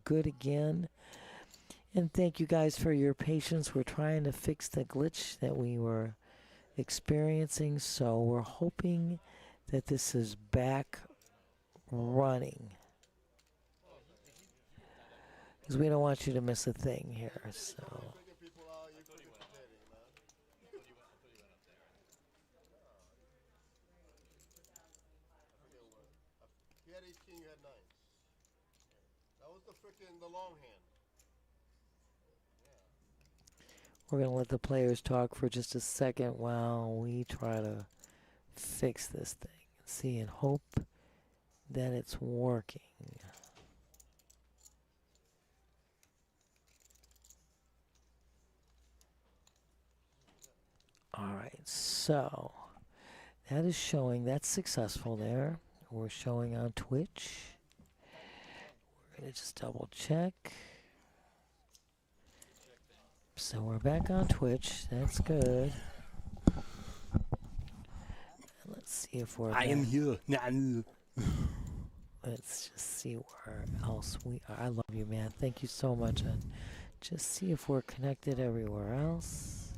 good again. And thank you guys for your patience. We're trying to fix the glitch that we were experiencing, so we're hoping that this is back running. Because we don't want you to miss a thing here, so. He had 18, you had 9. That was the freaking the long hand. We're going to let the players talk for just a second while we try to fix this thing. See and hope that it's working. All right, so that is showing. That's successful there. We're showing on Twitch. We're going to just double check. So we're back on Twitch. That's good. Let's see if we're I am here. Let's just see where else we are. I love you, man. Thank you so much. And just see if we're connected everywhere else.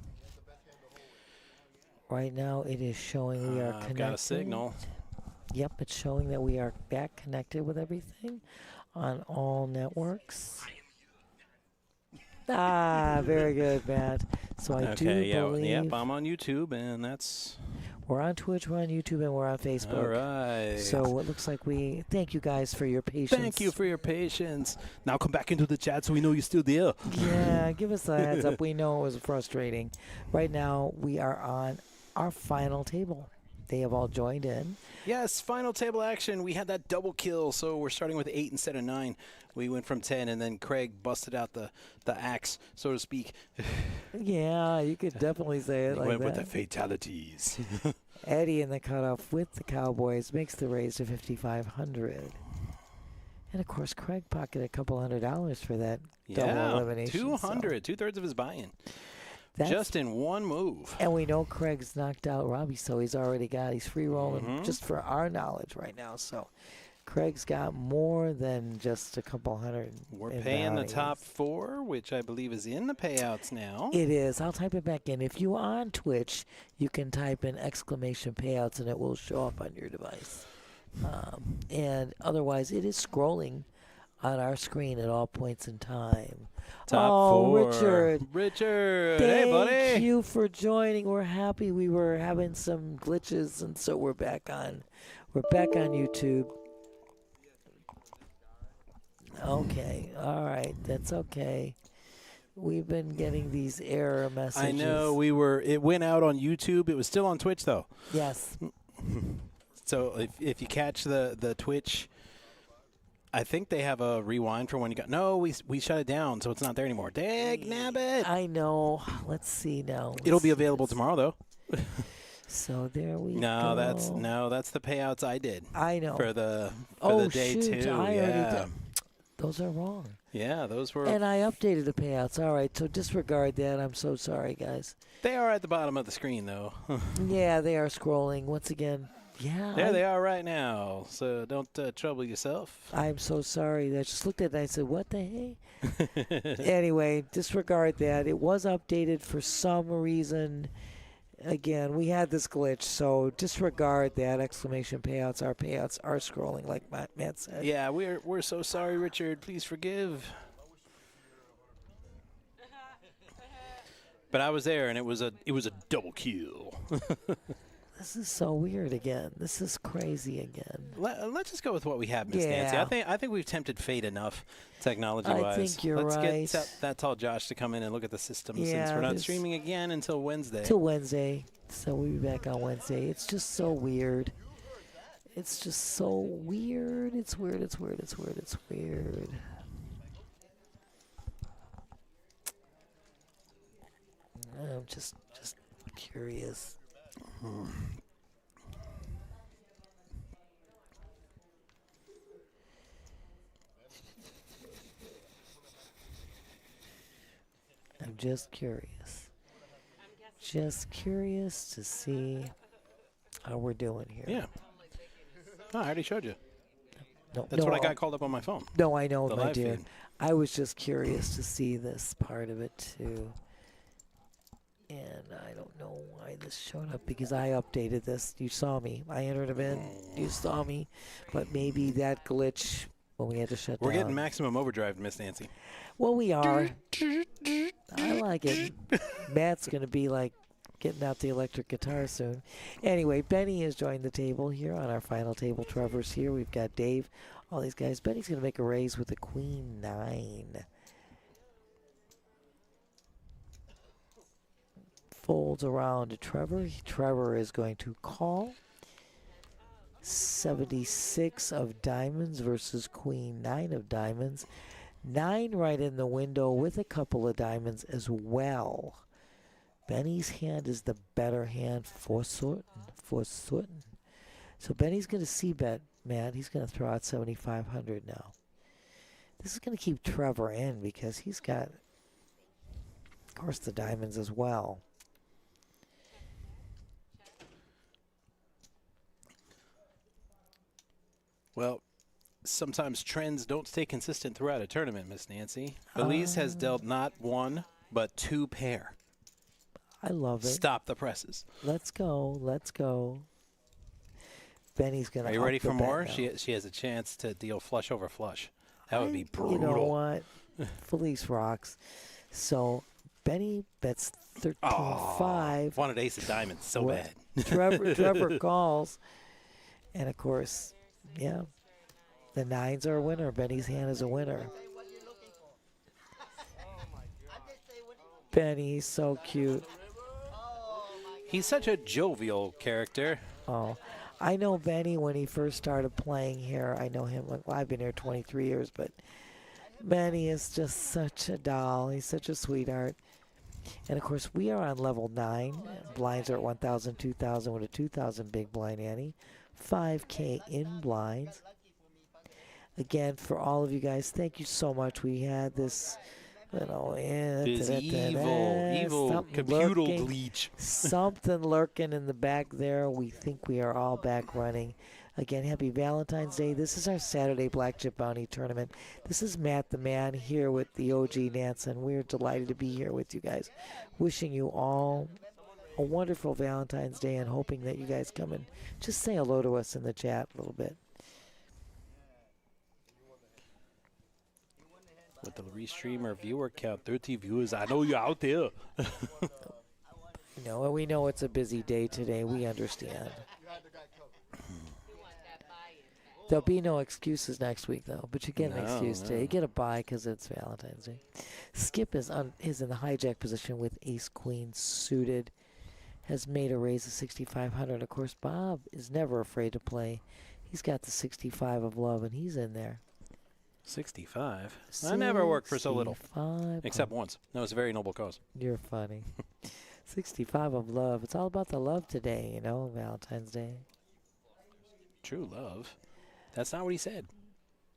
Right now, it is showing we are connected. I've got a signal. Yep, it's showing that we are back connected with everything on all networks. Ah, very good, Matt. So I do believe... Yep, I'm on YouTube, and that's... We're on Twitch, we're on YouTube, and we're on Facebook. All right. So it looks like we... Thank you guys for your patience. Thank you for your patience. Now come back into the chat so we know you're still there. Yeah, give us a heads up. We know it was frustrating. Right now, we are on our final table. They have all joined in. Yes, final table action. We had that double kill, so we're starting with 8 instead of 9. We went from 10, and then Craig busted out the axe, so to speak. Yeah, you could definitely say it like went that. with the fatalities. Eddie in the cutoff with the Cowboys makes the raise to 5,500. And, of course, Craig pocketed a couple $100 for that double elimination. 200, so. 2/3 of his buy-in. That's Just in one move. And we know Craig's knocked out Robbie, so he's free rolling just for our knowledge right now. So Craig's got more than just a couple hundred. We're paying the top 4, which I believe is in the payouts now. It is. I'll type it back in. If you're on Twitch, you can type in exclamation payouts and it will show up on your device. And otherwise, it is scrolling on our screen at all points in time. Top 4. Richard. Hey, buddy. Thank you for joining. We're happy. We were having some glitches, and so we're back on. We're back on YouTube. Okay. All right. That's okay. We've been getting these error messages. I know. It went out on YouTube. It was still on Twitch, though. Yes. So if you catch the Twitch, I think they have a rewind for when you got. No, we shut it down, so it's not there anymore. Dag nabbit. I know. Let's see now. It'll be available tomorrow, though. So there we go. That's the payouts I did. I know. For the day shoot, 2. I already did. Those are wrong. Yeah, those were. And I updated the payouts. All right, so disregard that. I'm so sorry, guys. They are at the bottom of the screen, though. Yeah, they are scrolling once again. Yeah. There they are right now. So don't trouble yourself. I'm so sorry. I just looked at it and I said, what the hey? Anyway, disregard that. It was updated for some reason. Again, we had this glitch, so disregard that. Exclamation payouts. Our payouts are scrolling, like Matt said. Yeah, we're so sorry, Richard. Please forgive. But I was there, and it was a double kill. This is so weird again. This is crazy again. Let's just go with what we have, Miss Nancy. I think we've tempted fate enough, technology-wise. I think you're right. Let's tell Josh to come in and look at the system since we're not streaming again until Wednesday. Till Wednesday. So we'll be back on Wednesday. It's just so weird. It's just so weird. It's weird. It's weird. It's weird. It's weird. I'm just curious. I'm just curious. Just curious to see how we're doing here. Yeah. Oh, I already showed you. No, That's what I got called up on my phone. No, I know, The my live dear. feed. I was just curious to see this part of it too. And I don't know why this showed up because I updated this. You saw me. I entered them in. You saw me. But maybe that glitch when we had to shut We're down. getting maximum overdrive, Miss Nancy. Well, we are. I like it. Matt's going to be like getting out the electric guitar soon. Anyway, Benny has joined the table here on our final table. Trevor's here. We've got Dave. All these guys. Benny's going to make a raise with the Queen 9. Folds around to Trevor. Trevor is going to call. 76 of diamonds versus Queen 9 of diamonds. 9 right in the window with a couple of diamonds as well. Benny's hand is the better hand for certain. For certain. So Benny's going to c-bet, Matt. He's going to throw out 7,500 now. This is going to keep Trevor in because he's got, of course, the diamonds as well. Well, sometimes trends don't stay consistent throughout a tournament, Miss Nancy. Belize has dealt not one, but 2 pair. I love it. Stop the presses. Let's go. Let's go. Benny's going to Are you ready for more? She has a chance to deal flush over flush. That would be brutal. You know what? Felice rocks. So Benny bets 13-5. Wanted ace of diamonds so bad. Trevor calls. And, of course, yeah, the 9s are a winner. Benny's hand is a winner. Benny's so cute. He's such a jovial character. Oh, I know Benny when he first started playing here. I know him. Well, I've been here 23 years, but Benny is just such a doll. He's such a sweetheart. And, of course, we are on level 9. Blinds are at 1,000, 2,000 with a 2,000 big blind ante. 5K in blinds. Again, for all of you guys, thank you so much. We had this, This evil computer glitch. Something lurking in the back there. We think we are all back running. Again, happy Valentine's Day. This is our Saturday Black Chip Bounty Tournament. This is Matt the Man here with the OG Nance, and we're delighted to be here with you guys. Wishing you all a wonderful Valentine's Day and hoping that you guys come and just say hello to us in the chat a little bit. With the restreamer viewer count, 30 viewers, I know you're out there. We know it's a busy day today. We understand. There'll be no excuses next week, though. But you get an excuse today. You get a bye because it's Valentine's Day. Skip is in the hijack position with ace-queen suited. Has made a raise of 6,500. Of course, Bob is never afraid to play. He's got the 65 of love, and he's in there. 65? I never worked for so little. 65 Except once. No, it's a very noble cause. You're funny. 65 of love. It's all about the love today, Valentine's Day. True love. That's not what he said.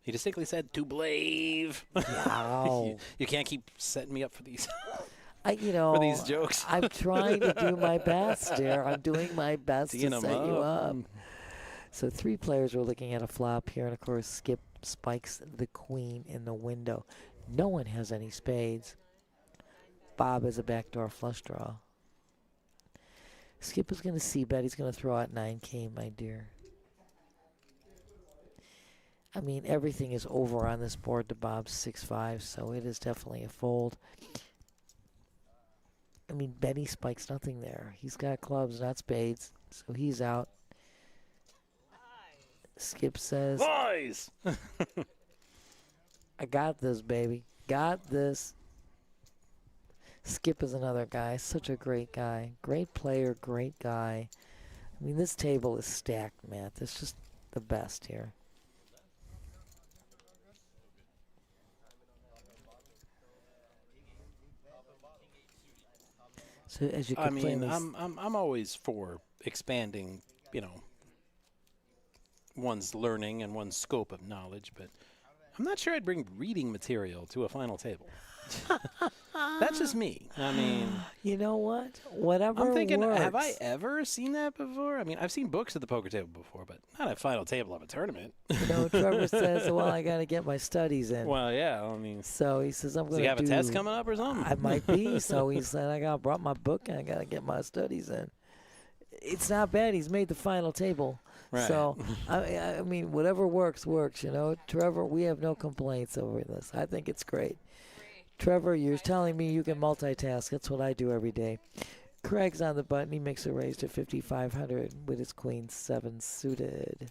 He distinctly said to believe. Wow. You can't keep setting me up for these. For these jokes. I'm trying to do my best, dear. I'm doing my best to set you up. So 3 players are looking at a flop here, and of course Skip spikes the queen in the window. No one has any spades. Bob has a backdoor flush draw. Skip is going to c-bet. He's going to throw out 9K, my dear. I mean, everything is over on this board to Bob's 6-5, so it is definitely a fold. I mean, Benny spikes nothing there. He's got clubs, not spades, so he's out. Skip says, Boys! I got this, baby. Got this. Skip is another guy. Such a great guy. Great player, great guy. I mean, this table is stacked, Matt. It's just the best here. So as you can I'm always for expanding, one's learning and one's scope of knowledge, but I'm not sure I'd bring reading material to a final table. That's just me. I mean, You know what? Whatever I'm thinking, works. have I ever seen that before? I mean, I've seen books at the poker table before, but not a final table of a tournament. You know, Trevor says, well, I got to get my studies in. Well, yeah, I mean, So he says, I'm does going he to have a test coming up or something? I might be. So he said, brought my book and I got to get my studies in. It's not bad. He's made the final table. Right. So, I mean, whatever works, you know. Trevor, we have no complaints over this. I think it's great. Trevor, you're telling me you can multitask. That's what I do every day. Craig's on the button. He makes a raise to 5,500 with his queen 7 suited.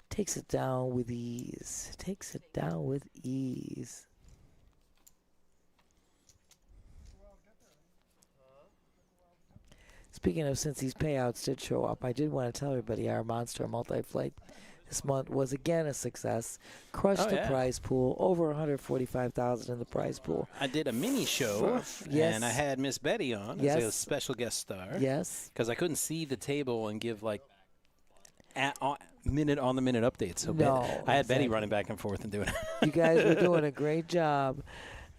Takes it down with ease. Takes it down with ease. Speaking of, since these payouts did show up, I did want to tell everybody our Monster Multi-Flight this month was again a success. Crushed the prize pool, over 145,000 in the prize pool. I did a mini show, Yes. and I had Miss Betty on as a special guest star. Yes. Because I couldn't see the table and give like minute on the minute updates. So I had Betty running back and forth and doing it. You guys were doing a great job.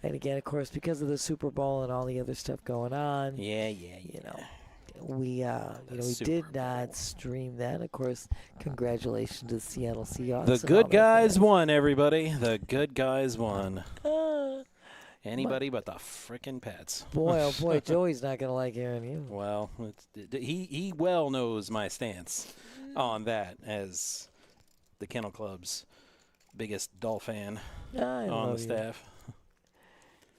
And again, of course, because of the Super Bowl and all the other stuff going on. You know. We did not stream that. Of course, congratulations to the Seattle Seahawks. The good guys won, everybody. The good guys won. Anybody but the frickin' Pats. Boy, oh boy, Joey's not going to like hearing you. Well, he well knows my stance on that as the Kennel Club's biggest Dolphin on the staff.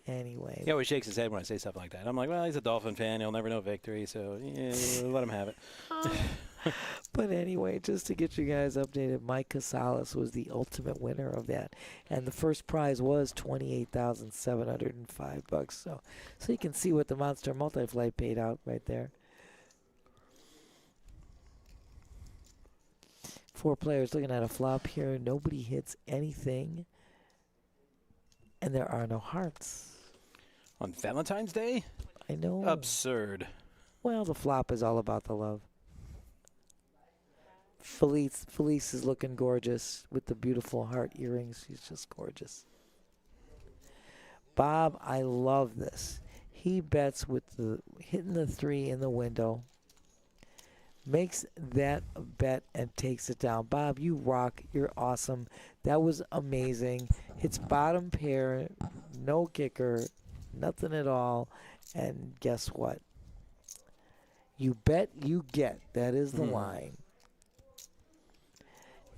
Anyway. He always shakes his head when I say stuff like that. I'm like, well, he's a Dolphin fan. He'll never know victory, so yeah, let him have it. But anyway, just to get you guys updated, Mike Casales was the ultimate winner of that. And the first prize was $28,705. So you can see what the Monster Multi-Flight paid out right there. 4 players looking at a flop here. Nobody hits anything. And there are no hearts. On Valentine's Day? I know. Absurd. Well, the flop is all about the love. Felice is looking gorgeous with the beautiful heart earrings. She's just gorgeous. Bob, I love this. He bets with hitting the 3 in the window. Makes that bet and takes it down. Bob, you rock. You're awesome. That was amazing. Hits bottom pair, no kicker, nothing at all. And guess what? You bet, you get. That is the line.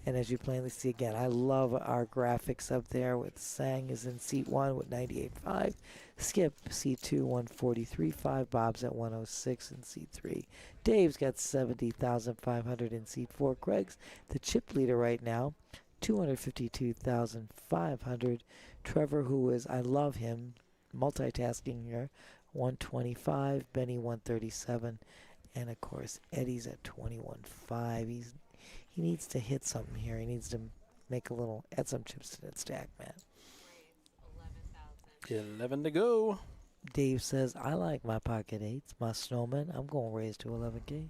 And as you plainly see again, I love our graphics up there with Sang is in seat 1 with 98.5. Skip, seat 2, 143.5. Bob's at 106 in seat 3. Dave's got 70,500 in seat 4. Craig's the chip leader right now, 252,500. Trevor, who is, I love him, multitasking here, 125. Benny, 137. And, of course, Eddie's at 21.5. He needs to hit something here. He needs to add some chips to that stack, man. 11 to go. Dave says, I like my pocket 8s, my snowman. I'm going to raise to 11K.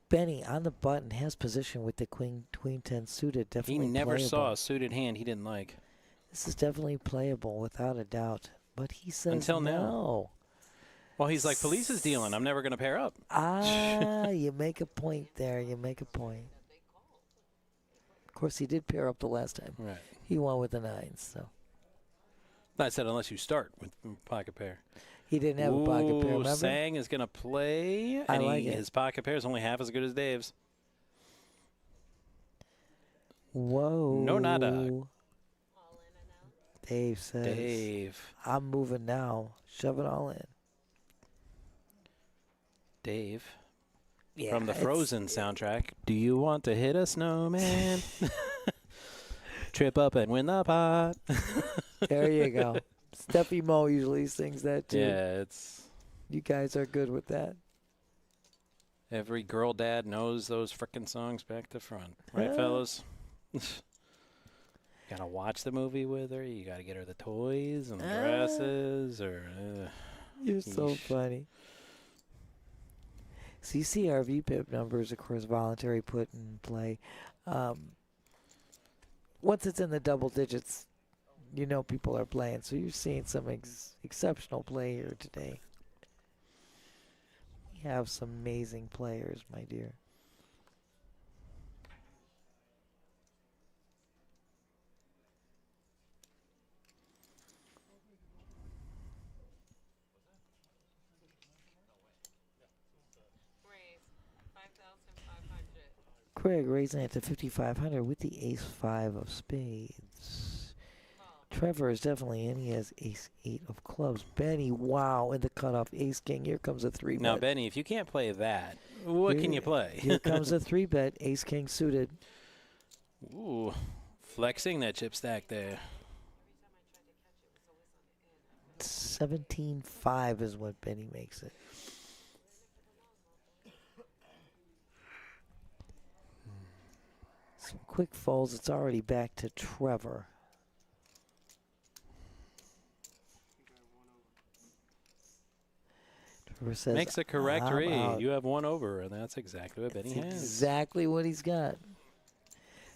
Benny on the button has position with the queen 10 suited. Definitely He never playable. saw a suited hand he didn't like. This is definitely playable without a doubt. But he says Until no. now. Well, he's like, Felice is dealing. I'm never going to pair up. You make a point there. You make a point. Of course, he did pair up the last time. Right. He won with the 9s, so. I said unless you start with pocket pair. He didn't have a pocket pair, remember? Sang is going to play, I and like it. his pocket pair is only half as good as Dave's. Whoa. No nada. Dave says, Dave. I'm moving now. Shove it all in. Dave. Yeah, From the Frozen soundtrack. Do you want to hit a snowman? Trip up and win the pot. There you go. Steffi Mo usually sings that too. Yeah, You guys are good with that. every girl dad knows those frickin' songs back to front. Right, fellas? Gotta watch the movie with her. You gotta get her the toys and the dresses. You're so funny. CCRV PIP numbers, of course, voluntary put in play. once it's in the double digits, you know people are playing. So you're seeing some exceptional play here today. We have some amazing players, my dear. Craig raising it to 5,500 with the ace-5 of spades. Trevor is definitely in. He has ace-8 of clubs. Benny, wow, in the cutoff, ace-king. Here comes a 3-bet. Now, Benny, if you can't play that, what can you play? Here comes a 3-bet, ace-king suited. Ooh, flexing that chip stack there. 17.5 is what Benny makes it. Some quick folds. It's already back to Trevor. Trevor says, makes a correct I'm read. out. You have 1 over, and that's exactly what Benny has. Exactly what he's got.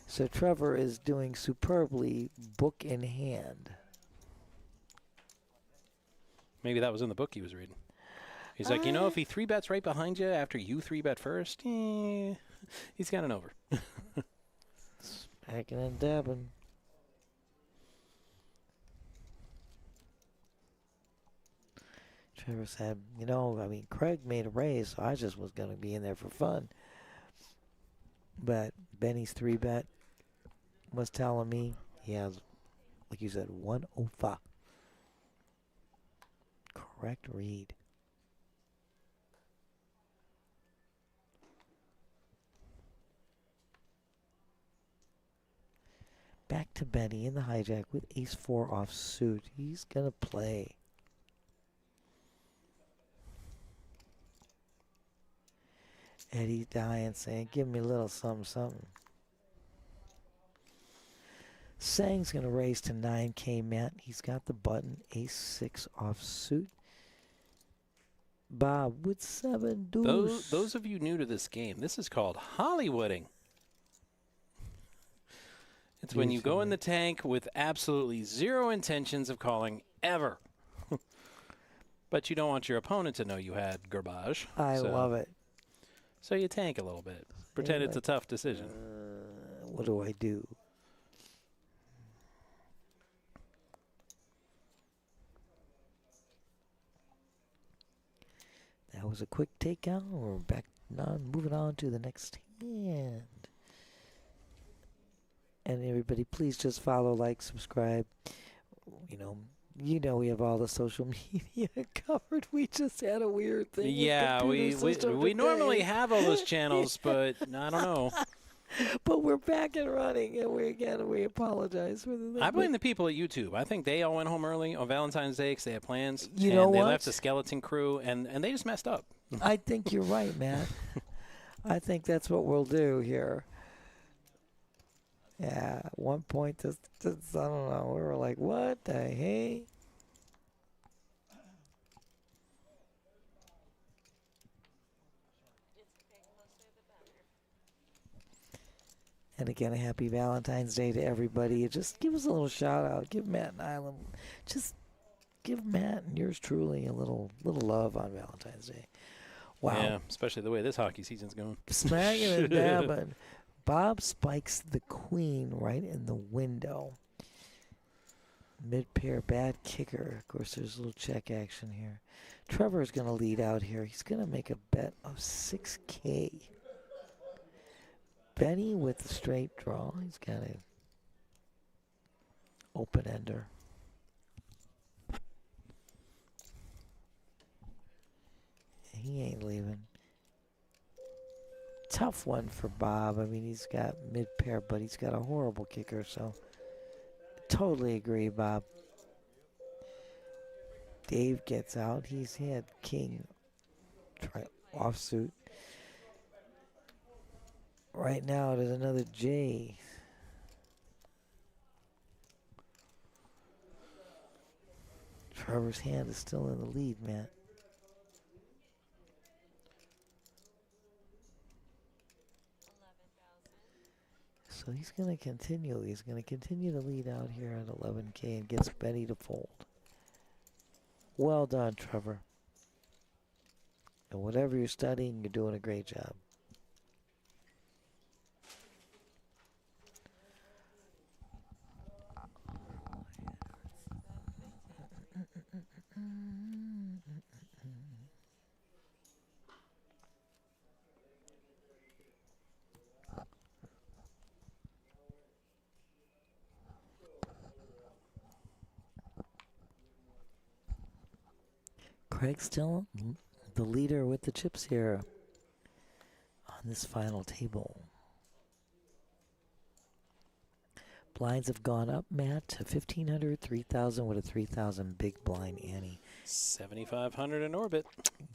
So Trevor is doing superbly, book in hand. Maybe that was in the book he was reading. He's like, you know, if he 3-bets right behind you after you 3-bet first, he's got an over. Smacking and dabbing. Trevor said, you know, I mean, Craig made a raise, so I just was going to be in there for fun. But Benny's 3-bet was telling me he has, like you said, 105. Correct read. Back to Benny in the hijack with ace-4 offsuit. He's going to play. Eddie dying, saying, give me a little something, something. Sang's going to raise to 9K, Matt. He's got the button, ace-6 offsuit. Bob with 7 deuce. Those of you new to this game, this is called Hollywooding. It's when you go in the tank with absolutely zero intentions of calling ever. But you don't want your opponent to know you had garbage. I love it. So you tank a little bit. Pretend it's a tough decision. What do I do? That was a quick takeout. We're back on, moving on to the next hand. And everybody, please just follow, like, subscribe. You know we have all the social media covered. We just had a weird thing. Yeah, we normally have all those channels, but I don't know. But we're back and running, and we apologize for the thing. I blame the people at YouTube. I think they all went home early on Valentine's Day because they had plans. You know what? They left the skeleton crew, and they just messed up. I think you're right, Matt. I think that's what we'll do here. Yeah, at one point, I don't know, we were like, what the hey? And again, a happy Valentine's Day to everybody. Just give us a little shout out. Give Matt and Island, just give Matt and yours truly a little love on Valentine's Day. Wow. Yeah, especially the way this hockey season's going. Smacking and dabbing. Bob spikes the queen right in the window. Mid-pair, bad kicker. Of course, there's a little check action here. Trevor's going to lead out here. He's going to make a bet of 6K. Benny with the straight draw. He's got an open-ender. He ain't leaving. Tough one for Bob. I mean, he's got mid-pair, but he's got a horrible kicker, so totally agree, Bob. Dave gets out. He's had king try offsuit. Right now, there's another J. Trevor's hand is still in the lead, Matt. So So he's going to continue. He's going to continue to lead out here at 11K and gets Benny to fold. Well done, Trevor. And whatever you're studying, you're doing a great job. Craig still the leader with the chips here on this final table. Blinds have gone up, Matt, to 1,500, 3,000 with a 3,000 big blind ante. 7,500 in orbit,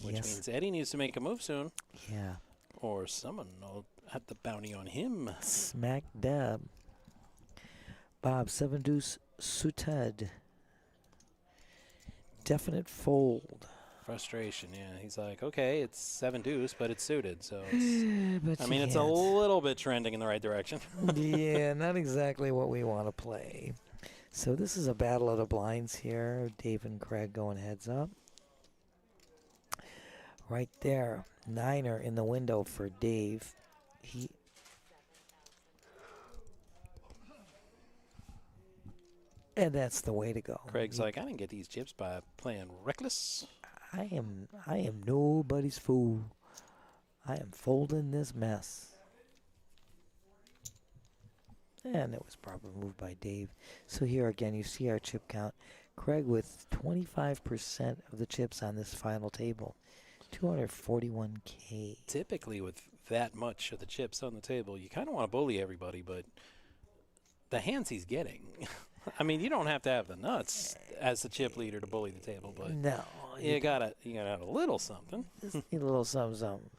which Yes. means Eddie needs to make a move soon. Yeah. Or someone will have the bounty on him. Smack dab. Bob, 7 deuce suited. Definite fold. Frustration, yeah. He's like, okay, it's 7 deuce, but it's suited, so it's, But I you mean, it's a can't. little bit trending in the right direction. Yeah, not exactly what we want to play. So this is a battle of the blinds here. Dave and Craig going heads up. Right there, niner in the window for Dave. And that's the way to go. Craig's like, I didn't get these chips by playing reckless. I am nobody's fool. I am folding this mess. And it was proper move by Dave. So here again, you see our chip count. Craig with 25% of the chips on this final table. 241K. Typically, with that much of the chips on the table, you kind of want to bully everybody, but the hands he's getting. I mean, you don't have to have the nuts as the chip leader to bully the table, but No. you gotta have a little something. Just need a little something.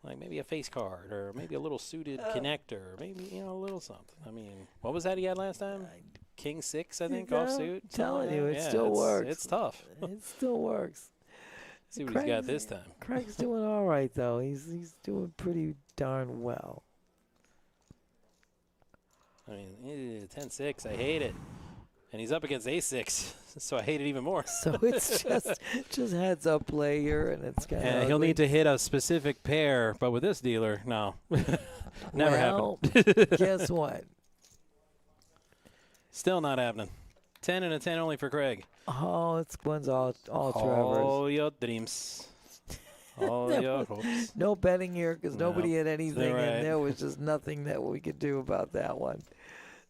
Like maybe a face card, or maybe a little suited connector, maybe a little something. I mean, what was that he had last time? King 6, I think, offsuit. Telling you, it Yeah, still works. It's tough. It still works. See what he's got this time. Craig's doing all right, though. He's doing pretty darn well. I mean, 10-6, I hate it. And he's up against ace-6, so I hate it even more. So it's just heads up play here, and it's kind of. And he'll need to hit a specific pair, but with this dealer, no. Never happened. Guess what? Still not happening. 10 and a 10 only for Craig. Oh, it's one's all Trevor's. All your dreams. All your hopes. No betting here because nobody had anything, right. and there was just nothing that we could do about that one.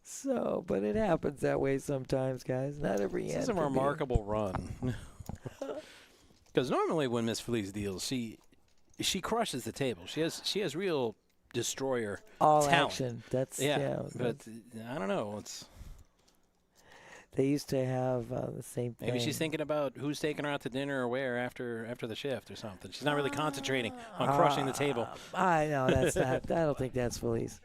So, but it happens that way sometimes, guys. Not every This hand is a can be- remarkable run. Because normally when Miss Felice deals, she crushes the table. She has real destroyer all talent. action. That's But I don't know. It's they used to have the same thing. maybe she's thinking about who's taking her out to dinner or where after the shift or something. She's not really concentrating on crushing the table. I know that's not. I don't think that's Felice.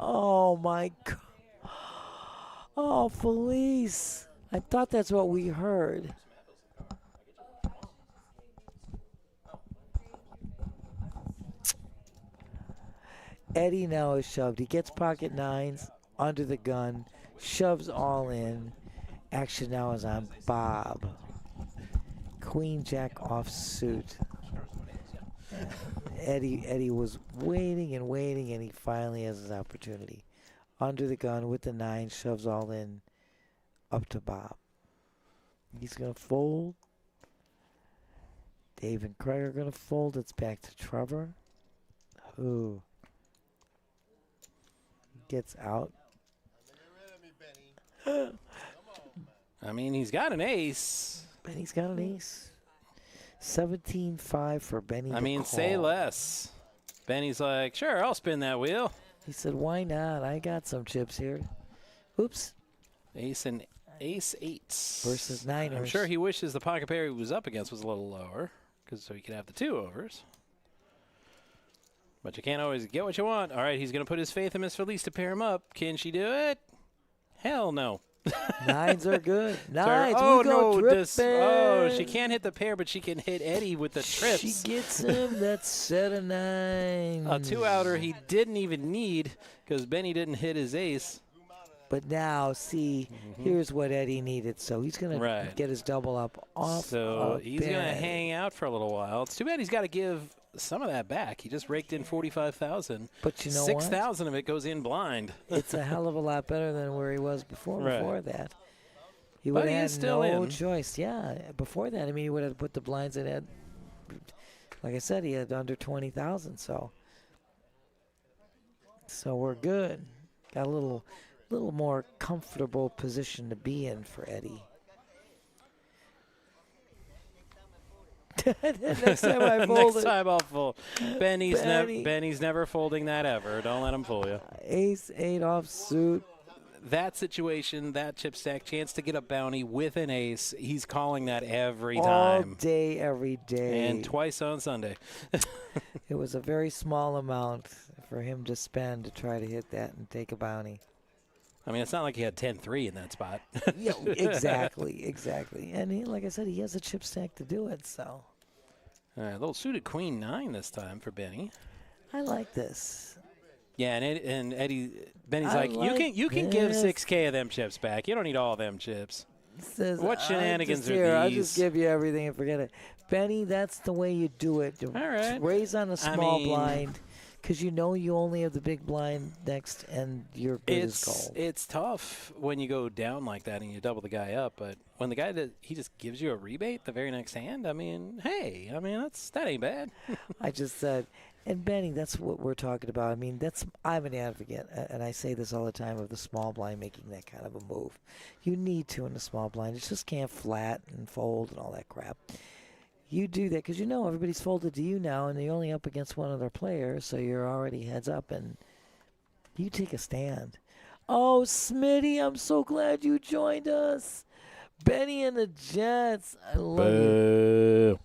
Oh my God! Oh, Felice! I thought that's what we heard. Eddie now is shoved. He gets pocket nines under the gun, shoves all in. Action now is on Bob. Queen Jack offsuit. Eddie was waiting and waiting, and he finally has his opportunity. Under the gun with the 9, shoves all in, up to Bob. He's going to fold. Dave and Craig are going to fold. It's back to Trevor, who gets out. I mean, he's got an ace. Benny's got an ace. 17-5 for Benny. I mean, say less. Benny's like, sure, I'll spin that wheel. He said, why not? I got some chips here. Oops. Ace and ace 8s. Versus Niners. I'm sure he wishes the pocket pair he was up against was a little lower, so he could have the 2 overs. But you can't always get what you want. All right, he's going to put his faith in Miss Felice to pair him up. Can she do it? Hell no. Nines are good. Nines. Oh, we go no. tripping. She can't hit the pair, but she can hit Eddie with the trips. She gets him that set of nines. A two-outer he didn't even need because Benny didn't hit his ace. But now, see, here's what Eddie needed. So he's going to get his double up off. So he's going to hang out for a little while. It's too bad he's got to give some of that back. He just raked in $45,000. But you know 6,000 of it goes in blind. It's a hell of a lot better than where he was before. Right. Before that, he But would he have is had still no in. choice. Yeah, before that, I mean, he would have put the blinds in at. Like I said, he had under 20,000. So we're good. Got a little more comfortable position to be in for Eddie. Next time I fold Next it. time I'll fold. Benny's Benny. never folding that ever. Don't let him fool you. Ace 8 offsuit. That situation, that chip stack, chance to get a bounty with an ace, he's calling that every All time. day, every day. And twice on Sunday. It was a very small amount for him to spend to try to hit that and take a bounty. I mean, it's not like he had 10-3 in that spot. Yeah, exactly. And he, like I said, he has a chip stack to do it, so. All right, a little suited queen 9 this time for Benny. I like this. Yeah, and Benny's I like, you can give this. 6K of them chips back. You don't need all of them chips. Says, What shenanigans are here, I'll these? just give you everything and forget it. Benny, that's the way you do it. All right. Raise on a small mean- blind because you know you only have the big blind next and you're good as gold. It's tough when you go down like that and you double the guy up, but when the guy he just gives you a rebate the very next hand, I mean, hey, that ain't bad. I just said, and Benny, that's what we're talking about. I mean, I'm an advocate, and I say this all the time of the small blind making that kind of a move. You need to in the small blind. It just can't flat and fold and all that crap. You do that because you know everybody's folded to you now, and you're only up against one other player, so you're already heads up, and you take a stand. Oh, Smitty, I'm so glad you joined us. Benny and the Jets. I love you.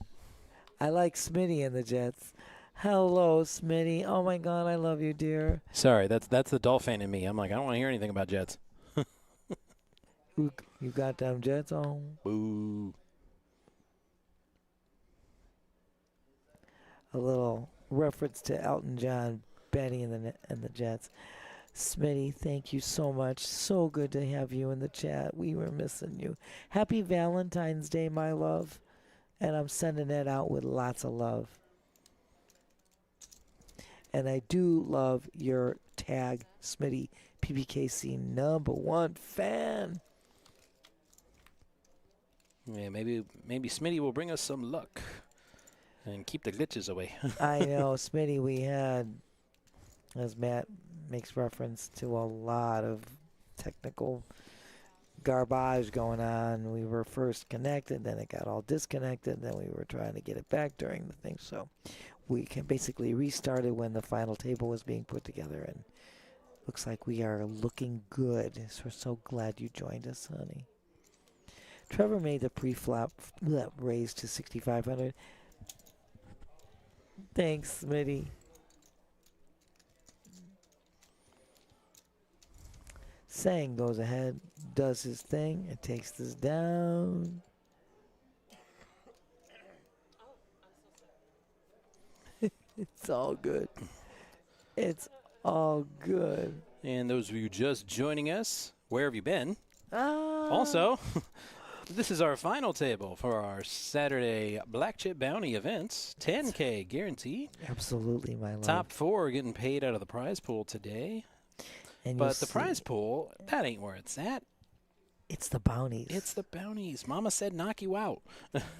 I like Smitty and the Jets. Hello, Smitty. Oh, my God, I love you, dear. Sorry, that's the Dolphin in me. I'm like, I don't want to hear anything about Jets. You got them Jets on? Boo. A little reference to Elton John, Benny, and the Jets. Smitty, thank you so much. So good to have you in the chat. We were missing you. Happy Valentine's Day, my love. And I'm sending that out with lots of love. And I do love your tag, Smitty, PBKC #1 fan. Yeah, maybe Smitty will bring us some luck and keep the glitches away. I know, Smitty, we had, as Matt makes reference to, a lot of technical garbage going on. We were first connected, then it got all disconnected, then we were trying to get it back during the thing. So we can basically restarted when the final table was being put together, and looks like we are looking good. So we're so glad you joined us, honey. Trevor made the pre-flop raise to 6,500. Thanks, Smitty. Sang goes ahead, does his thing, and takes this down. It's all good. It's all good. And those of you just joining us, where have you been? Ah. Also, this is our final table for our Saturday Black Chip Bounty events. 10K guarantee. Absolutely, my love. Top 4 are getting paid out of the prize pool today. And But the prize pool, that ain't where it's at. it's the bounties. It's the bounties. Mama said knock you out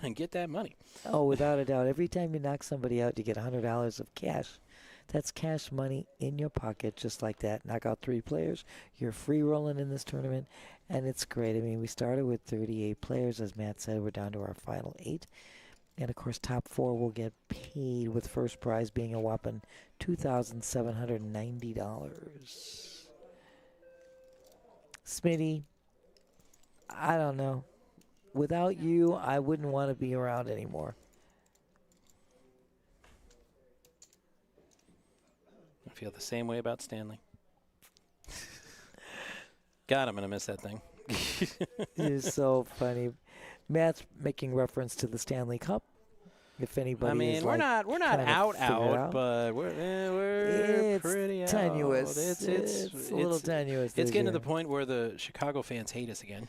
and get that money. Oh, without a doubt. Every time you knock somebody out, you get $100 of cash. That's cash money in your pocket, just like that. Knock out 3 players. You're free rolling in this tournament, and it's great. I mean, we started with 38 players. As Matt said, we're down to our final 8. And, of course, top 4 will get paid, with first prize being a whopping $2,790. Smitty, I don't know. Without you, I wouldn't want to be around anymore. I feel the same way about Stanley. God, I'm going to miss that thing. It's so funny. Matt's making reference to the Stanley Cup. If anybody I mean, is we're like not trying to out, figure it out. but we're It's pretty tenuous. out. It's a little tenuous. It's this getting to year. the point where the Chicago fans hate us again.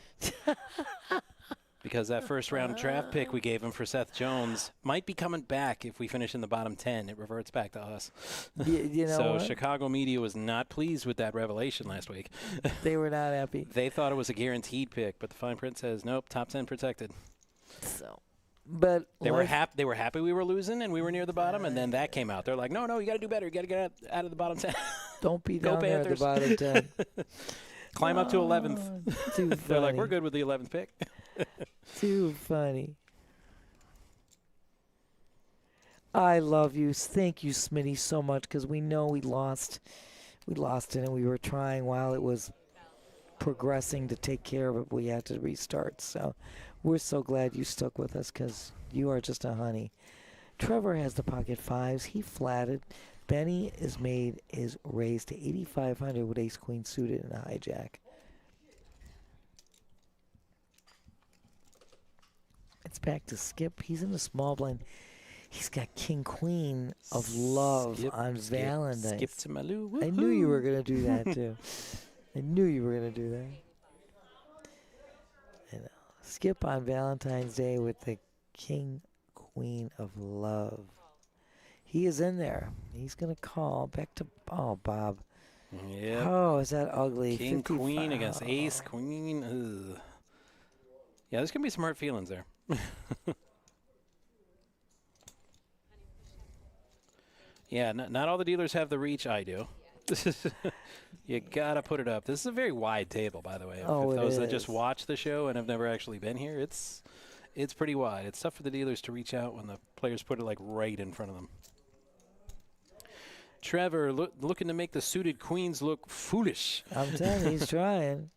Because that first round draft pick we gave him for Seth Jones might be coming back if we finish in the bottom 10. It reverts back to us. You know So what? Chicago media was not pleased with that revelation last week. They were not happy. They thought it was a guaranteed pick, but the fine print says nope, top 10 protected. So, but They were happy we were losing and we were near the bottom, and then that came out. They're like, no, you got to do better. You got to get out of the bottom 10. Don't be Go down there at the Panthers. bottom 10. Climb up to 11th. Too They're like, funny. we're good with the 11th pick. Too funny. I love you. Thank you, Smitty, so much, because we know we lost. We lost it, and we were trying while it was progressing to take care of it. We had to restart. So we're so glad you stuck with us, because you are just a honey. Trevor has the pocket fives. He flatted. Benny is raised to 8,500 with ace queen suited and a hijack. It's back to Skip. He's in the small blind. He's got king queen of love on Valentines. Skip to Malou. I knew you were going to do that too. I knew you were going to do that. And Skip on Valentine's Day with the king queen of love. He is in there. He's going to call back to Bob. Yeah. Oh, is that ugly? King 55. queen against ace queen. Ugh. Yeah, there's going to be some hurt feelings there. Yeah, not all the dealers have the reach I do. You got to put it up. This is a very wide table, by the way. Oh, If it those that just is. watch the show and have never actually been here, it's pretty wide. It's tough for the dealers to reach out when the players put it like right in front of them. Trevor looking to make the suited queens look foolish. I'm telling you, he's trying.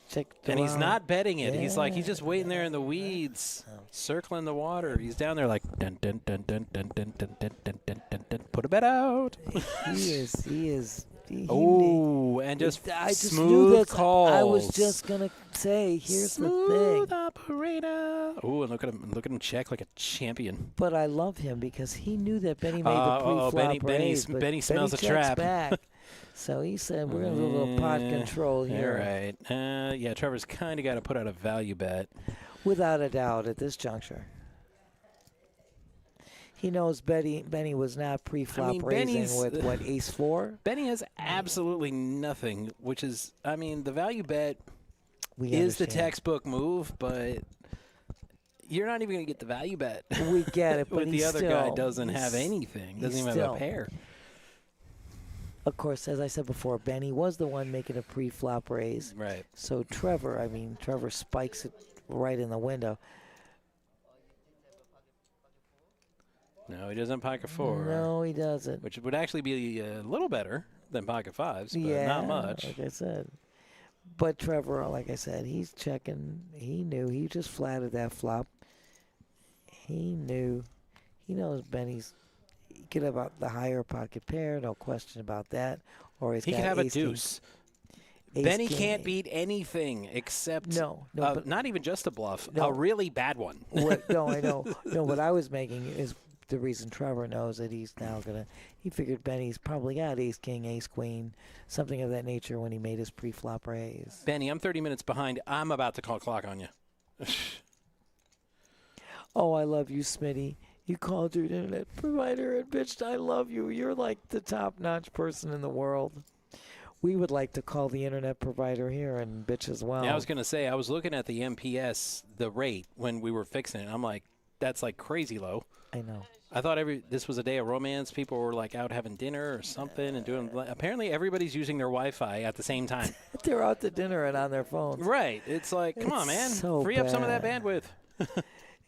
Check the And he's round. not betting it. He's like, Yeah. he's just waiting there in the weeds, circling the water. He's down there like, dun, dun, dun, dun, dun, dun, dun, dun, dun, dun, dun, dun. Put a bet out. He is. Oh, and just I just knew smooth that. calls. I was just gonna say, here's smooth the thing. operator. Oh, and look at him check like a champion. But I love him because he knew that Benny made the pre-flop raise. But Benny smells a checks trap. back. So he said, we're going to do a little pot control All here. right. Yeah, Trevor's kind of got to put out a value bet. Without a doubt at this juncture. He knows Benny was not pre-flop raising Benny's- with, what, ace-4? Benny has absolutely nothing, which is, the value bet We is the understand. textbook move, but you're not even going to get the value bet. We get it, but With the he's other still, guy doesn't have anything, doesn't even have a pair. Of course, as I said before, Benny was the one making a pre-flop raise. Right. So Trevor spikes it right in the window. No, he doesn't pocket 4. No, he doesn't. Which would actually be a little better than pocket 5s, but Yeah, not much. like I said. But Trevor, like I said, he's checking. He knew. He just flatted that flop. He knew. He knows Benny's. He could have the higher pocket pair, no question about that. Or He got could have a ace king- deuce. ace Benny king- can't beat anything except No, but not even just a bluff, No. a really bad one. no, I know. No, what I was making is the reason Trevor knows that he's now gonna. He figured Benny's probably got ace king, ace queen, something of that nature when he made his pre-flop raise. Benny, I'm 30 minutes behind. I'm about to call clock on you. Oh, I love you, Smitty. You called your internet provider and bitched. I love you. You're like the top-notch person in the world. We would like to call the internet provider here and bitch as well. Yeah, I was going to say, I was looking at the MPS, the rate, when we were fixing it. I'm like, that's like crazy low. I know. I thought this was a day of romance. People were like out having dinner or something and doing. Apparently, everybody's using their Wi-Fi at the same time. They're out to dinner and on their phones. Right. It's like, come on, It's man. so Free up some of that bad. bandwidth.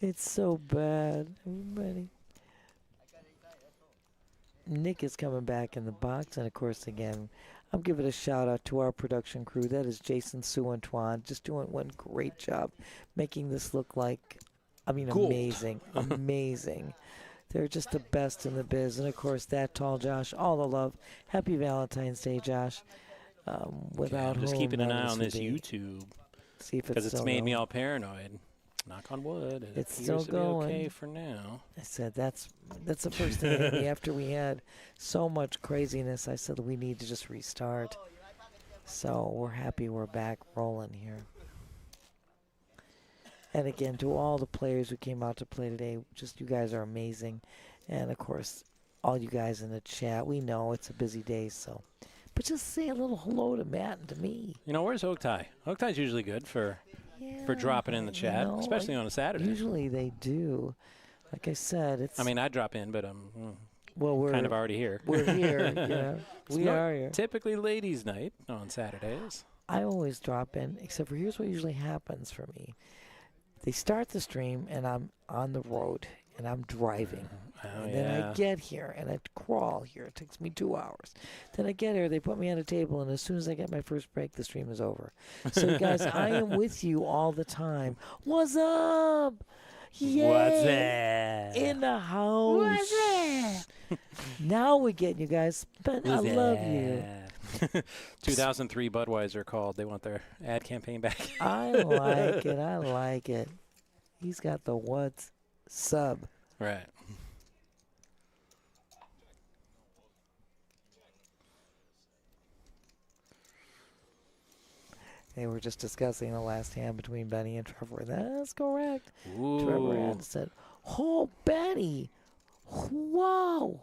It's so bad. Everybody. Nick is coming back in the box. And, of course, again, I'm giving a shout-out to our production crew. That is Jason, Sue, and Twan. Just doing one great job making this look like, Gold. amazing. Amazing. They're just the best in the biz. And, of course, that tall Josh, all the love. Happy Valentine's Day, Josh. without I'm just whom keeping an none eye of us on would this be. YouTube See if because it's still made me going. all paranoid. Knock on wood. It It's appears still to be okay going. for now. I said that's the first thing, Amy. After we had so much craziness, I said we need to just restart. So we're happy we're back rolling here. And again, to all the players who came out to play today, just you guys are amazing. And of course, all you guys in the chat, we know it's a busy day, so. But just say a little hello to Matt and to me. You know, where's Oaktai? Oaktai's usually good for dropping in the chat, especially on a Saturday. Usually they do. Like I said, it's. I mean, I drop in, but we're kind of already here. We're here, yeah. We are here. Typically ladies' night on Saturdays. I always drop in, except for here's what usually happens for me. They start the stream, and I'm on the road, and I'm driving. And then I get here, and I crawl here. It takes me 2 hours. Then I get here, they put me on a table, and as soon as I get my first break, the stream is over. So, guys, I am with you all the time. What's up? Yay! What's that? In the house. What's that? Now we're getting you guys. But I love you. 2003 Budweiser called. They want their ad campaign back. I like it. I like it. He's got the what's sub. Right. They were just discussing the last hand between Benny and Trevor. That's correct. Ooh. Trevor had said, "Oh, Benny, whoa!"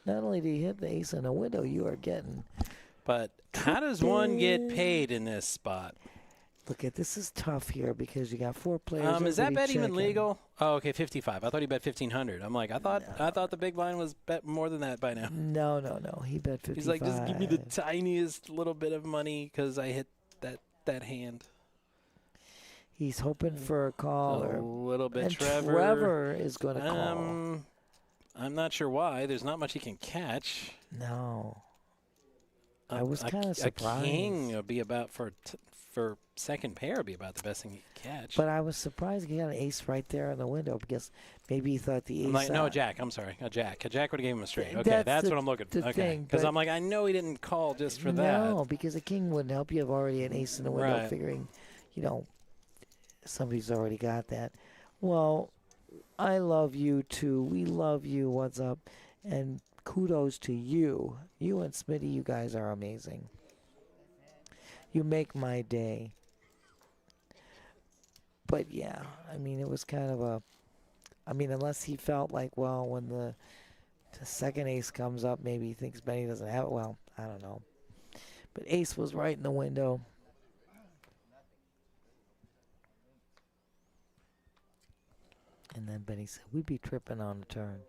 Not only did he hit the ace in the window, you are getting. But how does one get paid in this spot? Look at this is tough here because you got 4 players. Is that bet even checking. legal? Oh, okay, 55. I thought he bet 1,500. I'm like, I thought the big line was bet more than that by now. No. He bet 55. He's like, just give me the tiniest little bit of money because I hit that hand. He's hoping for a call. A little bit, and Trevor. Trevor is going to call. I'm not sure why. There's not much he can catch. No. I was kind of surprised. A king would be about for second pair would be about the best thing he could catch. But I was surprised he got an ace right there in the window because maybe he thought the ace. I'm like, no, Jack. I'm sorry, a Jack. A Jack would have gave him a straight. Okay, that's what I'm looking for. Okay, because I'm like, I know he didn't call just for that. No, because a king wouldn't help you have already an ace in the window, Right. figuring, somebody's already got that. Well, I love you too. We love you. What's up? And kudos to you. You and Smitty, you guys are amazing. You make my day. But yeah, I mean, it was kind of unless he felt like, well, when the second ace comes up, maybe he thinks Benny doesn't have it. Well, I don't know. But ace was right in the window. And then Benny said, we'd be tripping on the turn.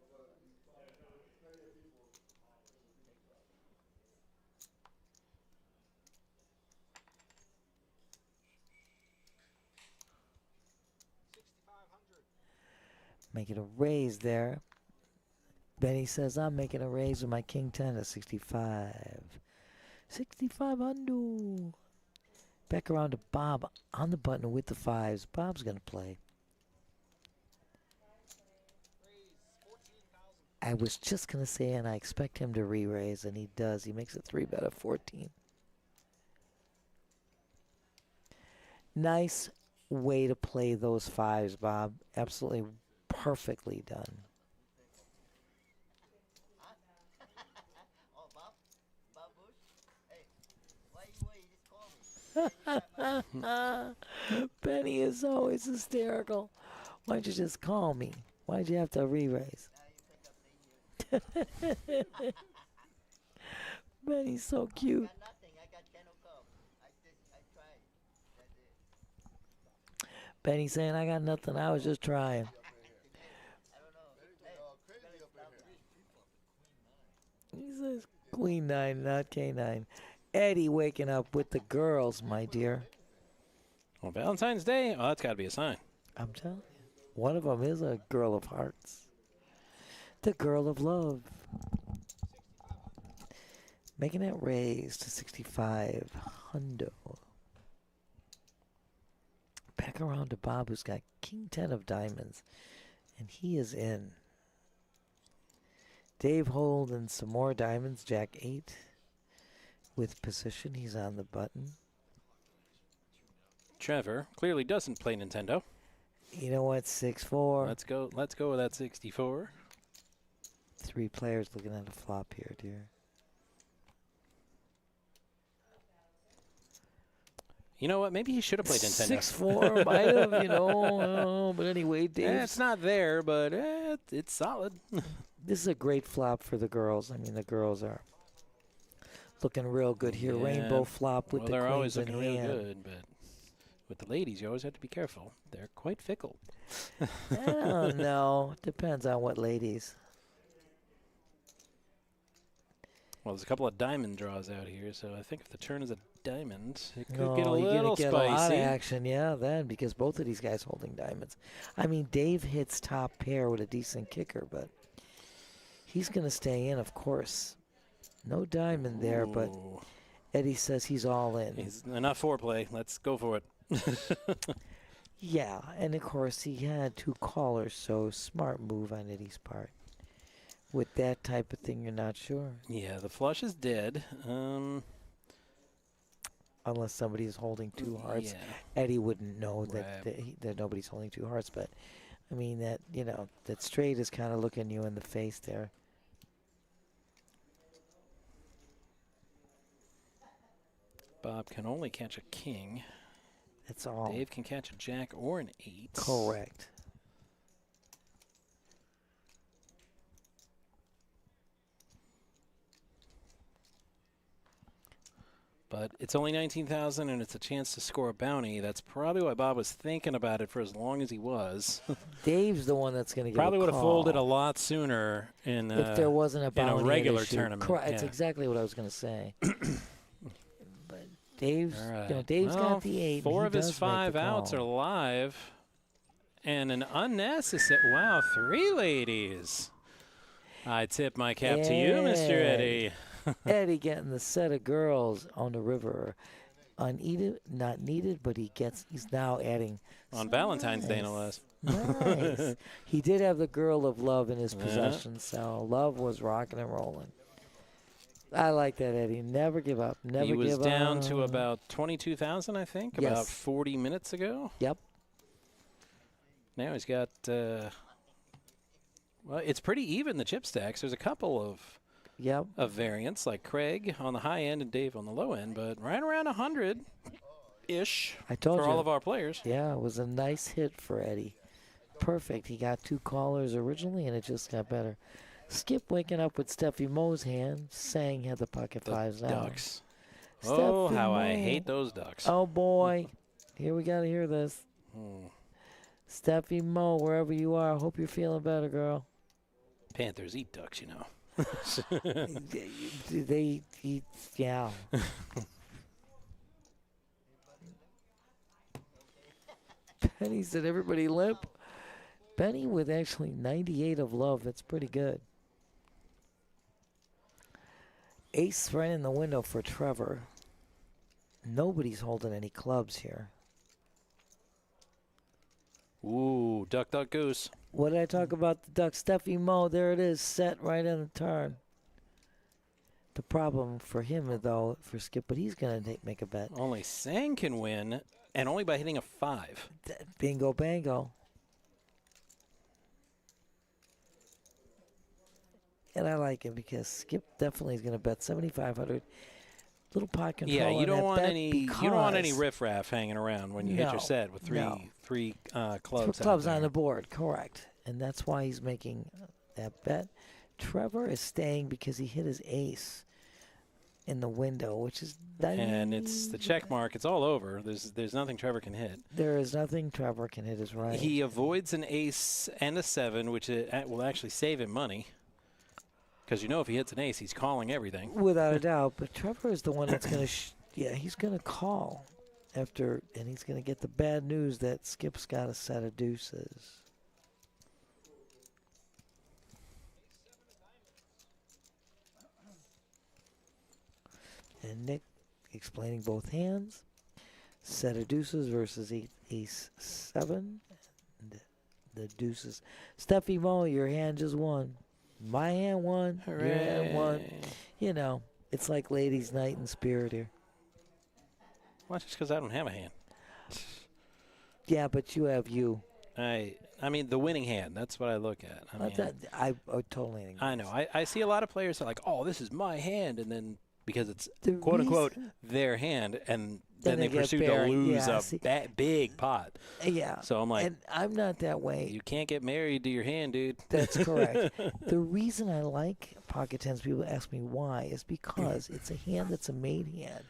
Making a raise there. Benny says, I'm making a raise with my king 10 to 65. 65 undo. Back around to Bob on the button with the 5s. Bob's going to play. I was just going to say, and I expect him to re-raise, and he does. He makes a 3-bet of 14. Nice way to play those 5s, Bob. Absolutely perfectly done. Benny is always hysterical. Why'd you just call me? Why'd you have to re-raise? Benny's so cute. Benny saying, I got nothing. I was just trying. He says Queen 9, not K9. Eddie waking up with the girls, my dear. Well, Valentine's Day? Oh, that's got to be a sign. I'm telling you. One of them is a girl of hearts. The girl of love. Making that raise to 65. Hundo. Back around to Bob, who's got King 10 of diamonds. And he is in. Dave holding some more diamonds. Jack 8. With position, he's on the button. Trevor clearly doesn't play Nintendo. You know what? 6-4. Let's go with that 64. 3 players looking at a flop here, dear. You know what? Maybe he should have played Nintendo. 6-4 might have, you know. But anyway, Dave. It's not there, but it's solid. This is a great flop for the girls. I mean, the girls are looking real good here. Yeah. Rainbow flop with Well, the they're always queens in looking real hand. good, but with the ladies, you always have to be careful. They're quite fickle. I don't know. Depends on what ladies. Well, there's a couple of diamond draws out here, so I think if the turn is a diamond, it could No, get a you're little gonna get a lot of spicy. action, yeah, then, because both of these guys holding diamonds. I mean, Dave hits top pair with a decent kicker, but he's going to stay in, of course. No diamond there, but Ooh. Eddie says he's all in. He's enough foreplay. Let's go for it. Yeah, and of course he had 2 callers, so smart move on Eddie's part. With that type of thing, you're not sure. Yeah, the flush is dead. Unless somebody is holding 2 hearts. Yeah. Eddie wouldn't know that, Right. that nobody's holding 2 hearts, but I mean that, you know, that straight is kind of looking you in the face there. Bob can only catch a king. That's all. Dave can catch a jack or an 8. Correct. But it's only 19,000, and it's a chance to score a bounty. That's probably why Bob was thinking about it for as long as he was. Dave's the one that's going to get Probably a would have call. folded a lot sooner in if there wasn't a bounty at regular issue. tournament. Correct. That's Yeah. exactly what I was going to say. But Dave's, All right. you know, Dave's Well, got the 8. 4 and of he his does make 5 the outs call. are live. And an unnecessary. Wow, 3 ladies. I tip my cap to you, Mr. Eddie. Eddie getting the set of girls on the river. Unneeded, not needed, but he's now adding. On Valentine's Day, no less. Nice. He did have the girl of love in his Yeah. possession, so love was rocking and rolling. I like that, Eddie. Never give up. Never He was give down up. to about 22,000, I think, about Yes. 40 minutes ago. Yep. Now he's got, well, it's pretty even, the chip stacks. There's a couple of Yep. variants, like Craig on the high end and Dave on the low end, but right around 100-ish I told for you. all of our players. Yeah, it was a nice hit for Eddie. Perfect. He got 2 callers originally, and it just got better. Skip waking up with Steffi Moe's hand. Sang had the pocket The 5s now. Ducks. Oh, Steffi how I Moe. hate those Ducks. Oh, boy. Here we got to hear this. Hmm. Steffi Moe, wherever you are, hope you're feeling better, girl. Panthers eat Ducks, you know. They eat, yeah. Penny said everybody limp. Benny with actually 98 of love. That's pretty good. Ace right in the window for Trevor. Nobody's holding any clubs here. Ooh, duck, duck, goose. What did I talk about the duck? Steffi Moe, there it is, set right on the turn. The problem for him, though, for Skip, but he's going to make a bet. Only Sang can win, and only by hitting a 5. Bingo, bango. And I like it because Skip definitely is going to bet 7,500. Little pot control. Yeah, you on don't that want bet any. You don't want any because riffraff hanging around when you hit No, your set with three clubs. out clubs there. on the board, correct. And that's why he's making that bet. Trevor is staying because he hit his ace in the window, which is And it's the check mark. It's all over. There's nothing Trevor can hit. There is nothing Trevor can hit his right. He avoids an ace and a 7, which will actually save him money. Because you know if he hits an ace, he's calling everything. Without a doubt. But Trevor is the one that's going to, he's going to call after, and he's going to get the bad news that Skip's got a set of deuces. And Nick explaining both hands. Set of deuces versus ace 7. And the deuces. Steffi Moe, your hand just won. My hand won. Your hand won. Hooray. You know, It's like ladies' night in spirit here. Well, just because I don't have a hand. Yeah, but you have you. I mean, the winning hand. That's what I look at. I totally agree. I know. I see a lot of players that are like, oh, this is my hand, and then because it's The quote unquote reason- their hand, and Then then they they get pursue to buried. lose Yeah, a see- big pot. Yeah. So I'm like, And I'm not that way. you can't get married to your hand, dude. That's correct. The reason I like pocket tens, people ask me why, is because it's a hand that's a made hand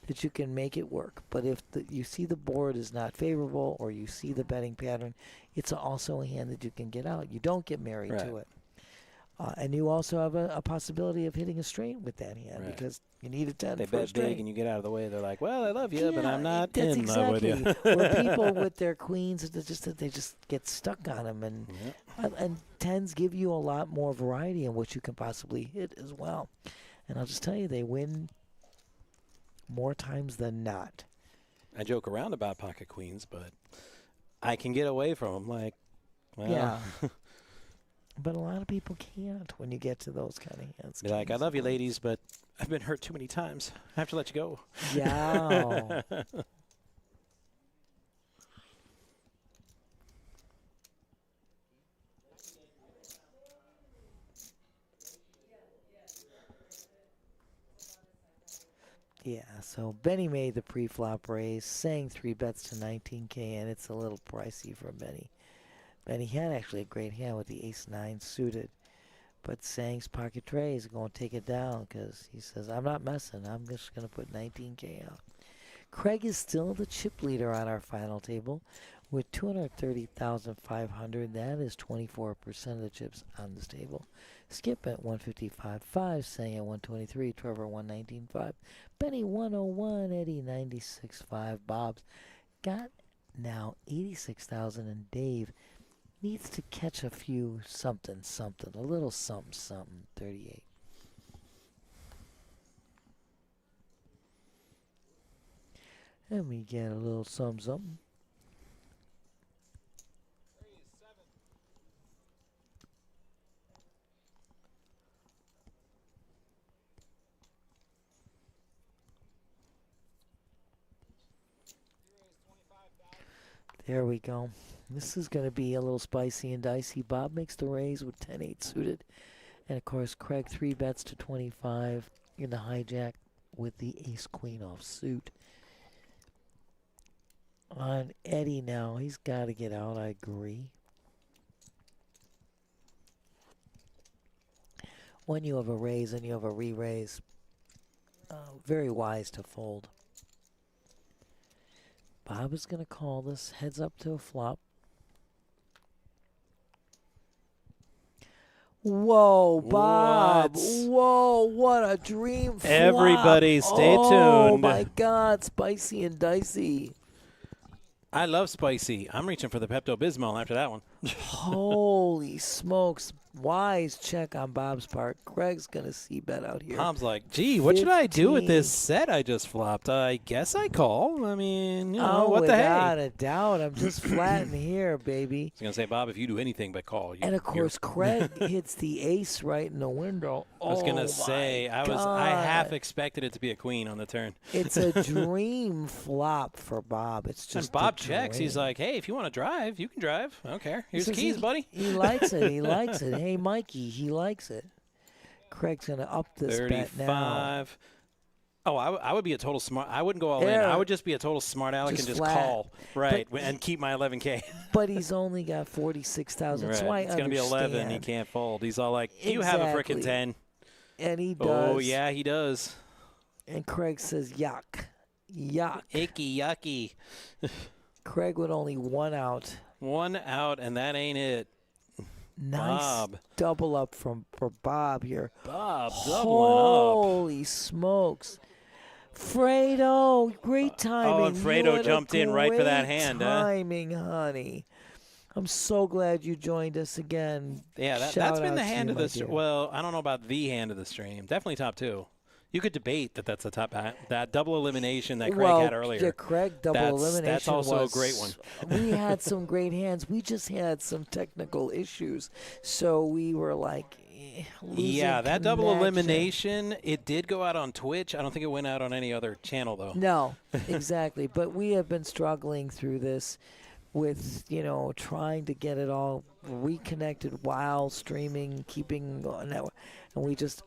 that you can make it work. But if you see the board is not favorable or you see the betting pattern, it's also a hand that you can get out. You don't get married to Right. it. And you also have a possibility of hitting a straight with that hand Right. because you need a 10 They for a bet straight. big and you get out of the way. They're like, well, I love you, but I'm not that's in love with exactly. you. Where people with their queens, they just get stuck on them, and tens give you a lot more variety in what you can possibly hit as well. And I'll just tell you, they win more times than not. I joke around about pocket queens, but I can get away from them. Like, well, Yeah. But a lot of people can't when you get to those kind of hands. be like, I kings love you, and queens. ladies, but I've been hurt too many times. I have to let you go. Yeah. Yeah, so Benny made the pre-flop raise, sang 3 bets to 19K, and it's a little pricey for Benny. Benny had actually a great hand with the ace-9 suited, but Sang's pocket tray is going to take it down because he says, I'm not messing. I'm just going to put 19K out. Craig is still the chip leader on our final table with 230,500. That is 24% of the chips on this table. Skip at 155.5, Sang at 123, Trevor 119.5, Benny 101, Eddie 96.5, Bob's got now 86,000, and Dave needs to catch a few something, a little something, 38. Let me get a little something. There we go. This is going to be a little spicy and dicey. Bob makes the raise with 10-8 suited. And, of course, Craig 3 bets to 25 in the hijack with the ace-queen off suit. On Eddie now, he's got to get out, I agree. When you have a raise and you have a re-raise, very wise to fold. Bob is going to call this, heads up to a flop. Whoa, Bob. What? Whoa, what a dream flop. Everybody stay Oh, tuned. my God, spicy and dicey. I love spicy. I'm reaching for the Pepto-Bismol after that one. Holy smokes. Wise check on Bob's part. Craig's going to see bet out here. Tom's like, gee, what should I do with 15. this set I just flopped? I guess I call. I mean, you know, what the without hey? a doubt. I'm just flat in here, baby. I was going to say, Bob, if you do anything but call. And, of course, Craig hits the ace right in the window. I was going Oh, to say, my I half God. expected it to be a queen on the turn. It's a dream flop for Bob. It's just And Bob a checks. He's dream. like, hey, if you want to drive, you can drive. I don't care. He Here's the says keys, buddy. He likes it. He likes it. Hey, Mikey, he likes it. Craig's going to up this bet now. 35. Oh, I would be a total smart. I wouldn't go all in. Yeah. I would just be a total smart aleck Just and just flat. call. Right. And keep my 11K. But he's only got 46,000, Right. so I It's going to be 11. He understand. can't fold. He's all like, you have a Exactly. freaking 10. And he does. Oh, yeah, he does. And Craig says, yuck. Yuck. Icky, yucky. Craig with only one out. One out, and that ain't it. Nice Bob. double up for Bob here. Bob doubling up. Holy smokes. Fredo, great timing. and Fredo You had a jumped in right for that great hand, huh? timing, honey. I'm so glad you joined us again. Yeah, Shout that's been out the to hand you, of my the dear. stream. Well, I don't know about the hand of the stream. Definitely top two. You could debate that that's the top that double elimination that Craig had earlier. Yeah, Craig double elimination. That's also was, a great one. We had some great hands. We just had some technical issues. So we were like, Yeah, that double connection. elimination, it did go out on Twitch. I don't think it went out on any other channel, though. No, exactly. But we have been struggling through this with, trying to get it all reconnected while streaming, keeping on network. And we just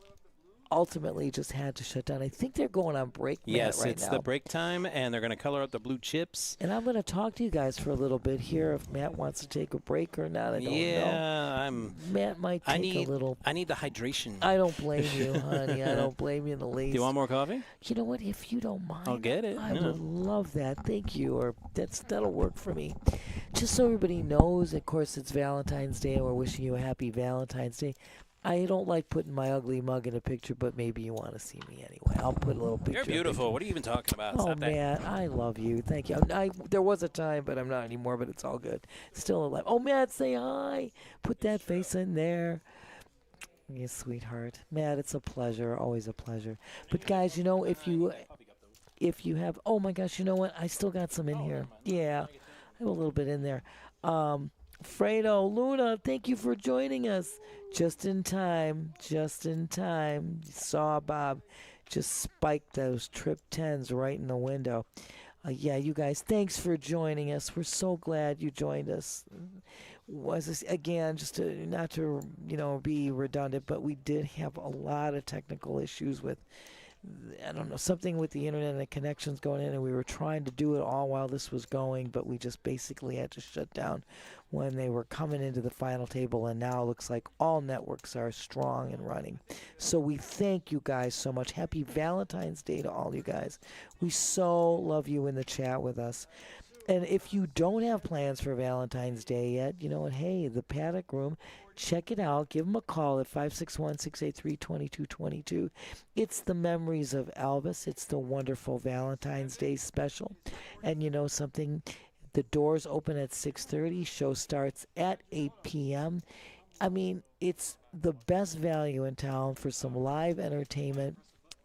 ultimately just had to shut down. I think they're going on break Yes, right it's now. the break time, and they're going to color up the blue chips. And I'm going to talk to you guys for a little bit here if Matt wants to take a break or not. I don't know. Matt might take a little. I need the hydration. I don't blame you, honey. I don't blame you in the least. Do you want more coffee? You know what? If you don't mind, I'll get it. I would love that. Thank you. Or that'll work for me. Just so everybody knows, of course, it's Valentine's Day, and we're wishing you a happy Valentine's Day. I don't like putting my ugly mug in a picture, but maybe you want to see me anyway. I'll put a little picture. You're beautiful. What are you even talking about? Oh, man, I love you. Thank you. There was a time, but I'm not anymore, but it's all good. Still alive. Oh, Matt, say hi. Put that face in there. You sweetheart. Matt, it's a pleasure. Always a pleasure. But, guys, if you have, oh, my gosh, you know what? I still got some in here. Yeah, I have a little bit in there. Fredo, Luna, thank you for joining us. Just in time. You saw Bob just spike those trip 10s right in the window. Yeah, you guys, thanks for joining us. We're so glad you joined us. Was this, again, just not to be redundant, but we did have a lot of technical issues with, I don't know, something with the internet and the connections going in, and we were trying to do it all while this was going, but we just basically had to shut down when they were coming into the final table, and now it looks like all networks are strong and running. So we thank you guys so much. Happy Valentine's Day to all you guys. We so love you in the chat with us. And if you don't have plans for Valentine's Day yet, you know what? Hey, the Paddock Room, check it out. Give them a call at 561-683-2222. It's the memories of Elvis. It's the wonderful Valentine's Day special. And you know something? The doors open at 6:30. Show starts at 8 p.m. I mean, it's the best value in town for some live entertainment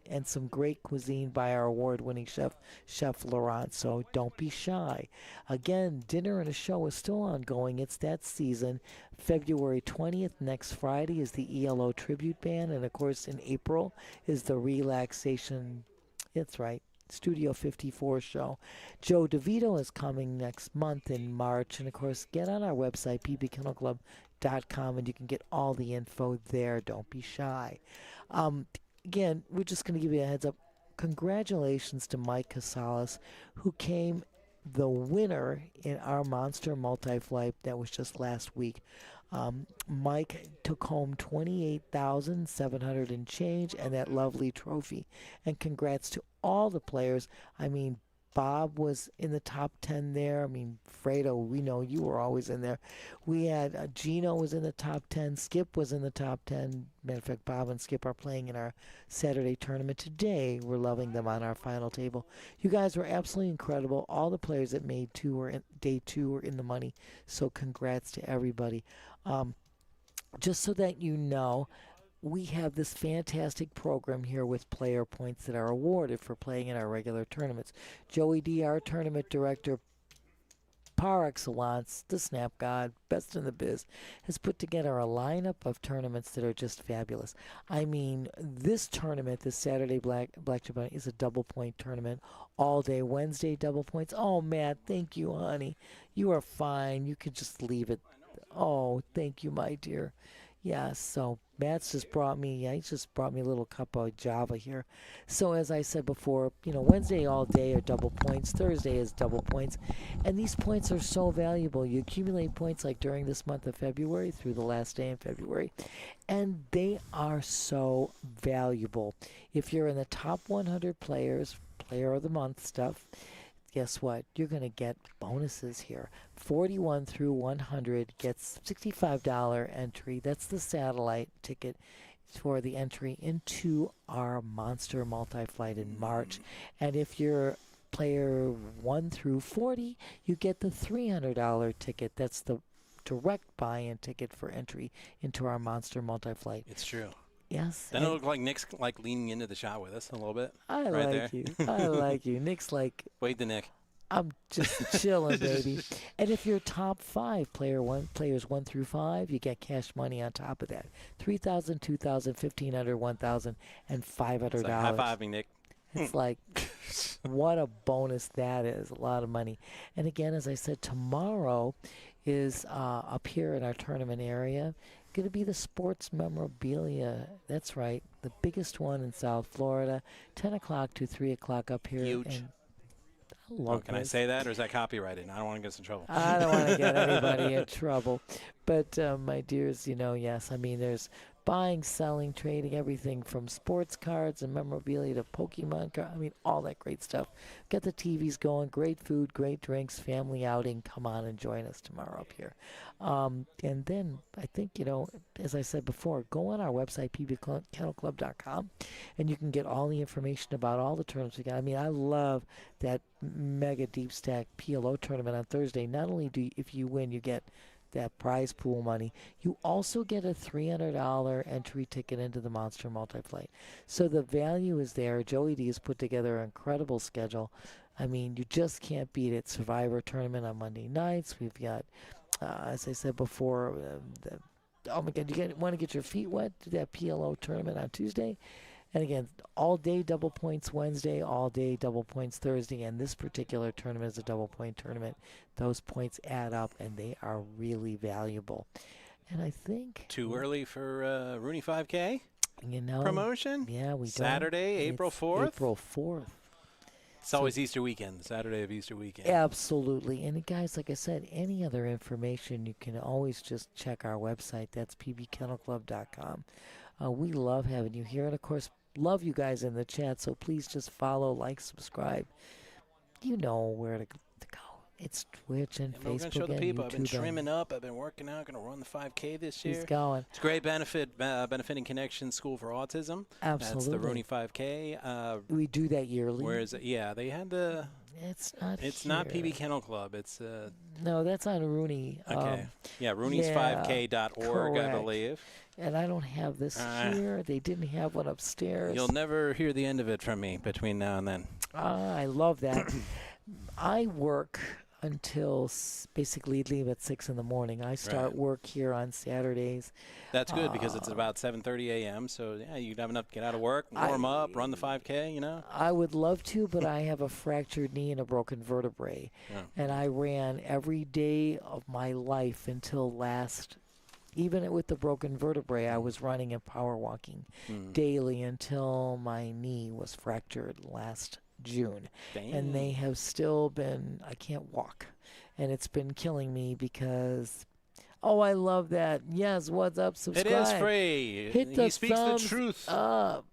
and some great cuisine by our award-winning Chef Laurent. So don't be shy. Again, dinner and a show is still ongoing. It's that season. February 20th, next Friday, is the ELO Tribute Band. And, of course, in April is the Relaxation, that's right, Studio 54 show. Joe DeVito is coming next month in March. And, of course, get on our website, pbkennelclub.com, and you can get all the info there. Don't be shy. Again, we're just going to give you a heads up. Congratulations to Mike Casales, who came the winner in our Monster Multi-Flight that was just last week. Mike took home $28,700 and change and that lovely trophy. And congrats to all the players. I mean, Bob was in the top 10 there. I mean, Fredo, we know you were always in there. We had Gino was in the top 10. Skip was in the top 10. Matter of fact, Bob and Skip are playing in our Saturday tournament today. We're loving them on our final table. You guys were absolutely incredible. All the players that made day two were in the money. So congrats to everybody. Just so that you know, we have this fantastic program here with player points that are awarded for playing in our regular tournaments. Joey D., our tournament director, par excellence, the Snap God, best in the biz, has put together a lineup of tournaments that are just fabulous. I mean, this tournament, this Saturday Blackjack Bunny, is a double point tournament. All day Wednesday, double points. Oh, Matt, thank you, honey. You are fine. You could just leave it. Oh, thank you, my dear. Yeah, so Matt's just brought me, he's just brought me a little cup of Java here. So as I said before, Wednesday all day are double points. Thursday is double points. And these points are so valuable. You accumulate points like during this month of February through the last day in February. And they are so valuable. If you're in the top 100 players, player of the month stuff, guess what? You're going to get bonuses here. 41 through 100 gets $65 entry. That's the satellite ticket for the entry into our Monster Multi-Flight in March. And if you're player 1 through 40, you get the $300 ticket. That's the direct buy-in ticket for entry into our Monster Multi-Flight. It's true. Yes. Then it looked like Nick's leaning into the shot with us a little bit. I right like there. you. I like you. Nick's like. Wave to Nick. I'm just chilling, baby. And if you're top 5, players 1 through 5, you get cash money on top of that. $3,000, $2,000, $1,500, $1,000, and $500. It's like, high five me, Nick. It's like, what a bonus that is. A lot of money. And again, as I said, tomorrow is up here in our tournament area going to be the sports memorabilia. That's right. The biggest one in South Florida. 10 o'clock to 3 o'clock up here. Huge. And I love Can I say that, or is that copyrighted? I don't want to get us in trouble. I don't want to get anybody in trouble. But, my dears, yes, I mean, there's buying, selling, trading, everything from sports cards and memorabilia to Pokemon cards. I mean, all that great stuff. Got the TVs going, great food, great drinks, family outing. Come on and join us tomorrow up here. And then I think, as I said before, go on our website, pbkennelclub.com, and you can get all the information about all the tournaments we got. I mean, I love that mega deep stack PLO tournament on Thursday. Not only if you win, you get that prize pool money, you also get a $300 entry ticket into the Monster Multiplay. So the value is there. Joey D has put together an incredible schedule. I mean, you just can't beat it. Survivor tournament on Monday nights. We've got, as I said before, oh my God, want to get your feet wet? Do that PLO tournament on Tuesday. And again, all day double points Wednesday, all day double points Thursday, and this particular tournament is a double point tournament. Those points add up, and they are really valuable. And I think too early for Rooney 5K promotion. Yeah, we Saturday, April 4th. April 4th. It's always Easter weekend, Saturday of Easter weekend. Absolutely. And guys, like I said, any other information, you can always just check our website. That's pbkennelclub.com. We love having you here, and of course, love you guys in the chat, so please just follow, like, subscribe. You know where to go. It's Twitch and Facebook and YouTube. show the people. I've been trimming up. I've been working out. Going to run the 5K this year. He's going. It's great benefiting Connections School for Autism. Absolutely. That's the Rooney 5K. We do that yearly. Where is it? Yeah, they had the. It's not. It's not PB Kennel Club. It's. No, that's on Rooney. Okay. Yeah, Rooney's5k.org, I believe. And I don't have this here. They didn't have one upstairs. You'll never hear the end of it from me between now and then. I love that. I work until basically leave at 6 in the morning. I start work here on Saturdays. That's good because it's about 7:30 a.m. So yeah, you'd have enough to get out of work, warm up, run the 5K. I would love to, but I have a fractured knee and a broken vertebrae, and I ran every day of my life until last. Even with the broken vertebrae, I was running and power walking daily until my knee was fractured last June. Dang. And they have still been, I can't walk. And it's been killing me because, I love that. Yes, what's up? Subscribe. It is free. Hit the he speaks thumbs the truth. up.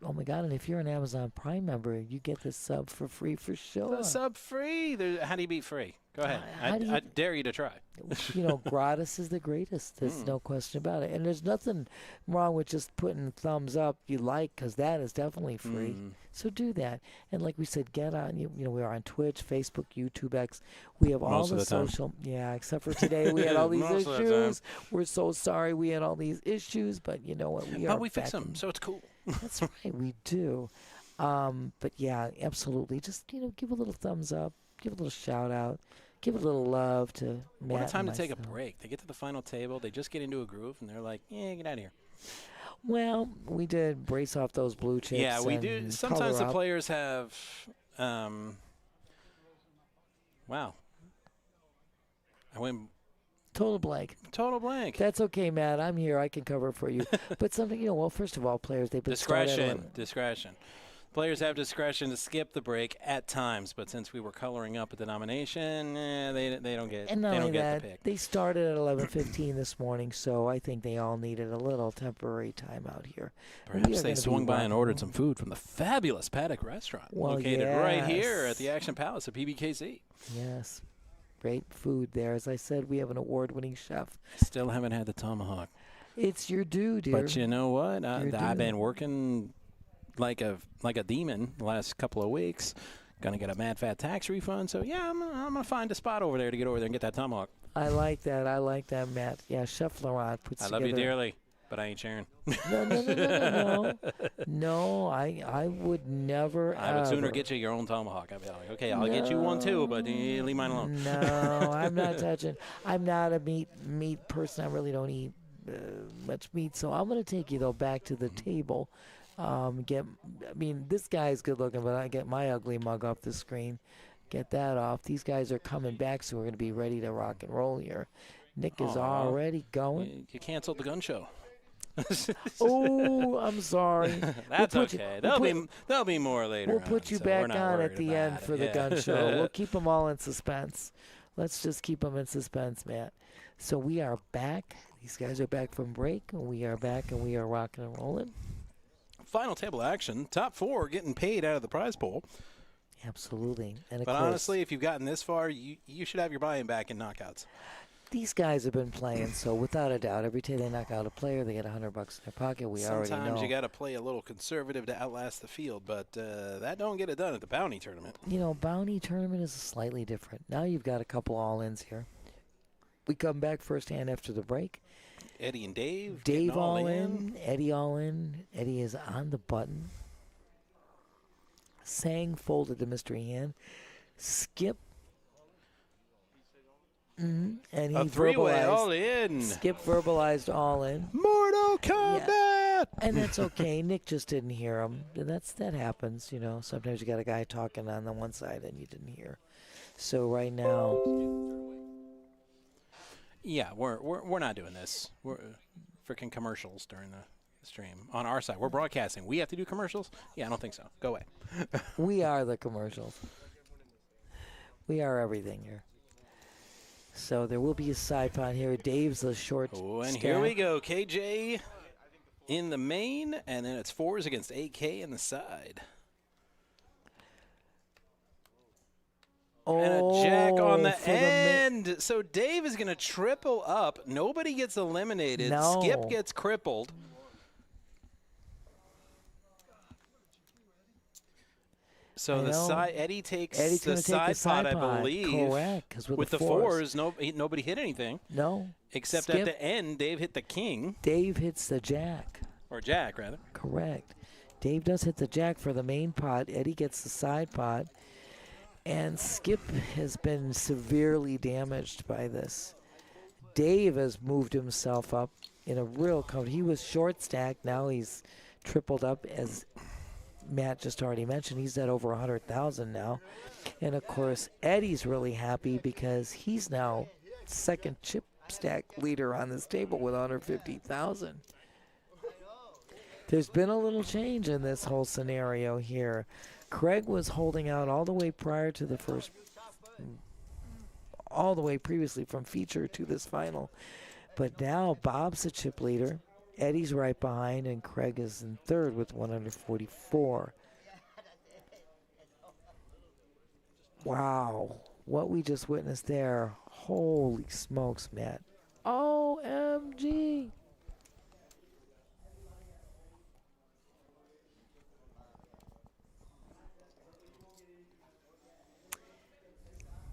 Oh my God, and if you're an Amazon Prime member, you get the sub for free for sure. The sub free. How do you beat free? Go ahead. I dare you to try. Gratis is the greatest. There's no question about it. And there's nothing wrong with just putting thumbs up you like, because that is definitely free. So do that. And like we said, get on. We are on Twitch, Facebook, YouTube, X. We have all the social. Yeah, except for today, we had all these issues. We're so sorry we had all these issues, but you know what? But we fix them, so it's cool. That's right, we do. But yeah, absolutely. Just give a little thumbs up, give a little shout out. Give a little love to Matt. What a time to myself. take a break. They get to the final table, they just get into a groove, and they're like, get out of here. Well, we did brace off those blue chips. Yeah, we do. Sometimes the players have, wow. I went total blank. Total blank. That's okay, Matt. I'm here. I can cover it for you. But something, first of all, players, they've been Discretion. Players have discretion to skip the break at times, but since we were coloring up a denomination, they don't get the pick. They started at 11:15 this morning, so I think they all needed a little temporary time out here. Perhaps they swung by and ordered some food from the fabulous Paddock Restaurant, located right here at the Action Palace of PBKC. Yes. Great food there. As I said, we have an award-winning chef. Still haven't had the tomahawk. It's your due, dear. But you know what? I've been working like a demon the last couple of weeks. Gonna get a mad fat tax refund, so yeah, I'm gonna find a spot over there to get over there and get that tomahawk. I like that, Matt. Yeah, Chef Laurent puts together. I love you dearly, but I ain't sharing. No. No, I would never. I would sooner ever. get you your own tomahawk. I'd be like, okay, I'll get you one too, but leave mine alone. No, I'm not touching. I'm not a meat person. I really don't eat much meat. So I'm gonna take you though back to the table. This guy's good looking, but I get my ugly mug off the screen. Get that off. These guys are coming back, so we're gonna be ready to rock and roll here. Nick is already going. You canceled the gun show. Oh, I'm sorry. That's okay. There'll be more later. We'll put you so back we're not on at worried the end about for it. the Yeah. gun show. We'll keep them all in suspense. Let's just keep them in suspense, Matt. So we are back. These guys are back from break. We are back, and we are rocking and rolling. Final table action. Top 4 getting paid out of the prize pool. Absolutely. And of But course, honestly, if you've gotten this far, you should have your buy-in back in knockouts. these guys have been playing, so without a doubt, every time they knock out a player, they get $100 in their pocket. We already know. Sometimes you got to play a little conservative to outlast the field, but that don't get it done at the bounty tournament. You know, bounty tournament is slightly different. Now you've got a couple all-ins here. We come back first hand after the break. Eddie and Dave. Dave getting all in. Eddie all in. Eddie is on the button. Sang folded the mystery hand. Skip. And he A three-way verbalized. all in. Skip verbalized all in. Mortal Kombat. And that's okay. Nick just didn't hear him. That happens, you know. Sometimes you got a guy talking on the one side and you didn't hear. So right now, Yeah, we're not doing this. We're freaking commercials during the stream on our side. We're broadcasting. We have to do commercials? Yeah, I don't think so. Go away. we are the commercials. We are everything here. So there will be a side pot here. Dave's a short Oh, and stack. here we go. KJ in the main, and then it's 4s against AK in the side. And a jack on the for end. So Dave is going to triple up. Nobody gets eliminated. No. Skip gets crippled. So I the know. side Eddie takes Eddie's the gonna take side the side pot, I pot. believe. Correct, 'cause with with the the fours. nobody hit anything No. except Skip. at the end. Dave hit the king Dave hits the jack. or jack rather. Correct. Dave does hit the jack for the main pot. Eddie gets the side pot. And Skip has been severely damaged by this. Dave has moved himself up in a real cover. He was short stacked. Now he's tripled up, as Matt just already mentioned. He's at over 100,000 now. And of course, Eddie's really happy because he's now second chip stack leader on this table with 150,000. There's been a little change in this whole scenario here. Craig was holding out all the way prior to the first, all the way previously from feature to this final. But now Bob's the chip leader. Eddie's right behind, and Craig is in third with 144. Wow. What we just witnessed there. Holy smokes, Matt. OMG.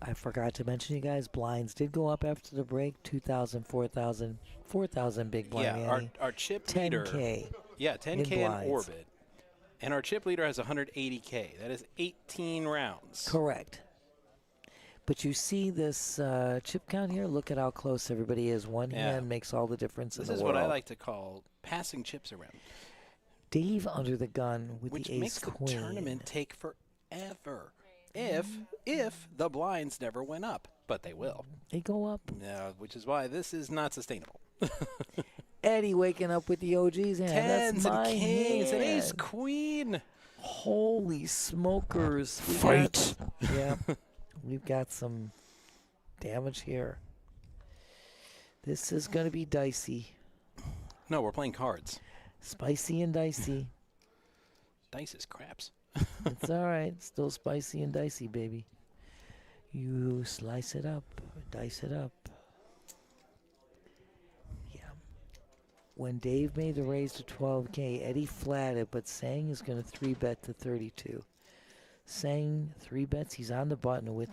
I forgot to mention, you guys, blinds did go up after the break. 2,000, 4,000, 4,000 big blind. Yeah, Manny. our chip leader. 10K. Yeah, 10K in blinds. orbit. And our chip leader has 180K. That is 18 rounds. Correct. But you see this chip count here? Look at how close everybody is. One Yeah. hand makes all the difference This in is the world. what I like to call passing chips around, Dave under the gun with which the ace makes the queen. tournament take forever. If the blinds never went up, but they will. They go up. Yeah, which is why this is not sustainable. Eddie waking up with the OG's hand. Tens That's my and kings and ace hand. queen. Holy smokers. Fight. Yeah. We've got some damage here. This is going to be dicey. No, we're playing cards. Spicy and dicey. Dice is craps. It's all right. Still spicy and dicey, baby. You slice it up, dice it up. Yeah. When Dave made the raise to 12K, Eddie flatted, but Sang is going to 3-bet to 32. Sang 3 bets. He's on the button with,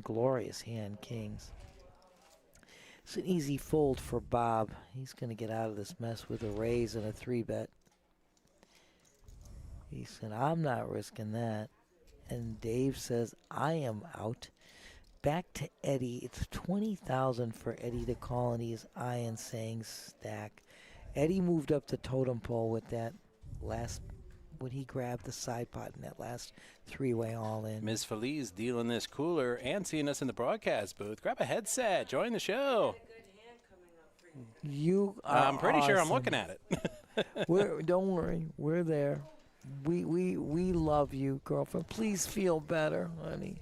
glorious hand, kings. It's an easy fold for Bob. He's going to get out of this mess with a raise and a 3-bet. He said, I'm not risking that. And Dave says, I am out. Back to Eddie. It's 20,000 for Eddie to call, and he's eyeing saying stack. Eddie moved up the totem pole with that last, when he grabbed the side pot in that last 3-way all-in. Ms. Feliz dealing this cooler and seeing us in the broadcast booth. Grab a headset. Join the show. You are I'm pretty sure I'm awesome. looking at it. Don't worry. We're there. We love you, girlfriend. Please feel better, honey.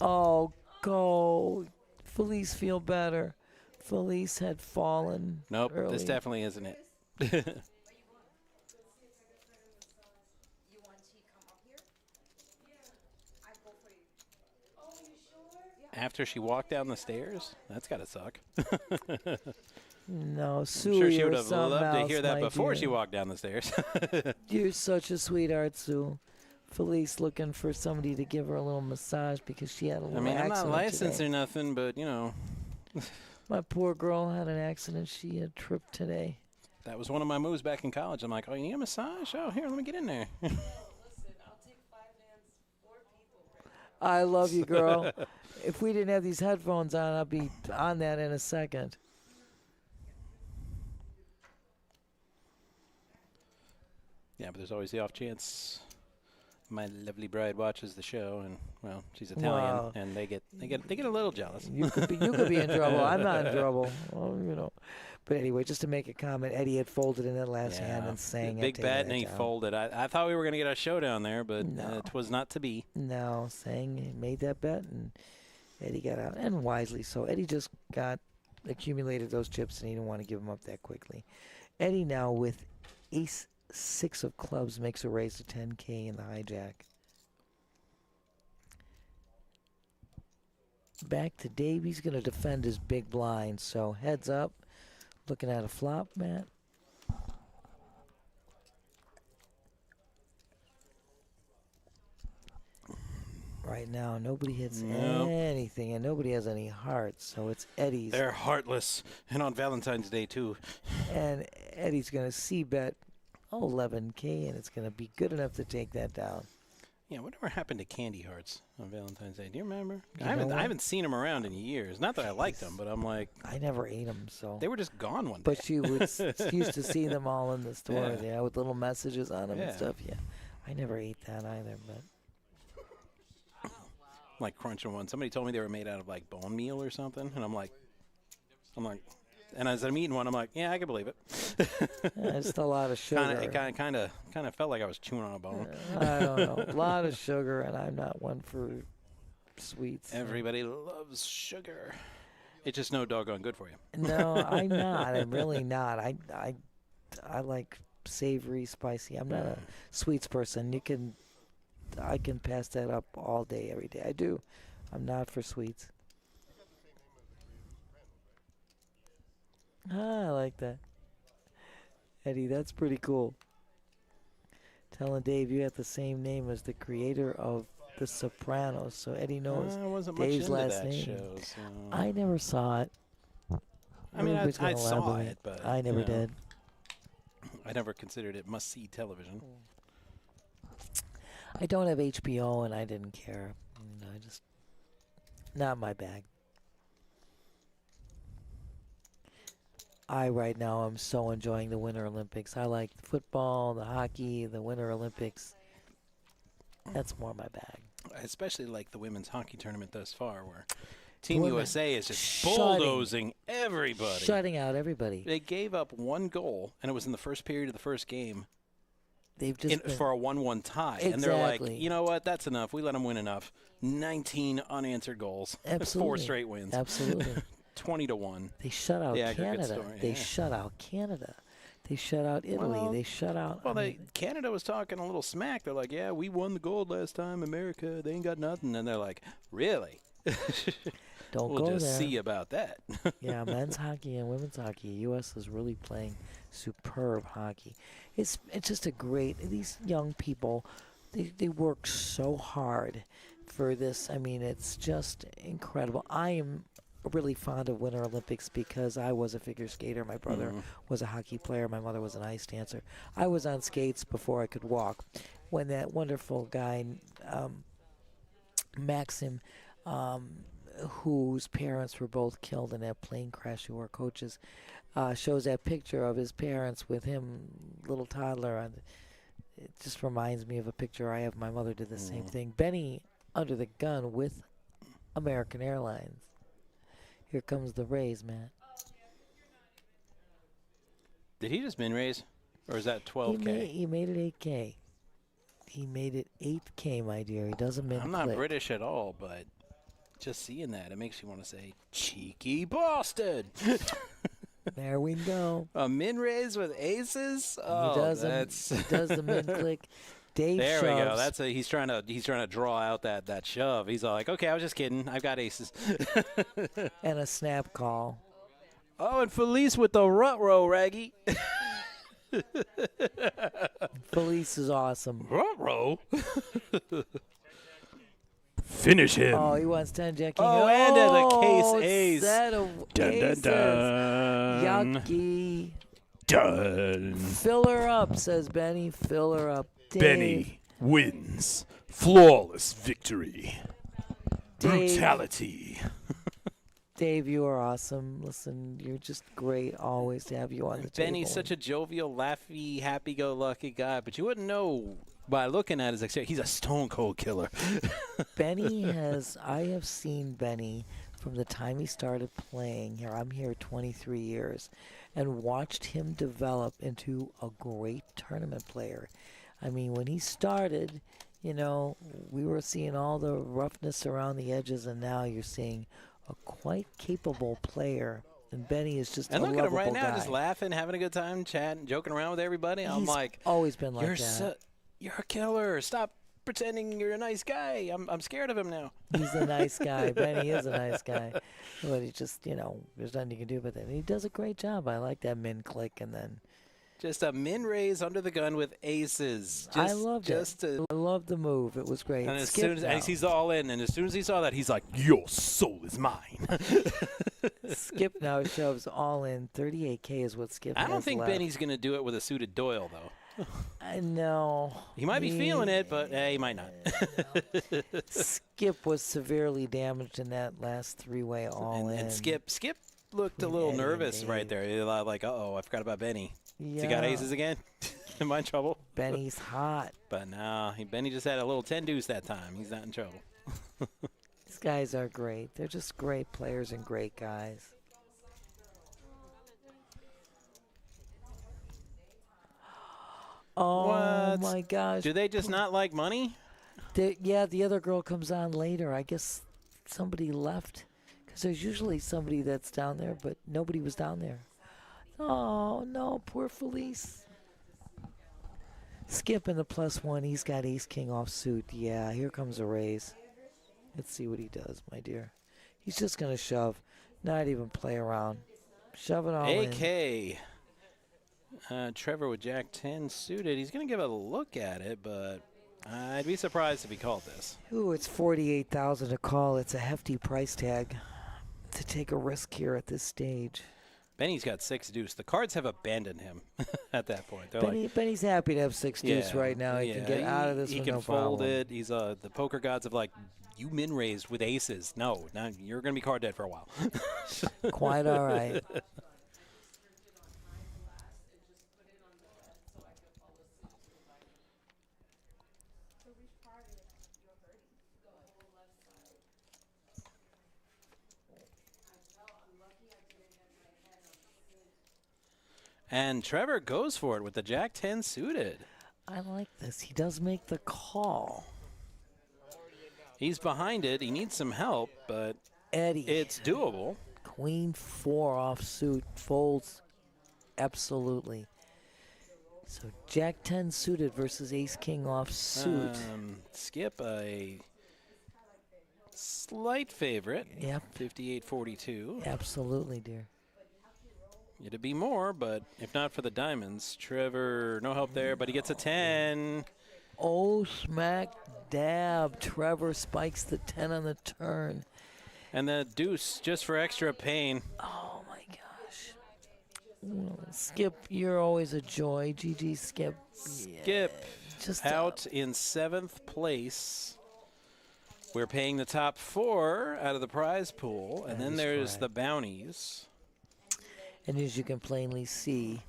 Oh, go. Felice, feel better. Felice had fallen Nope, early. this definitely isn't it. You want to come up here? Yeah. I go for you. Oh, you sure? After she walked down the stairs? That's got to suck. No, I'm Sue, sure she you're would have something loved to else, hear that my before dear. she walked down the stairs. You're such a sweetheart, Sue. Felice looking for somebody to give her a little massage because she had a little I mean, I'm accident not licensed today. or nothing, but, you know, My poor girl had an accident. She had tripped today. that was one of my moves back in college. I'm like, oh, you need a massage? Oh, here, let me get in there. Listen, I'll take 5 hands, 4 people. I love you, girl. If we didn't have these headphones on, I'll be on that in a second. Yeah, but there's always the off chance my lovely bride watches the show, and well, she's Italian, Wow. and they get a little jealous. You could be in trouble. I'm not in trouble. Well, you know. But anyway, just to make a comment, Eddie had folded in that last hand and sang big it. bet, and he folded. I thought we were gonna get a showdown there, but No. it was not to be. No, sang, made that bet, and Eddie got out, and wisely so. Eddie just accumulated those chips, and he didn't want to give them up that quickly. Eddie now with ace 6 of clubs makes a raise to 10K in the hijack. Back to Dave. He's going to defend his big blind. So heads up. Looking at a flop, Matt. Right now, nobody hits Nope. anything, and nobody has any hearts. So it's Eddie's. They're heartless, and on Valentine's Day too. And Eddie's going to C-bet 11K, and it's going to be good enough to take that down. Yeah, whatever happened to candy hearts on Valentine's Day? Do you remember? You I know what? haven't seen them around in years. Not that I liked them, but I'm like, I never ate them, so. they were just gone one day. But you would used to see them all in the store, Yeah. yeah, with little messages on them and Yeah. stuff. Yeah, I never ate that either, but Like crunching one. Somebody told me they were made out of like bone meal or something, and I'm like, and as I'm eating one, I'm like, yeah, I can believe it. yeah, it's a lot of sugar. It kind of felt like I was chewing on a bone. I don't know, a lot of sugar, and I'm not one for sweets. Everybody loves sugar. It's just no doggone good for you. No, I'm not. I'm really not. I like savory, spicy. I'm not a sweets person. I can pass that up all day, every day. I do. I'm not for sweets. I like that. Eddie, that's pretty cool. Telling Dave you have the same name as the creator of The Sopranos, so Eddie knows I wasn't Dave's much into last that name. show. So. I never saw it. I mean, Everybody's I gonna saw elaborate. it, but I never you know, did. I never considered it must-see television. I don't have HBO, and I didn't care. I just not my bag. Right now I'm so enjoying the Winter Olympics. I like the football, the hockey, the Winter Olympics. That's more my bag. Especially like the women's hockey tournament thus far, where Team Women USA is just shutting- bulldozing everybody. Shutting out everybody. They gave up one goal, and it was in the first period of the first game They've just been, for a 1-1 tie. And they're like, Exactly. you know what? That's enough. We let them win enough. 19 unanswered goals. Absolutely. 4 straight wins. Absolutely. 20-1. They shut out The aggregate Canada. story, They yeah. shut out Canada. They shut out Italy. Well, they shut out. Well, Canada was talking a little smack. They're like, yeah, we won the gold last time. America, they ain't got nothing. And they're like, really? don't We'll go just there. see about that. Yeah, men's hockey and women's hockey. U.S. is really playing superb hockey. It's just a great. These young people, they work so hard for this. I mean, it's just incredible. I am really fond of Winter Olympics because I was a figure skater. My brother was a hockey player. My mother was an ice dancer. I was on skates before I could walk. When that wonderful guy, Maxim, whose parents were both killed in that plane crash, who were coaches, shows that picture of his parents with him, little toddler. And it just reminds me of a picture I have. My mother did the same thing. Benny under the gun with American Airlines. Here comes the Rays, man. Did he just min raise? Or is that 12K? He made it 8K. He made it 8K, my dear. He doesn't min I'm not click. British at all, but just seeing that, it makes you want to say, cheeky Boston. There we go. A min raise with aces? Oh, He does the min click. Dave there shoves. we go. That's he's trying to draw out that shove. He's all like, okay, I was just kidding. I've got aces. And a snap call. Oh, and Felice with the rut row, Raggy. Felice is awesome. Rut row. Finish him. Oh, he wants 10 Jack King. Oh, and the case ace. Set of Dun, dun, aces. dun. Yucky. Done. Fill her up, says Benny. Fill her up. Dave, Benny wins. Flawless victory. Dave. Brutality. Dave, you are awesome. Listen, you're just great always to have you on the table. Benny's such a jovial, laughy, happy-go-lucky guy, but you wouldn't know by looking at his exterior. He's a stone-cold killer. Benny I have seen Benny from the time he started playing here. I'm here 23 years and watched him develop into a great tournament player. I mean, when he started, you know, we were seeing all the roughness around the edges, and now you're seeing a quite capable player. And Benny is just And a look at him right lovable now, guy. just laughing, having a good time, chatting, joking around with everybody. I'm He's like, always been like you're that. you're a killer. Stop pretending you're a nice guy. I'm scared of him now. He's a nice guy. Benny is a nice guy. But he just, you know, there's nothing you can do with it. And he does a great job. I like that min click and then Just a min raise under the gun with aces. I loved it. I loved the move. It was great. And as Skip soon now. as he's all in, and as soon as he saw that, he's like, Your soul is mine. Skip now shoves all in. 38K is what Skip I don't has think left. Benny's going to do it with a suited Doyle, though. I know. He might be feeling it, but he might not. Skip was severely damaged in that last three-way all in. And Skip looked a little Eddie and nervous right Dave. there. He was like, uh-oh, I forgot about Benny. Yeah. He got aces again? Am I in trouble? Benny's hot. But no, Benny just had a little 10 deuce that time. He's not in trouble. These guys are great. They're just great players and great guys. Oh, What? my gosh. Do they just not like money? Yeah, the other girl comes on later. I guess somebody left because there's usually somebody that's down there, but nobody was down there. Oh, no, poor Felice. Skip in the +1. He's got ace-king offsuit. Yeah, here comes a raise. Let's see what he does, my dear. He's just going to shove, not even play around. Shove it all in. AK. Trevor with Jack 10 suited. He's going to give a look at it, but I'd be surprised if he called this. Ooh, it's $48,000 to call. It's a hefty price tag to take a risk here at this stage. Benny's got 6 deuce. The cards have abandoned him at that point. They're like, Benny's happy to have 6 deuce yeah, right now. He can get out of this He with can no fold problem. it. He's the poker gods have like, you min raised with aces. No, now you're going to be card dead for a while. Quite all right. And Trevor goes for it with the Jack 10 suited. I like this. He does make the call. He's behind it. He needs some help, but Eddie. it's doable. Queen 4 offsuit folds. Absolutely. So Jack 10 suited versus Ace King offsuit. Skip a slight favorite. Yep. 58-42. Absolutely, dear. It'd be more, but if not for the diamonds, Trevor, no help there, but he gets a 10. Oh, smack dab. Trevor spikes the 10 on the turn. And the deuce just for extra pain. Oh my gosh. Well, Skip, you're always a joy. GG Skip. Skip Just out in 7th place. We're paying the top 4 out of the prize pool, and That then is there's correct. the bounties. And as you can plainly see,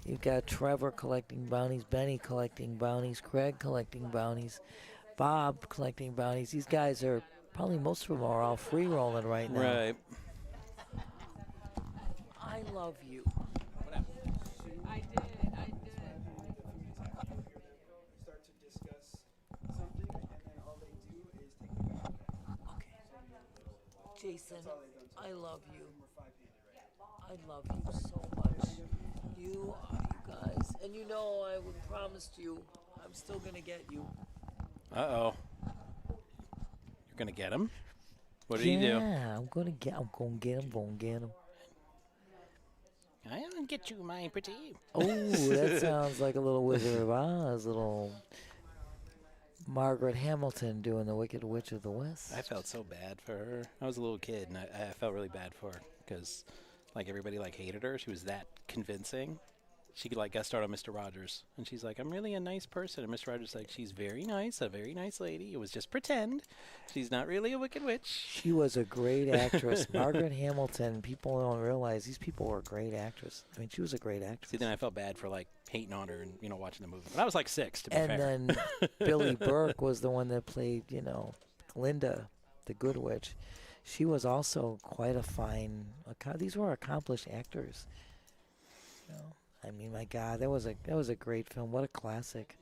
you've got Trevor collecting bounties, Benny collecting bounties, Craig collecting bounties, Bob collecting bounties. These guys are probably, most of them are all free rolling right now. Right. I love you. Start to discuss something, and then all they do is take the back. Okay. Jason, I love you. We're 5-handed right I love you so much. You guys. And you know I would promised you I'm still going to get you. Uh-oh. You're going to get him? What did he do? Yeah, I'm going to get him. I'll get you, my pretty. Oh, that sounds like a little Wizard of Oz, little Margaret Hamilton doing the Wicked Witch of the West. I felt so bad for her. I was a little kid, and I felt really bad for her because, like, everybody, like, hated her. She was that convincing. She could, like, guest star on Mr. Rogers. And she's like, I'm really a nice person. And Mr. Rogers like, she's very nice, a very nice lady. It was just pretend. She's not really a wicked witch. She was a great actress. Margaret Hamilton, people don't realize these people were great actresses. I mean, she was a great actress. See, then I felt bad for, like, hating on her and, you know, watching the movie. But I was, like, 6, to be fair. And then Billy Burke was the one that played, you know, Glinda, the Good Witch. She was also quite a fine. These were accomplished actors. You know, I mean, my God, that was a great film. What a classic.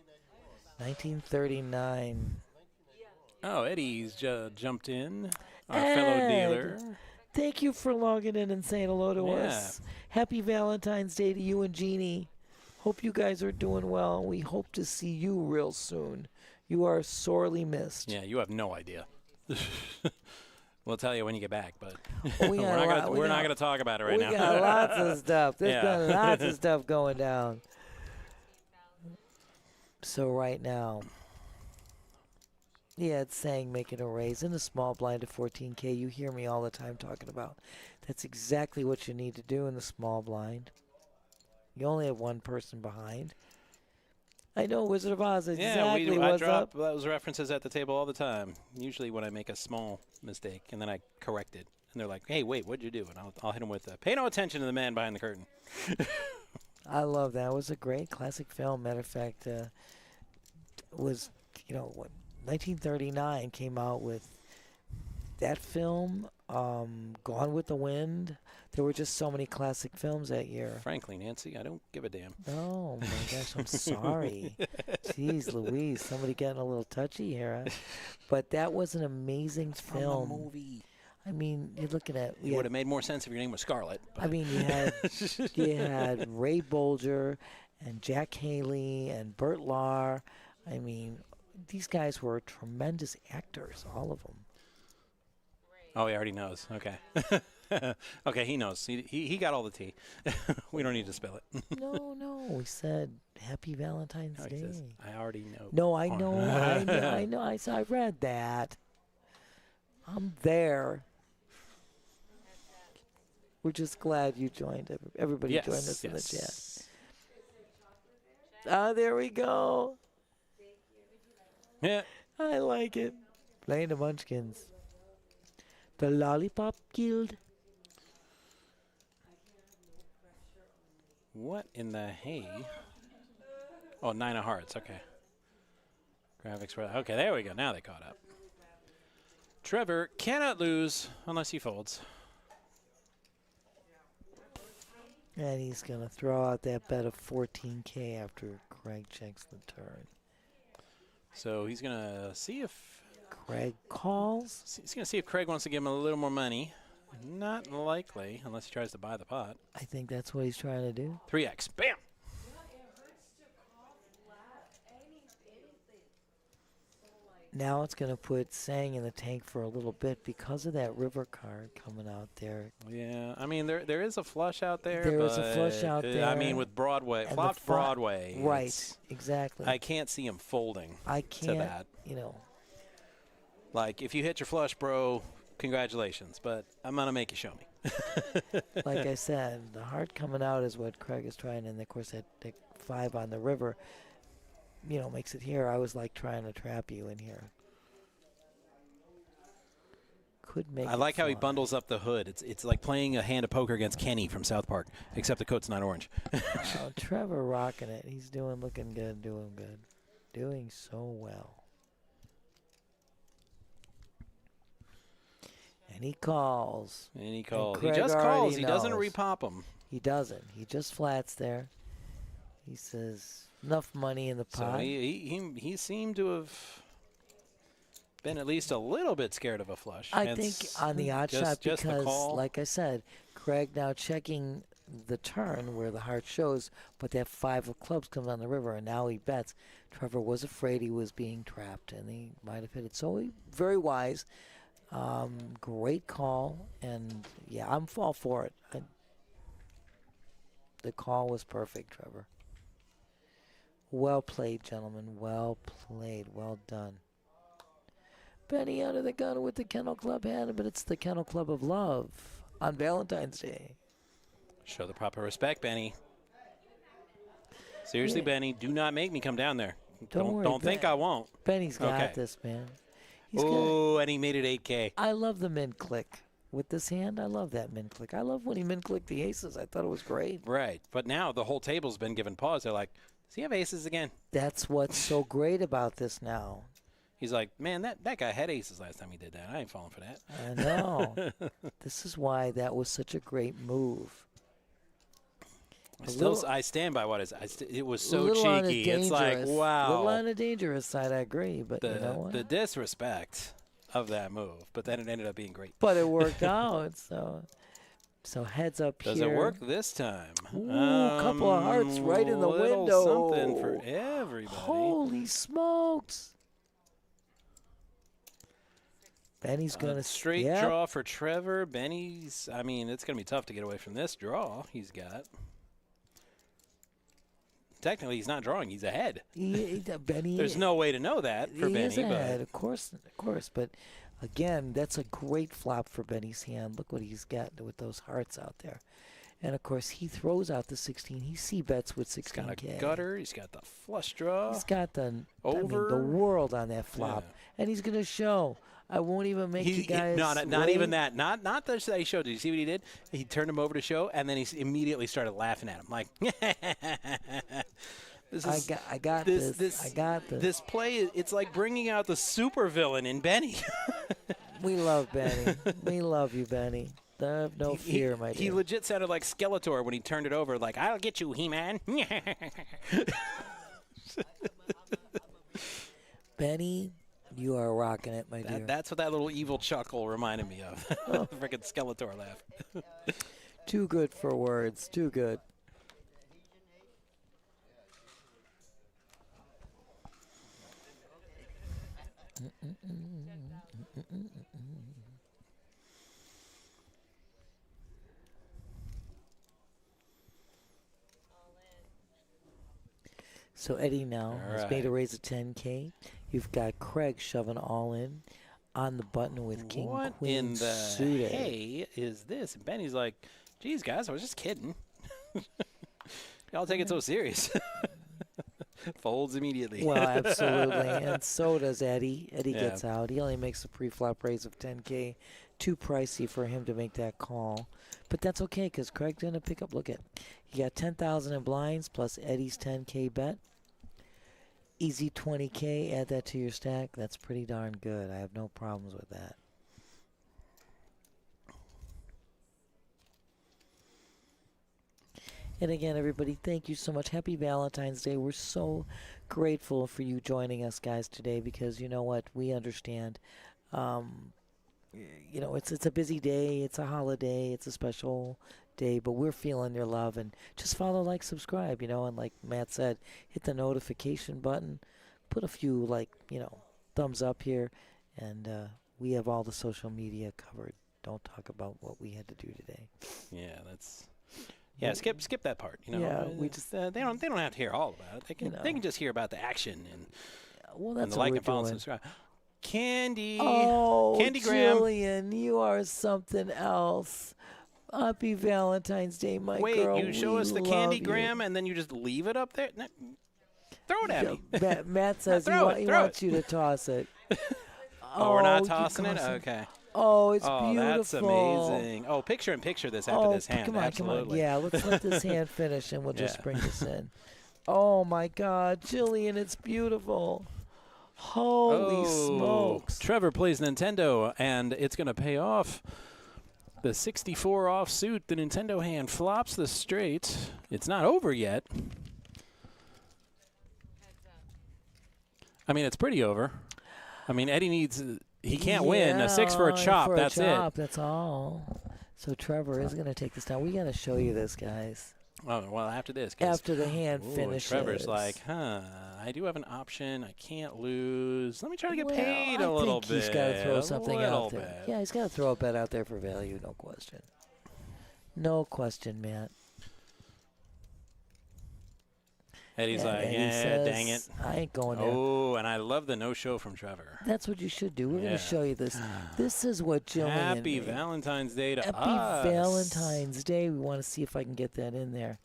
1939. Oh, Eddie's jumped in, our Ed! fellow dealer. Thank you for logging in and saying hello to Yeah. us. Happy Valentine's Day to you and Jeannie. Hope you guys are doing well. We hope to see you real soon. You are sorely missed. Yeah, you have no idea. We'll tell you when you get back, but Oh, we we're got a lot- not we going got- to talk about it right we now. got lots of stuff. There's Yeah. been lots of stuff going down. So right now, yeah, it's saying making a raise in the small blind to 14K. You hear me all the time talking about. That's exactly what you need to do in the small blind. You only have one person behind. I know, Wizard of Oz, exactly yeah, I what's drop up. those references at the table all the time. Usually when I make a small mistake, and then I correct it. And they're like, hey, wait, what'd you do? And I'll hit them with, pay no attention to the man behind the curtain. I love that. It was a great classic film. Matter of fact, was, you know, what, 1939 came out with that film, Gone with the Wind. There were just so many classic films that year. Frankly, Nancy, I don't give a damn. Oh my gosh, I'm sorry. Jeez Louise, somebody getting a little touchy here. Huh? But that was an amazing film. From the movie. I mean, you're looking at. It would have made more sense if your name was Scarlett. I mean, you had Ray Bolger and Jack Haley and Burt Lahr. I mean, these guys were tremendous actors, all of them. Oh, he already knows. Okay. Okay, he knows. He got all the tea. We don't need to spill it. No, we said Happy Valentine's No, he Day. says, I already know. No, I know. I read that. I'm there. We're just glad you joined. Everybody Yes, joined us in the yes. chat. Ah, there we go. Yeah. I like it. Playing the Munchkins. The Lollipop Guild. What in the hay? Oh, 9 of hearts. Okay. Graphics were okay. There we go. Now they caught up. Trevor cannot lose unless he folds. And he's going to throw out that bet of 14K after Craig checks the turn. So he's gonna see if Craig calls. he's gonna see if Craig wants to give him a little more money. Not likely, unless he tries to buy the pot. I think that's what he's trying to do. 3x. Bam. Now it's going to put Sang in the tank for a little bit because of that river card coming out there. Yeah, I mean there is a flush out there. There is a but, flush out I there, mean with Broadway, and the flopped flop- Broadway. Right, it's- exactly. I can't see him folding I to can't, that. you know. Like if you hit your flush, bro, congratulations, but I'm going to make you show me. Like I said, the heart coming out is what Craig is trying, and of course that 5 on the river, makes it here. I was like trying to trap you in here. Could make. I like how he fly. bundles up the hood. It's like playing a hand of poker against Kenny from South Park, except the coat's not orange. Oh, Trevor rocking it. He's looking good, doing so well. And he calls. And he calls. He Craig just calls. already He doesn't knows. repop them. He doesn't. He just flats there. He says, enough money in the So pot. he seemed to have been at least a little bit scared of a flush. I think on the odd shot just the because, call. like I said, Craig now checking the turn where the heart shows, but that 5 of clubs comes on the river, and now he bets. Trevor was afraid he was being trapped, and he might have hit it. So he very wise. Great call, and yeah, I'm all for it. The call was perfect, Trevor. Well played, gentlemen. Well played. Well done. Benny under the gun with the Kennel Club hand, but it's the Kennel Club of Love on Valentine's Day. Show the proper respect, Benny. Seriously, Yeah. Benny, do not make me come down there. Don't worry, Don't think Ben. I won't. Benny's got Okay. this, man. He's got. Oh, and he made it 8K. I love the min click with this hand. I love that min click. I love when he min clicked the aces. I thought it was great. Right. But now the whole table's been given pause. They're like, does he have aces again? That's what's so great about this now. He's like, man, that guy had aces last time he did that. I ain't falling for that. I know. This is why that was such a great move. I stand by what it was A so little on the cheeky. It's like, dangerous- wow. little on the dangerous side, I agree. But you know what? The disrespect of that move. But then it ended up being great. But it worked out. So heads up Does here. it work this time? Ooh, couple of hearts right in the little window. Something for everybody. Holy smokes! Benny's gonna Straight yep. draw for Trevor. Benny's. I mean, it's gonna be tough to get away from this draw he's got. Technically, he's not drawing. He's ahead. Benny. There's no way to know that for he Benny. is ahead, of course. But again, that's a great flop for Benny's hand. Look what he's got with those hearts out there. And of course, he throws out the 16. He c-bets with He's got 16K. a gutter. He's got the flush draw. He's got the Over. the world on that flop, Yeah. and he's gonna show. I won't even make you guys. Not even that. Not that he showed. Did you see what he did? He turned him over to show, and then he immediately started laughing at him like, this is, I got this. I got this. This play, it's like bringing out the supervillain in Benny. We love Benny. We love you, Benny. Have no fear, my dear. He legit sounded like Skeletor when he turned it over, like, I'll get you, He-Man. Benny, you are rocking it, my dear. That's what that little evil chuckle reminded me of. Freaking Skeletor laugh. Too good for words. Too good. So Eddie now All has made a right. raise of 10K. You've got Craig shoving all in on the button with King What Queen in the suited. hay is this? And Benny's like, geez, guys, I was just kidding. Y'all take it so serious. Folds immediately. Well, absolutely, and so does Eddie. Eddie Yeah. gets out. He only makes a pre-flop raise of 10K. Too pricey for him to make that call. But that's okay because Craig's going to pick up. Look at, you got 10,000 in blinds plus Eddie's 10K bet. Easy 20K. Add that to your stack. That's pretty darn good. I have no problems with that. And again, everybody, thank you so much. Happy Valentine's Day. We're so grateful for you joining us, guys, today because you know what? We understand. You know, it's a busy day. It's a holiday. It's a special day, but we're feeling your love. And just follow, like, subscribe, you know. And like Matt said, hit the notification button. Put a few, like, you know, thumbs up here. And we have all the social media covered. Don't talk about what we had to do today. Yeah, that's... Yeah, skip that part. You know, Yeah, we just they don't have to hear all about it. They can you know. they can just hear about the action and, Well, and that's the what like we're and follow and doing. subscribe. Candy. Oh, Candy Graham. Jillian, you are something else. Happy Valentine's Day, my Wait, girl. you show We us the love Candy you. Graham and then you just leave it up there? No, throw it at Yeah, me. Matt says he, Throw it, he throw wants it. you to toss it. Oh, we're not you tossing it? toss Okay. Oh, it's Oh, beautiful. that's amazing. Oh, picture in picture this after this hand. Come on, Absolutely. come on. Yeah, let's let this hand finish and we'll just Yeah. bring this in. Oh, my God. Jillian, it's beautiful. Holy smokes. Trevor plays Nintendo, and it's going to pay off. The 64 offsuit, the Nintendo hand flops the straight. It's not over yet. I mean, it's pretty over. I mean, Eddie needs, he can't win. A 6 for a chop, that's it. That's all. So Trevor is going to take this down. We got to show you this, guys. Oh, well, after this. 'Cause, After the hand finishes. Trevor's like, I do have an option. I can't lose. Let me try to get Well, paid a little I think bit. he's got to throw something a little out there. bit. Yeah, he's got to throw a bet out there for value, no question. No question, Matt. Eddie's Yeah, like, Eddie yeah, says, dang it. I ain't going there. Oh, and I love the no-show from Trevor. That's what you should do. We're going Yeah. to show you this. This is what Jillian Happy made. Valentine's Day to Happy us. Valentine's Day. We want to see if I can get that in there.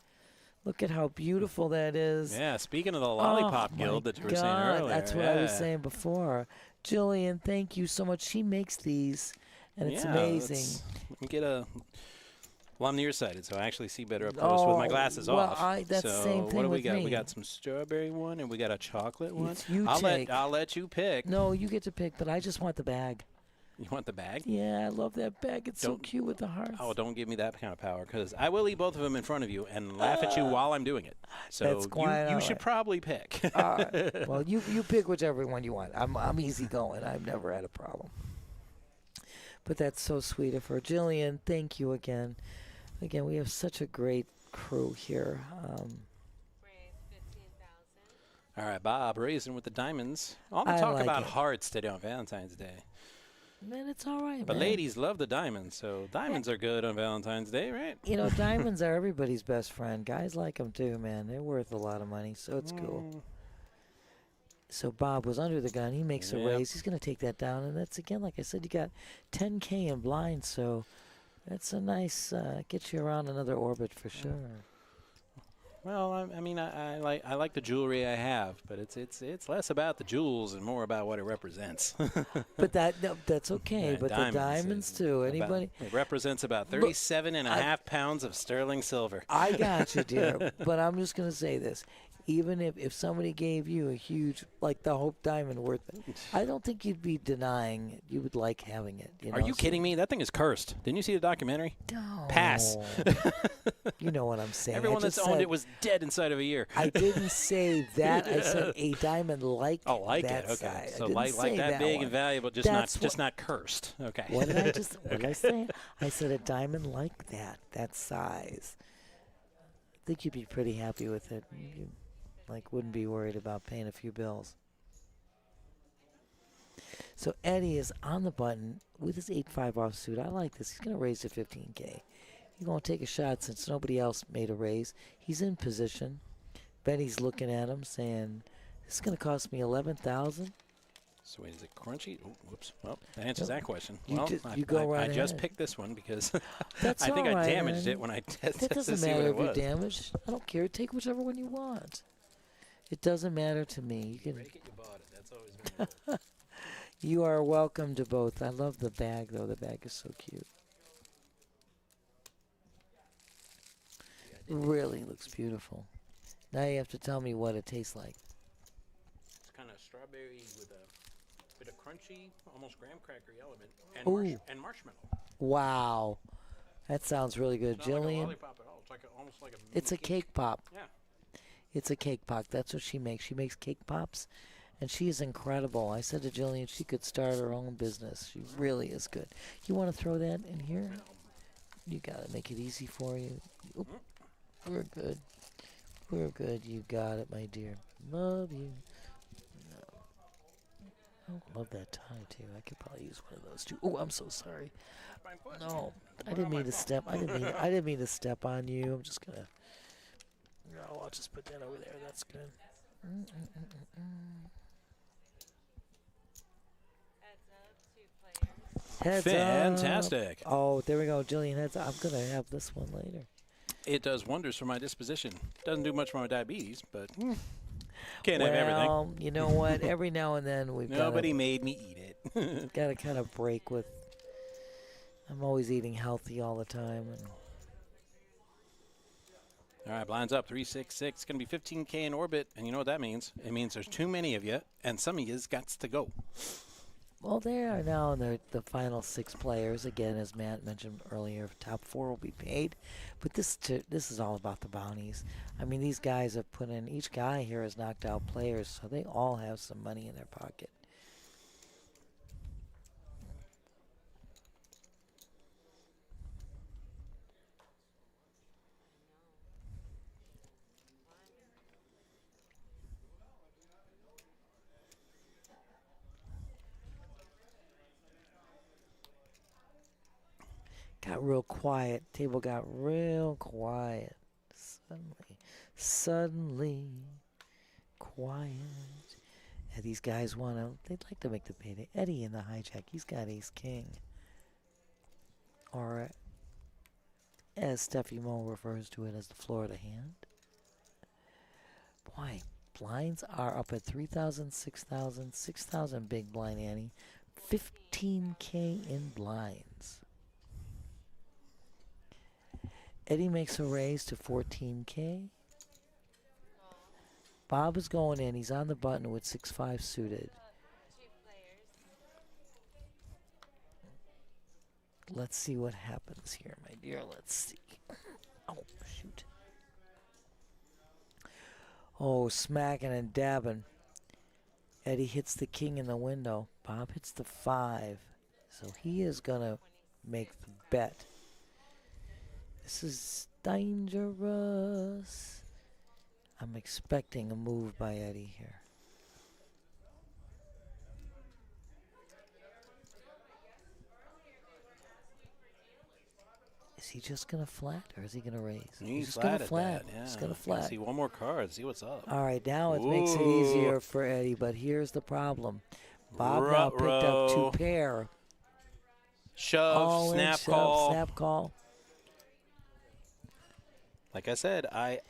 Look at how beautiful that is. Yeah, speaking of the Lollipop Oh, Guild my that you were saying God, earlier. That's what I was yeah. saying before. Jillian, thank you so much. She makes these, and it's Yeah, amazing. Let me get a... Well, I'm nearsighted, so I actually see better up close with my glasses well, off. that's the so same what thing do we with got? me. We got some strawberry one, and we got a chocolate one. You I'll take. let you pick. No, you get to pick, but I just want the bag. You want the bag? Yeah, I love that bag. It's so Don't- cute with the hearts. Oh, don't give me that kind of power, because I will eat both of them in front of you and laugh at you while I'm doing it. So That's quite you all should right. probably pick. All right. Well, you pick whichever one you want. I'm easy going. I've never had a problem. But that's so sweet of her. Jillian, thank you again. Again, we have such a great crew here. All right, Bob, raising with the diamonds. All the I talk like about it. hearts today on Valentine's Day. Man, it's all right, But man. ladies love the diamonds, so diamonds are good on Valentine's Day, right? You know, diamonds are everybody's best friend. Guys like them too, man. They're worth a lot of money, so it's cool. So Bob was under the gun. He makes a Yep. raise. He's going to take that down. And that's, again, like I said, you got 10K in blind, so that's a nice, gets you around another orbit for sure. Well, I mean, I like the jewelry I have, but it's less about the jewels and more about what it represents. But that's okay. Yeah, But the diamonds too. Anybody? It represents about 37 and a half pounds of sterling silver. I got you, dear. But I'm just going to say this. Even if somebody gave you a huge, like the Hope Diamond worth it, I don't think you'd be denying you would like having it. You know? Are you So- kidding me? That thing is cursed. Didn't you see the documentary? No. Pass. You know what I'm saying. Everyone I that's just owned said- it was dead inside of a year. I didn't say that. I said a diamond like Oh, like that it. Okay. size. I So didn't like say that big one. and valuable, That's just not cursed. Okay. What did I just? What did I say? I said a diamond like that size. I think you'd be pretty happy with it. You, like, wouldn't be worried about paying a few bills. So Eddie is on the button with his 8-5 offsuit. I like this. He's going to raise to 15K. He's going to take a shot since nobody else made a raise. He's in position. Benny's looking at him saying, this is going to cost me $11,000. So wait, is it crunchy? Oh, whoops. Well, that answers that question. You Well, just- I, you go I, right I just ahead. picked this one because That's I think all I right, damaged man. it when I tested That to doesn't see matter what if it you're was. damaged. I don't care. Take whichever one you want. It doesn't matter to me. You can. Break it, you bought it. That's always been the rule. You are welcome to both. I love the bag, though. The bag is so cute. Really looks beautiful. Now you have to tell me what it tastes like. It's kind of strawberry with a bit of crunchy, almost graham crackery element, and, Ooh. and marshmallow. Wow. That sounds really good. It's not like a Jillian, lollipop at all. It's like almost like a mini it's a cake pop. Yeah. It's a cake pop. That's what she makes. She makes cake pops. And she is incredible. I said to Jillian she could start her own business. She really is good. You want to throw that in here? You got to make it easy for you. Oop. We're good. We're good. You got it, my dear. Love you. No. Oh, love that tie, too. I could probably use one of those, too. Oh, I'm so sorry. No, I didn't mean to step. I didn't mean to step on you. I'm just going to. No, I'll just put that over there. That's good. Heads up. Fantastic. Oh, there we go. Jillian, heads up. I'm going to have this one later. It does wonders for my disposition. Doesn't do much for my diabetes, but can't have everything. Well, you know what? Every now and then we've Nobody made me eat it. got to kind of break with. I'm always eating healthy all the time. And All right, blinds up, 366. It's going to be 15K in orbit, and you know what that means? It means there's too many of you, and some of you's got to go. well, they are now in the final 6 players. Again, as Matt mentioned earlier, top 4 will be paid. But this is all about the bounties. I mean, these guys have put in. Each guy here has knocked out players, so they all have some money in their pocket. Got real quiet. Table got real quiet. Suddenly quiet. And these guys they'd like to make the payday. Eddie in the hijack, he's got ace king. Or as Steffi Mo refers to it as the Florida hand. Boy, blinds are up at 3,000, 6,000, 6,000 big blind Annie. 15K in blinds. Eddie makes a raise to 14K. Bob is going in. He's on the button with 6-5 suited. Let's see what happens here, my dear. Let's see. Oh, shoot. Oh, smacking and dabbing. Eddie hits the king in the window. Bob hits the 5. So he is going to make the bet. This is dangerous. I'm expecting a move by Eddie here. Is he just going to flat or is he going to raise? He's just going to at flat. that, yeah. He's going to Let's flat. see one more card. See what's up. All right, now it makes it Ooh. easier for Eddie, but here's the problem. Bob now picked up Ruh-roh. 2 pair. Shove, All in, snap shove, call. snap call. Like I said,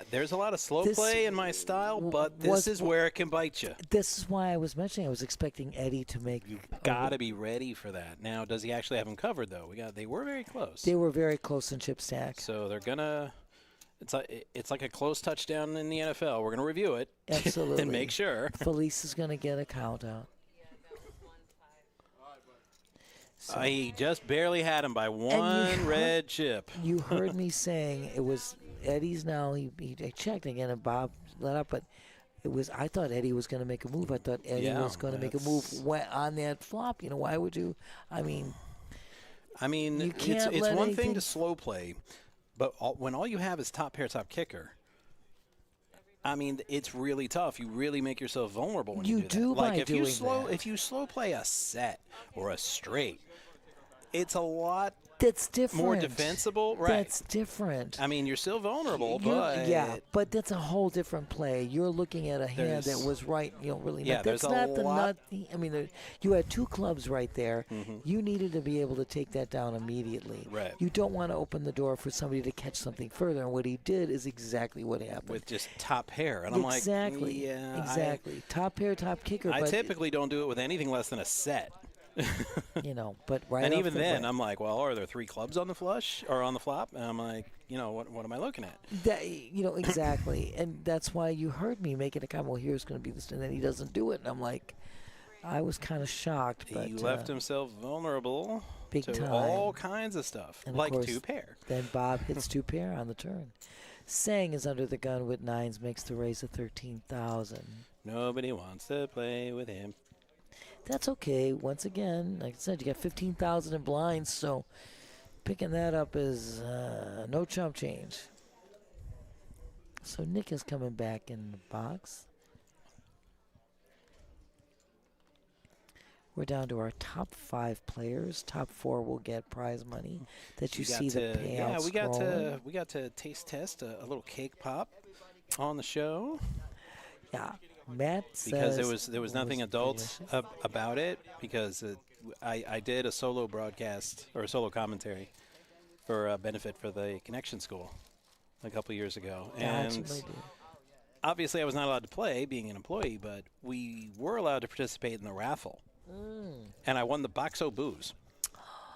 there's a lot of slow This play in my style, but this was- is where it can bite you. This is why I was mentioning I was expecting Eddie to make. You've got to be ready for that. Now, does he actually have him covered though? They were very close. They were very close in chip stack. So they're gonna. It's like a close touchdown in the NFL. We're gonna review it Absolutely. and make sure. Felice is going to get a count out. So He just barely had him by one red chip. you heard me saying it was Eddie's now. He checked again and Bob let up, but it was. I thought Eddie was going to make a move. I thought Eddie Yeah, was going to make a move on that flop. You know, why would you? I mean, you can't it's let one thing anything- to slow play, but when all you have is top pair, top kicker. I mean, it's really tough. You really make yourself vulnerable when you do that. Like by if you doing slow, that. if you slow play a set or a straight, it's a lot that's different. more defensible, right? That's different. I mean, you're still vulnerable, You're- but yeah, but that's a whole different play. You're looking at a hand that There's- was right, really. Yeah, that's there's a not the lot- nut. I mean, you had 2 clubs right there. Mm-hmm. You needed to be able to take that down immediately. Right. You don't want to open the door for somebody to catch something further. And what he did is exactly what happened. with just top pair, and I'm exactly. like, yeah, Exactly. Top pair, top kicker. I but typically don't do it with anything less than a set. but right. And off even the then, bat- I'm like, well, are there 3 clubs on the flush or on the flop? And I'm like, what am I looking at? That, exactly. And that's why you heard me making a comment, well, here's going to be this, and then he doesn't do it. And I'm like, I was kind of shocked. But He left himself vulnerable big to time. all kinds of stuff, And of like course, 2 pair. Then Bob hits 2 pair on the turn. Sang is under the gun with 9s, makes the raise of 13,000. Nobody wants to play with him. That's okay. Once again, like I said, you got 15,000 in blinds, so picking that up is no chump change. So Nick is coming back in the box. We're down to our top 5 players. Top 4 will get prize money. That you got see the to- payouts Yeah, scrolling. we got to taste test a little cake pop on the show Yeah, Matt says because there was it nothing was adult delicious. about it because I did a solo broadcast or a solo commentary for a benefit for the Connection School a couple years ago. Gotcha, And my dude. obviously I was not allowed to play being an employee, but we were allowed to participate in the raffle. And I won the Boxo booze.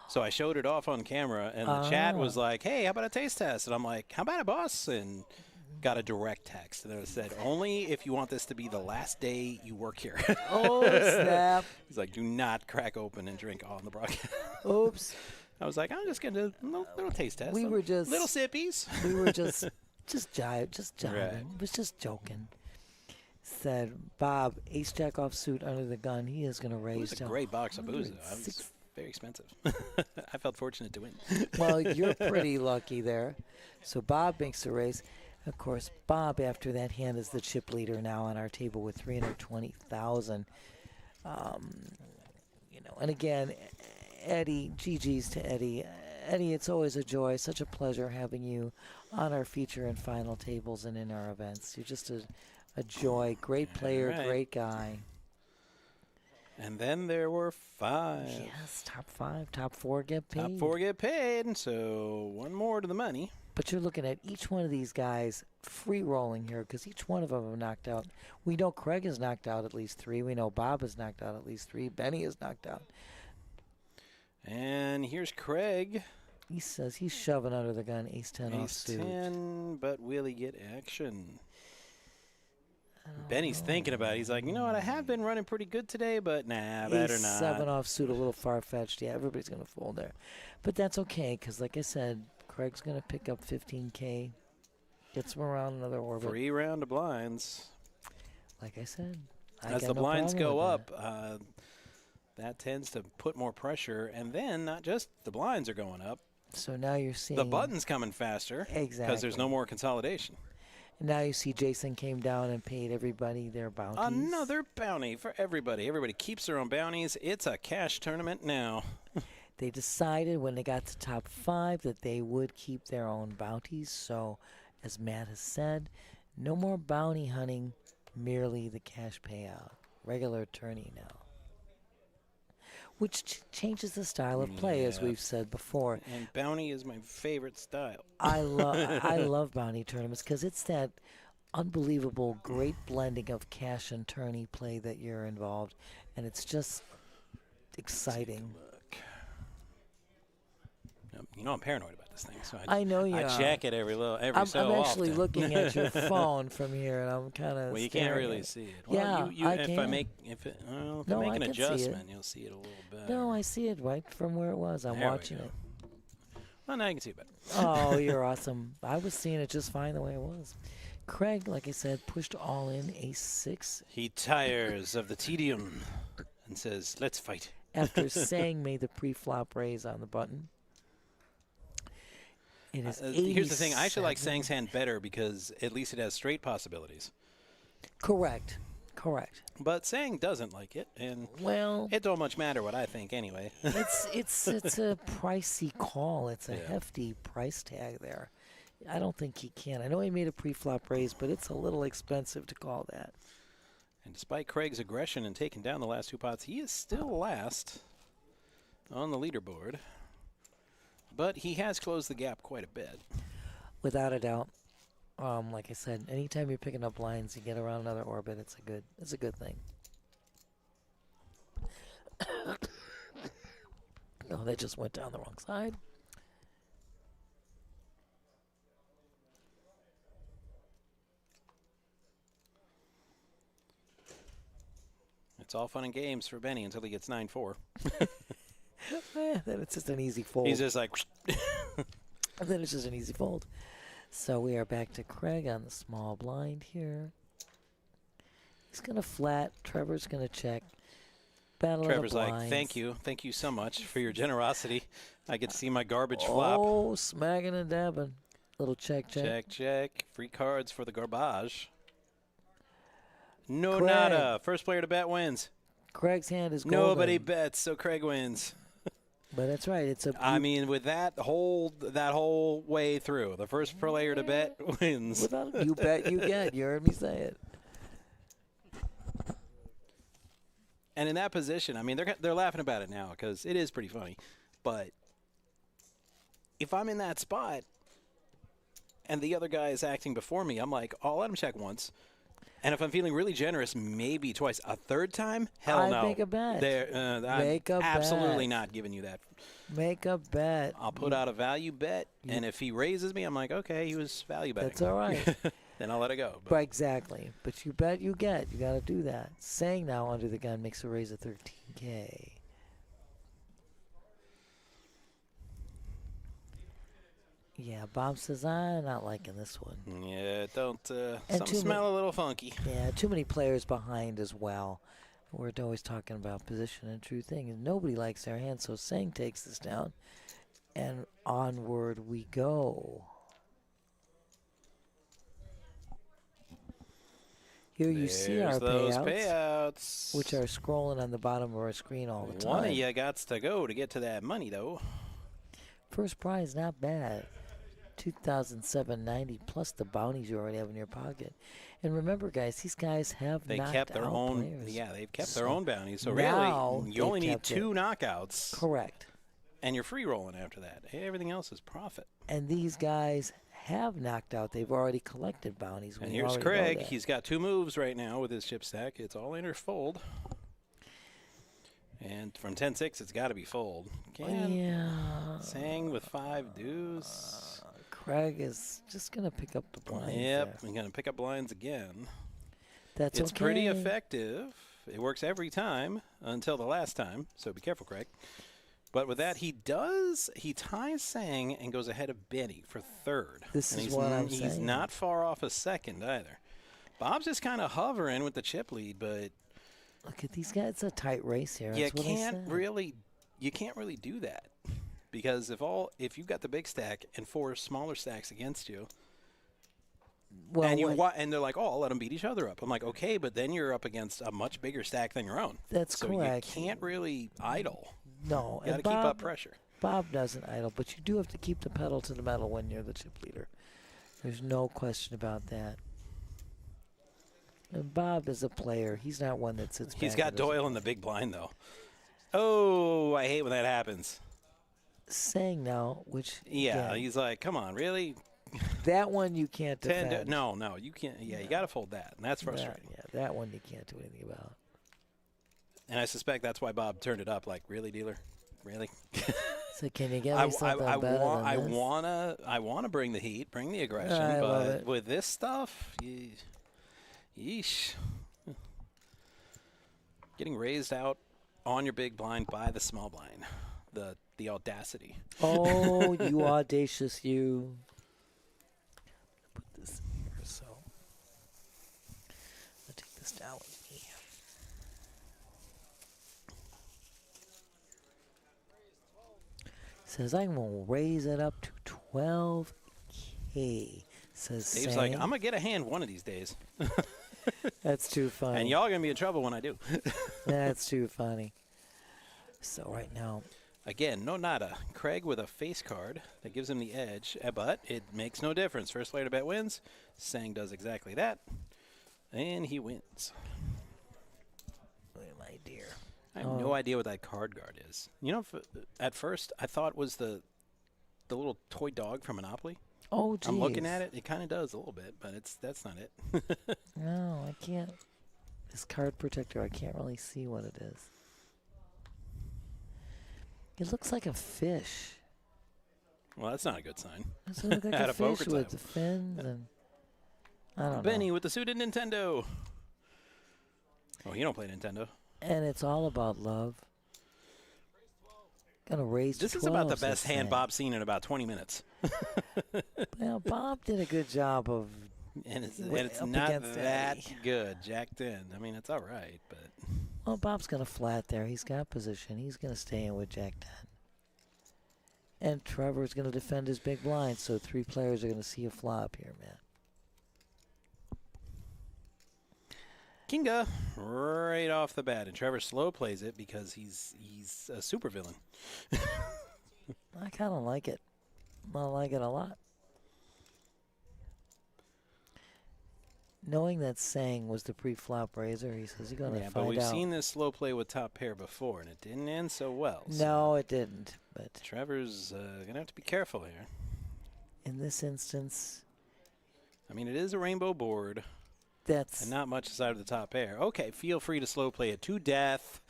So I showed it off on camera, and the chat was like, hey, how about a taste test? And I'm like, how about it, boss? And got a direct text. And it said, only if you want this to be the last day you work here. Oh, snap. He's like, do not crack open and drink on the broadcast. Oops. I was like, I'm just going to do a little taste test. We were just little sippies. We were just jiving. Right. It was just joking. Said Bob, ace jack offsuit under the gun. He is going to It raise. was a great box of booze, though. It 106. was very expensive. I felt fortunate to win. Well, you're pretty lucky there. So Bob makes the raise. Of course, Bob, after that hand, is the chip leader now on our table with 320,000. And again, Eddie, GG's to Eddie. Eddie, it's always a joy, such a pleasure having you on our feature and final tables and in our events. You're just a joy, great player, Right. great guy. And then there were 5. Yes, top 5, top 4 get paid. Top 4 get paid, so one more to the money. But you're looking at each one of these guys free rolling here because each one of them are knocked out. We know Craig has knocked out at least 3. We know Bob has knocked out at least 3. Benny is knocked out. And here's Craig. He says he's shoving under the gun, ace 10 Ace offsuit. 10, but will he get action? Benny's thinking about it. He's like, you know what? I have been running pretty good today, but nah, better Ace not. 7 offsuit, a little far-fetched. Yeah, everybody's going to fold there. But that's okay because, like I said, Craig's going to pick up 15K. Gets him around another orbit. Free round of blinds. Like I said. I As got the no blinds problem go with that. up, that tends to put more pressure. And then not just the blinds are going up, So now you're seeing the button's coming faster. Exactly. Because there's no more consolidation. And now you see Jason came down and paid everybody their bounties. Another bounty for everybody. Everybody keeps their own bounties. It's a cash tournament now. They decided when they got to top 5 that they would keep their own bounties. So, as Matt has said, no more bounty hunting, merely the cash payout. Regular tourney now. Which changes the style of play, as Yeah. we've said before. And bounty is my favorite style. I love bounty tournaments because it's that unbelievable great blending of cash and tourney play that you're involved, and it's just exciting. Look. You know I'm paranoid about this thing, so I know you I are. check it every I'm so actually often. looking at your phone from here, and I'm kind of. Well, you can't really see it. Well, Yeah, you, I if I can. make if it, if No, I I make an can see it. adjustment, you'll see it a little bit. No, I see it right from where it was. I'm There we watching go. it. Well, now you can see it better. Oh, you're awesome. I was seeing it just fine the way it was. Craig, like I said, pushed all in ace 6 He tires of the tedium and says, "Let's fight." after Sang made the pre-flop raise on the button. It is Here's the thing. I actually like 87. Sang's hand better because at least it has straight possibilities. Correct. But Sang doesn't like it, and Well, it don't much matter what I think anyway. it's a pricey call. It's a Yeah. hefty price tag there. I don't think he can. I know he made a pre-flop raise, but it's a little expensive to call that. And despite Craig's aggression and taking down the last 2 pots, he is still last on the leaderboard. But he has closed the gap quite a bit. Without a doubt. Like I said, anytime you're picking up lines, you get around another orbit. It's a good thing. Oh, that just went down the wrong side. It's all fun and games for Benny until he gets 9-4. Then it's just an easy fold. He's just like, Then it's just an easy fold. So we are back to Craig on the small blind here. He's going to flat. Trevor's going to check. Battle Trevor's of the like, blinds. thank you so much for your generosity. I get to see my garbage flop. Oh, smacking and dabbing. Little check. Check. Free cards for the garbage. No Craig. nada. First player to bet wins. Craig's hand is golden. Nobody bets, so Craig wins. But that's right. It's a. I mean, with that whole way through, the first player to bet wins. Without you bet, you get. You heard me say it. And in that position, I mean, they're laughing about it now because it is pretty funny. But if I'm in that spot and the other guy is acting before me, I'm like, I'll let him check once. And if I'm feeling really generous, maybe twice. A third time? Hell I'd no. make a bet. I'm absolutely not giving you that. Make a bet. I'll put out a value bet, and if he raises me, I'm like, okay, he was value betting. That's all right. Then I'll let it go. But exactly. But you bet you get. You got to do that. Saying now under the gun makes a raise of 13K. Yeah, Bob says, I'm not liking this one. Yeah, don't. And Some smell a little funky. Yeah, too many players behind as well. We're always talking about position and true thing, and nobody likes their hand, so Sang takes this down, and onward we go. Here you see our those payouts, which are scrolling on the bottom of our screen all the time. One of you got to go to get to that money, though. First prize, not bad. 2,790 plus the bounties you already have in your pocket. And remember, guys, these guys have kept their own. Players. Yeah, they've kept their own bounties. So now really, you only need 2 knockouts. Correct. And you're free rolling after that. Hey, everything else is profit. And these guys have knocked out. They've already collected bounties. And here's Craig. He's got 2 moves right now with his chip stack. It's all in or fold. And from 10-6, it's got to be fold. Sang with 5 deuce. Craig is just going to pick up the blinds. Yep, he's going to pick up blinds again. It's okay. Pretty effective. It works every time until the last time, so be careful, Craig. But with that, he ties Sang and goes ahead of Benny for third. This is what I'm saying. He's not far off a second either. Bob's just kind of hovering with the chip lead, but look at these guys. It's a tight race here. You can't really do that. Because if you've got the big stack and 4 smaller stacks against you, and they're like, oh, I'll let them beat each other up. I'm like, okay, but then you're up against a much bigger stack than your own. That's correct. So you can't really idle. No. You got to keep up pressure. Bob doesn't idle, but you do have to keep the pedal to the metal when you're the chip leader. There's no question about that. And Bob is a player. He's not one that sits back. He's got Doyle in the big blind, though. Oh, I hate when that happens. Sang now, which he's like, come on, really? That one you can't defend. No, you can't. Yeah, you got to fold that, and that's frustrating. That one you can't do anything about. And I suspect that's why Bob turned it up. Like, really, dealer, really? So can you get me something better than this? I wanna bring the heat, bring the aggression, but with this stuff, yeesh. Getting raised out on your big blind by the small blind. The audacity. Oh, you audacious you. Put this here, so I'll take this down with me. Says I'm gonna raise it up to 12K. Says Dave's like, I'm gonna get a hand one of these days. That's too funny. And y'all gonna be in trouble when I do. That's too funny. So right now, again, no nada. Craig with a face card that gives him the edge, but it makes no difference. First player to bet wins. Sang does exactly that, and he wins. My dear. I have no idea what that card guard is. You know, at first I thought it was the little toy dog from Monopoly. Oh, geez. I'm looking at it. It kind of does a little bit, but that's not it. No, I can't. This card protector, I can't really see what it is. It looks like a fish. Well, that's not a good sign. Does it look like a fish with the fins and I don't know. Benny with the suited Nintendo. Oh, you don't play Nintendo. And it's all about love. Gonna raise to 12. This is about the best hand Bob's seen in about 20 minutes. Well, Bob did a good job of. And it's not that good, jacked in. I mean, it's all right, but. Well, Bob's gonna flat there. He's got position. He's gonna stay in with Jack 10. And Trevor's gonna defend his big blind. So 3 players are gonna see a flop here, man. Kinga right off the bat, and Trevor slow plays it because he's a supervillain. I kind of like it. I like it a lot. knowing that Sang was the pre-flop raiser, he says you're gonna Yeah, but find we've out. seen this slow play with top pair before, and it didn't end so well. No, it didn't. But So Trevor's going to have to be careful here. in this instance, I mean, it is a rainbow board, that's and not much aside of the top pair. Okay, feel free to slow play it to death.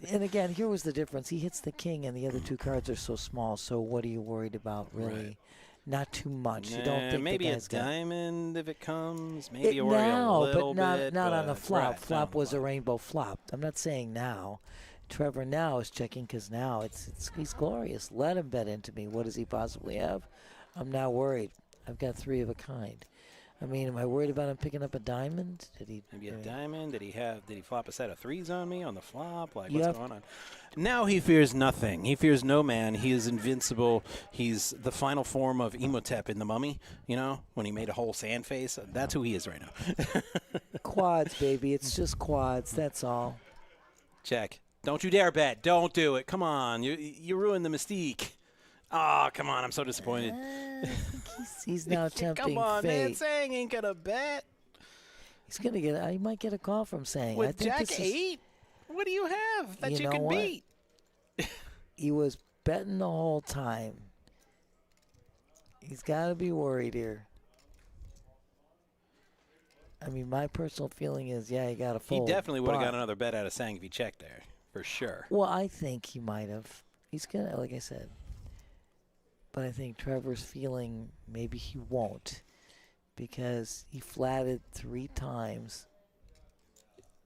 and again, here was the difference. He hits the king, and the other two cards are so small. So what are you worried about, really? Right. Not too much. You don't think maybe the a guy's got diamond if it comes. Maybe it you worry a little but bit. not on the but flop. right, Flop not on was the a flop. rainbow flop. I'm not saying now. Trevor now is checking because now he's glorious. Let him bet into me. What does he possibly have? I'm not worried. I've got three of a kind. I mean, am I worried about him picking up a diamond? Did he? Maybe a I mean, diamond? Did he flop a set of threes on me on the flop? Like, You what's have- going on? Now he fears nothing. He fears no man. He is invincible. He's the final form of Imhotep in The Mummy, you know, when he made a whole sand face. That's who he is right now. Quads, baby. It's just quads. That's all. Check. Don't you dare bet. Don't do it. Come on. You ruined the mystique. Oh, come on. I'm so disappointed. I think he's now tempting Come on, man. fate. Sang ain't going to bet. He's gonna get. He might get a call from saying. I With think Jack this is, 8? What do you have that You you know can what? beat? He was betting the whole time. He's got to be worried here. I mean, my personal feeling is, yeah, he got to He fold. definitely would have but- got another bet out of Sang if he checked there, for sure. Well, I think he might have. He's gonna, like I said. But I think Trevor's feeling maybe he won't, because he flatted 3 times.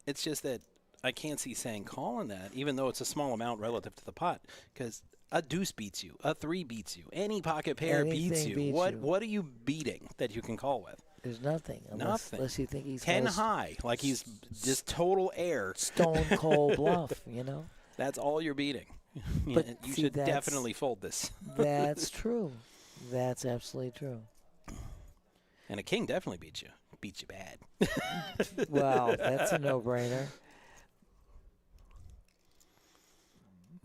It's just that I can't see Sang calling that, even though it's a small amount relative to the pot, because a deuce beats you, a 3 beats you, any pocket pair beats Anything you. beats What you. What are you beating that you can call with? There's nothing Nothing. unless you think he's 10 got a high, like he's just total air. stone cold bluff. You know, That's all you're beating. But you see, should that's- definitely fold this. that's true. That's absolutely true. And a king definitely beats you. Beats you bad. Well, that's a no-brainer.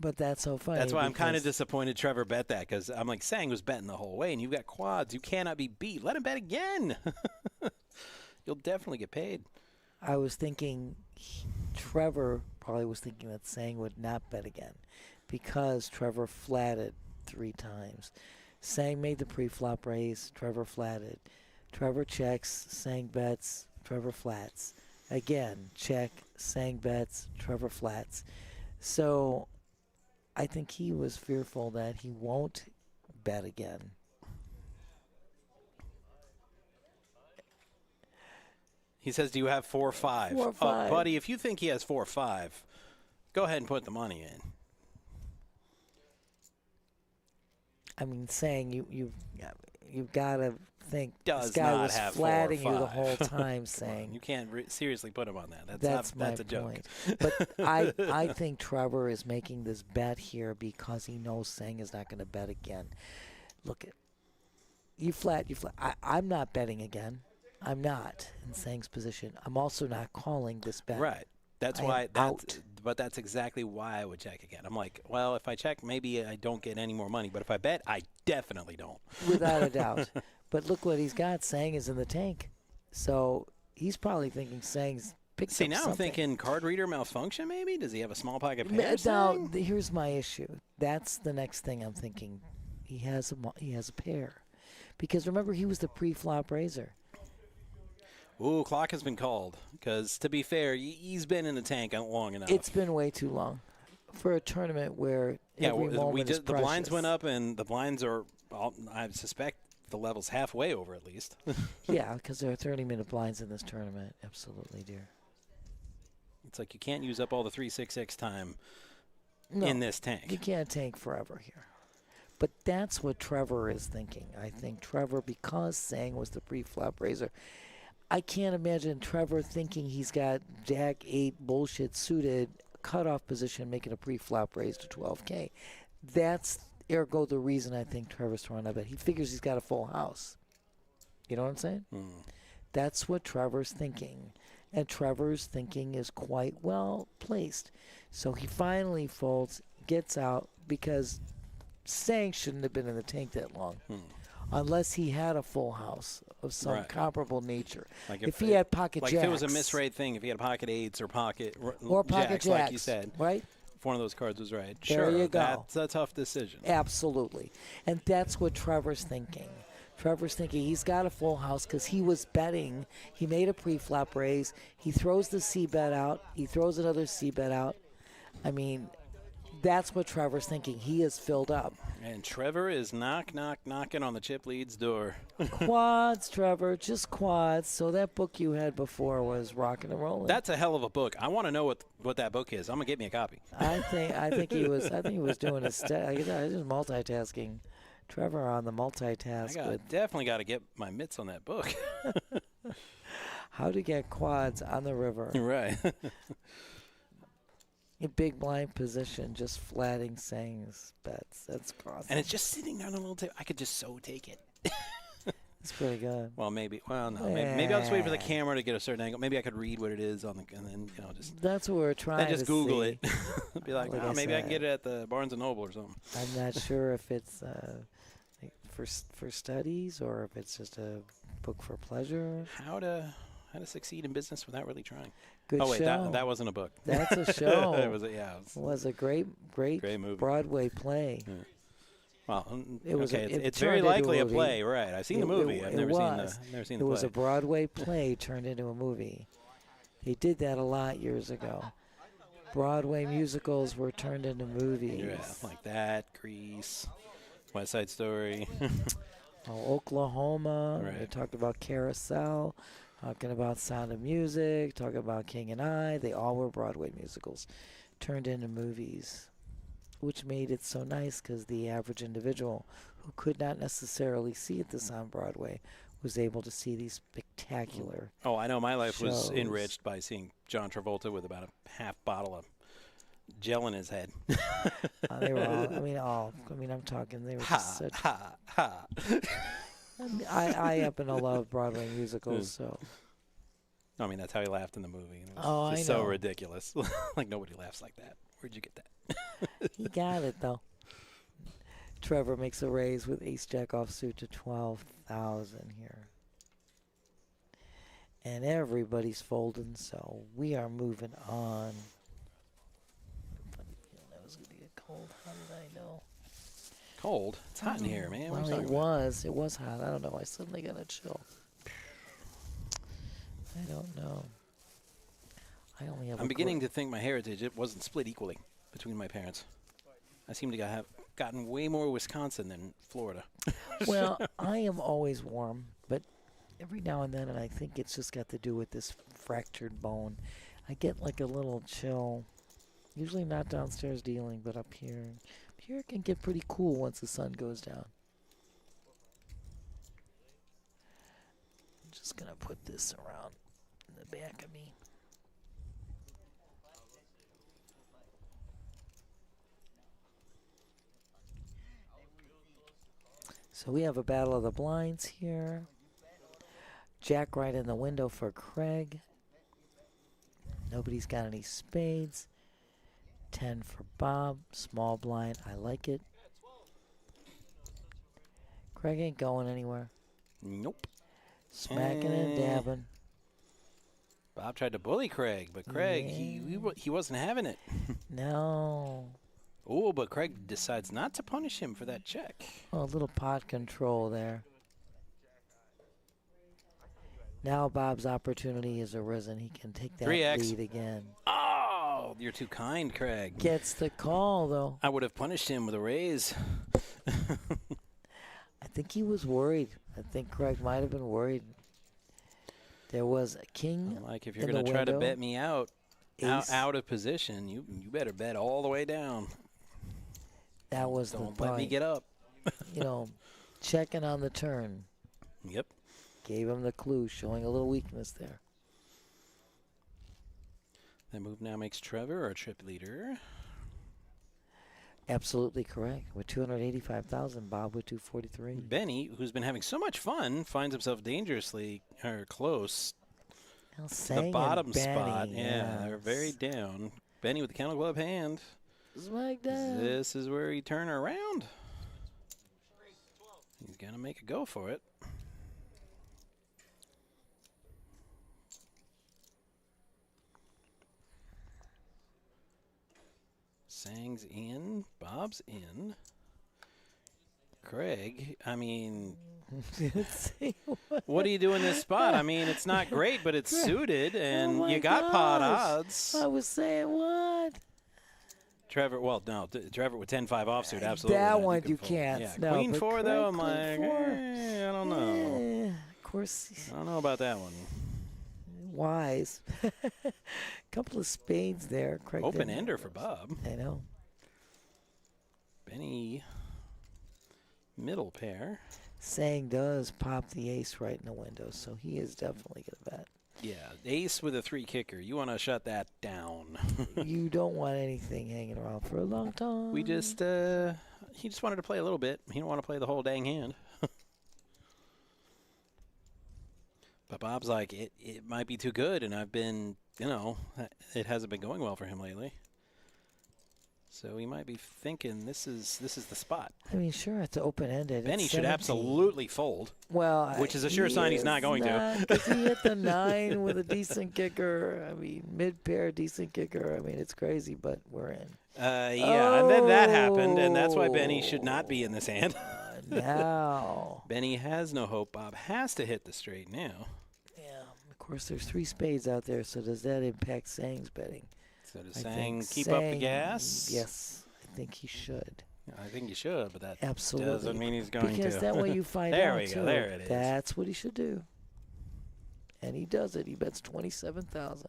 But that's so funny. That's why I'm kind of because disappointed Trevor bet that, because I'm like, Sang was betting the whole way, and you've got quads. You cannot be beat. Let him bet again. You'll definitely get paid. I was thinking Trevor probably was thinking that Sang would not bet again because Trevor flatted 3 times. Sang made the pre-flop raise. Trevor flatted. Trevor checks. Sang bets. Trevor flats. Again, check. Sang bets. Trevor flats. So I think he was fearful that he won't bet again. He says, do you have 4 or 5? 4 or 5. Oh, buddy, if you think he has 4 or 5, go ahead and put the money in. I mean, saying you've got to think Does this guy not was have 4 or flatting you the 5. whole time, Come on, saying you can't seriously put him on that. that's That's my a joke. point. But I think Trevor is making this bet here because he knows Sang is not going to bet again. Look at you flat. I'm not betting again. I'm not in Sang's position. I'm also not calling this bet. Right. That's I why. am That's, out. but that's exactly why I would check again. I'm like, well, if I check, maybe I don't get any more money. But if I bet, I definitely don't. Without a doubt. But look what he's got. Sang is in the tank. So he's probably thinking Sang's picked See, up now I'm something. thinking card reader malfunction. Maybe does he have a small pocket pair? Now, Sang? here's my issue. That's the next thing I'm thinking. He has a pair, because remember he was the pre-flop raiser. Ooh, clock has been called. Because to be fair, he's been in the tank long enough. It's been way too long for a tournament where every moment is the blinds precious. went up, and the blinds are. I suspect the level's halfway over at least. Yeah, because there are 30-minute blinds in this tournament. Absolutely, dear. It's like you can't use up all the 3-6-6 time No, in this tank. you can't tank forever here. But that's what Trevor is thinking. I think Trevor, because Sang was the pre-flop raiser, I can't imagine Trevor thinking he's got Jack 8 bullshit suited cutoff position making a pre-flop raise to 12K. That's ergo the reason I think Trevor's throwing up. He figures he's got a full house. You know what I'm saying? That's what Trevor's thinking. And Trevor's thinking is quite well placed. So he finally folds, gets out, because Sang shouldn't have been in the tank that long. unless he had a full house of some Right. comparable nature. Like If he had pocket like jacks, if it was a misread thing, if he had a pocket eights or pocket or pocket jacks, like you said, right? if one of those cards was right. There Sure, you go. that's a tough decision. Absolutely. And that's what Trevor's thinking. Trevor's thinking he's got a full house because he was betting. He made a pre-flop raise. He throws the C-bet out. He throws another C-bet out. I mean, that's what Trevor's thinking. He is filled up. And Trevor is knocking on the chip lead's door. Quads, Trevor, just quads. So that book you had before was Rockin' and Rollin'. That's a hell of a book. I want to know what that book is. I'm gonna get me a copy. I think he was doing his he was multitasking. Trevor on the multitask with Definitely got to get my mitts on that book. how to get quads on the river. Right. In big blind position, just flatting sayings bets. That's awesome. And it's just sitting there on a little table. I could just so take it. It's pretty good. Well, maybe. Well, no. Maybe I'll just wait for the camera to get a certain angle. Maybe I could read what it is on the, and then just. That's what we're trying Then just to Google see. it. Be like, Like oh, I maybe I can said. get it at the Barnes and Noble or something. I'm not sure if it's like for studies or if it's just a book for pleasure. How to succeed in business without really trying. Good Oh wait, show. that wasn't a book. That's a show. It was it was a great Great movie. Broadway play. Yeah. Well, It was okay, it it's turned very into likely a movie. play, right? I've seen the movie. I've never seen the It was play. a Broadway play turned into a movie. They did that a lot years ago. Broadway musicals were turned into movies. Yeah, like that, Grease, West Side Story. Oklahoma. Right. They talked about Carousel, talking about Sound of Music, talking about King and I. They all were Broadway musicals turned into movies, which made it so nice because the average individual who could not necessarily see this on Broadway was able to see these spectacular. Oh, I know my life was shows. enriched by seeing John Travolta with about a half bottle of gel in his head. They were all. I'm talking. They were just such. Ha, ha. I happen to love Broadway musicals, so. I mean, that's how he laughed in the movie. It was Oh, just I so know. ridiculous. Like, nobody laughs like that. Where'd you get that? He got it though. Trevor makes a raise with ace jack offsuit to 12,000 here. And everybody's folding, so we are moving on. Funny feeling that was going to get cold. How did I know? Cold? It's hot in here, man. What are Well, you it talking about? was hot. I don't know. I suddenly got a chill. I don't know. I only have I'm beginning to think my heritage, it wasn't split equally between my parents. I seem to have gotten way more Wisconsin than Florida. Well, I am always warm, but every now and then, and I think it's just got to do with this fractured bone, I get like a little chill. Usually not downstairs dealing, but up here. Up here it can get pretty cool once the sun goes down. I'm just going to put this around in the back of me. So we have a battle of the blinds here. Jack right in the window for Craig. Nobody's got any spades. 10 for Bob. Small blind. I like it. Craig ain't going anywhere. Nope. Smacking and dabbing. Bob tried to bully Craig, but Craig, he wasn't having it. No. Oh, but Craig decides not to punish him for that check. Oh, a little pot control there. Now Bob's opportunity has arisen. He can take that 3X. lead again. Oh, you're too kind, Craig. Gets the call, though. I would have punished him with a raise. I think he was worried. I think Craig might have been worried. There was a king. Like, if you're in going the to try to window. bet me out, Ace. out of position, you better bet all the way down. That was Don't the let me point. get up. Checking on the turn. Yep. Gave him the clue, showing a little weakness there. That move now makes Trevor our trip leader. Absolutely correct. With 285,000, Bob with 243. Benny, who's been having so much fun, finds himself dangerously close Now, to Sang the and bottom Benny, spot. Yeah, they're very yes. down. Benny with the counter glove hand. Smack down. This is where he turn around. He's going to make a go for it. Sang's in. Bob's in. Craig, I mean, what do you do in this spot? I mean, it's not great, but it's suited, and my you got pot gosh. odds. I was saying what? Trevor, well, no, Trevor with 10-5 offsuit, absolutely. That not. one you fold. can't. Yeah, No, Queen but 4, though, I'm Queen like, 4. I don't know. Of course, I don't know about that one. wise. Couple of spades there. Craig Open didn't- ender for Bob. I know. Benny, middle pair. Sang does pop the ace right in the window, so he is definitely going to bet. Yeah, ace with a 3 kicker. You want to shut that down. You don't want anything hanging around for a long time. We just, he just wanted to play a little bit. He didn't want to play the whole dang hand. But Bob's like, it might be too good, and I've been, you know, it hasn't been going well for him lately. So he might be thinking this is the spot. I mean, sure, it's open-ended. Benny It's should 17. absolutely fold. Well, which is a sure sign he's not going to. Because he hit the 9 with a decent kicker. I mean, mid-pair, decent kicker. I mean, it's crazy, but we're in. Yeah, and then that happened, and that's why Benny should not be in this hand. Now. Benny has no hope. Bob has to hit the straight now. Yeah, of course, there's 3 spades out there, so does that impact Sang's betting? So does I Sang think keep up the Sang- gas? Yes, I think he should. I think you should, but that Absolutely. doesn't mean he's going Because to. that way you find There out, we go. too. There it is. That's what he should do. And he does it. He bets 27,000.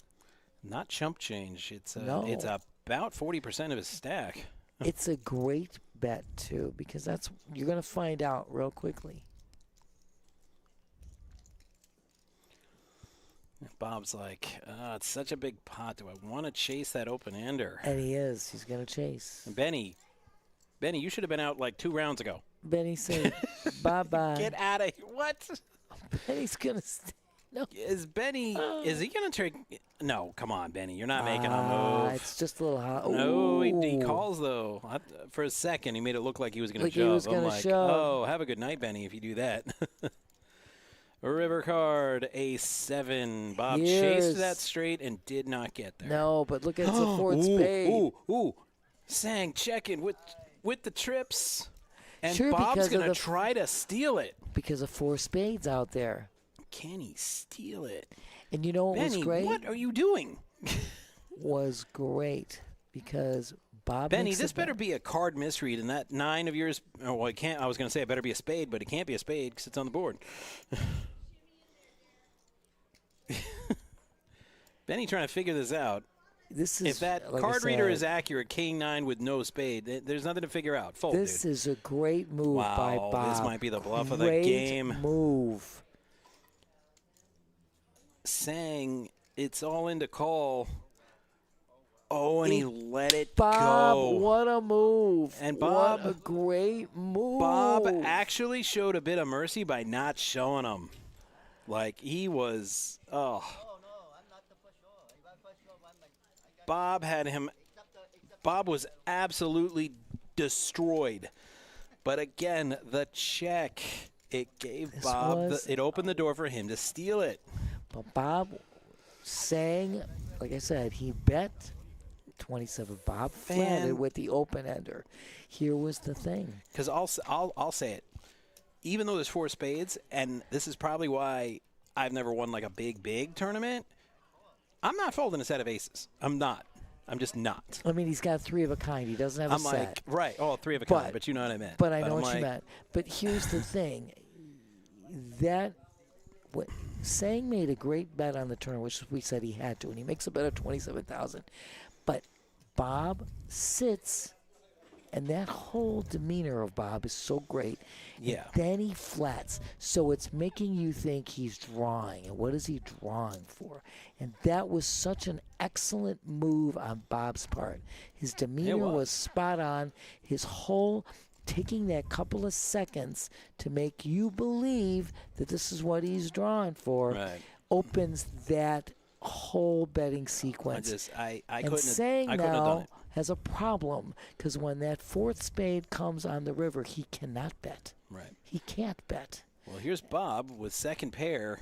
Not chump change. It's No. it's about 40% of his stack. It's a great bet, too, because that's you're going to find out real quickly. Bob's like, it's such a big pot. Do I want to chase that open ender? And he is. He's going to chase. And Benny, you should have been out like 2 rounds ago. Benny said, bye-bye. Get out of here. What? Benny's going to stay. No. Is Benny, is he going to take? No, come on, Benny. You're not making a move. It's just a little hot. No, he Ooh. calls, though. For a second, he made it look like he was going to Like he shove. was I'm gonna like, shove. oh, have a good night, Benny, if you do that. River card, ace-7. Bob Here's- chased that straight and did not get there. No, but look at it's a fourth spade. Ooh. Sang checking with the trips. And Sure, Bob's because of going to the- try to steal it. Because of 4 spades out there. Can he steal it? And you know what Benny, was great? what are you doing? Was great because Bob Benny, makes this a better bet. be a card misread, and that 9 of yours. Oh, well, it can't. I was going to say it better be a spade, but it can't be a spade because it's on the board. Benny trying to figure this out. This is If that like I card reader said, is accurate, King 9 with no spade, there's nothing to figure out. Fold, This dude. is a great move by Wow, Bob. this might be the bluff of the Great game. move. Sang, it's all into call. Oh, and he let it Bob, go. what a move. And Bob- what a great move. Bob actually showed a bit of mercy by not showing him. Like, he was, Bob had him, Bob was absolutely destroyed. But again, the check, it gave This Bob, was- it opened the door for him to steal it. But Bob sang, like I said, he bet 27. Bob flatted with the open ender. Here was the thing. Because I'll say it. Even though there's 4 spades, and this is probably why I've never won like a big tournament, I'm not folding a set of aces. I'm not. I'm just not. I mean, he's got 3 of a kind. He doesn't have a I'm set. like, right, 3 of a kind, but you know what I meant. But I know I'm what like, you meant. But here's the thing. Sang made a great bet on the turn, which we said he had to, and he makes a bet of 27,000. But Bob sits, and that whole demeanor of Bob is so great. Yeah. And then he flats, so it's making you think he's drawing. And what is he drawing for? And that was such an excellent move on Bob's part. His demeanor was spot on. His whole taking that couple of seconds to make you believe that this is what he's drawing for Right. opens that whole betting sequence. I And couldn't saying have done now it. has a problem because when that fourth spade comes on the river, he cannot bet. Right. He can't bet. Well, here's Bob with second pair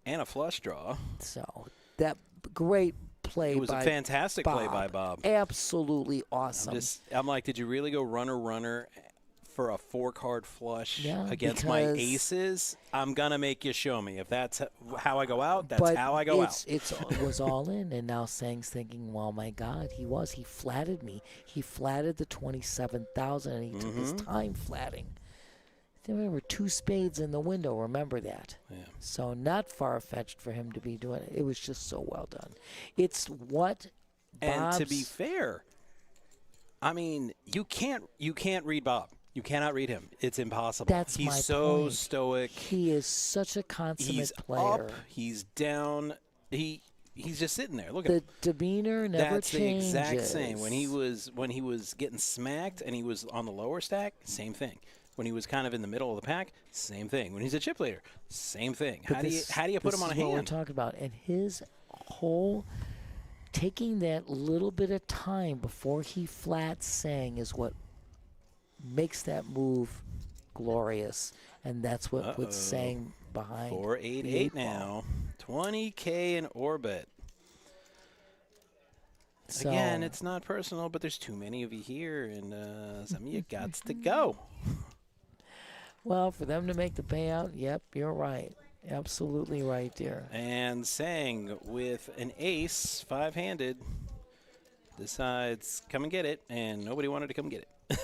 and a flush draw. So that great play It was by a fantastic Bob. play by Bob. Absolutely awesome. I'm like, did you really go runner for a 4-card flush Yeah, against my because- aces? I'm going to make you show me. If that's how I go out, that's but how I go out. It was all in, and now Sang's thinking, well, my God, he flatted me. He flatted the 27,000, and he took his time flatting. There were 2 spades in the window, remember that. Yeah. So not far-fetched for him to be doing it. It was just so well done. It's what And to Bob's- be fair, I mean, you can't read Bob. You cannot read him. It's impossible. That's He's my so point. stoic. He is such a consummate He's player. up. He's down. He's just sitting there. Look at him. The demeanor never That's changes. the exact same. When he was getting smacked and he was on the lower stack, same thing. When he was kind of in the middle of the pack, same thing. When he's a chip leader, same thing. But How do you put this him on a is what we're hand? talking about, and his whole taking that little bit of time before he flat sang is what makes that move glorious, and that's what puts Sang behind. 488 now, 20K in orbit. So, Again, it's not personal, but there's too many of you here, and some of you got to go. well, for them to make the payout, yep, you're right. Absolutely right, dear. And Sang with an ace, 5-handed, decides come and get it, and nobody wanted to come get it.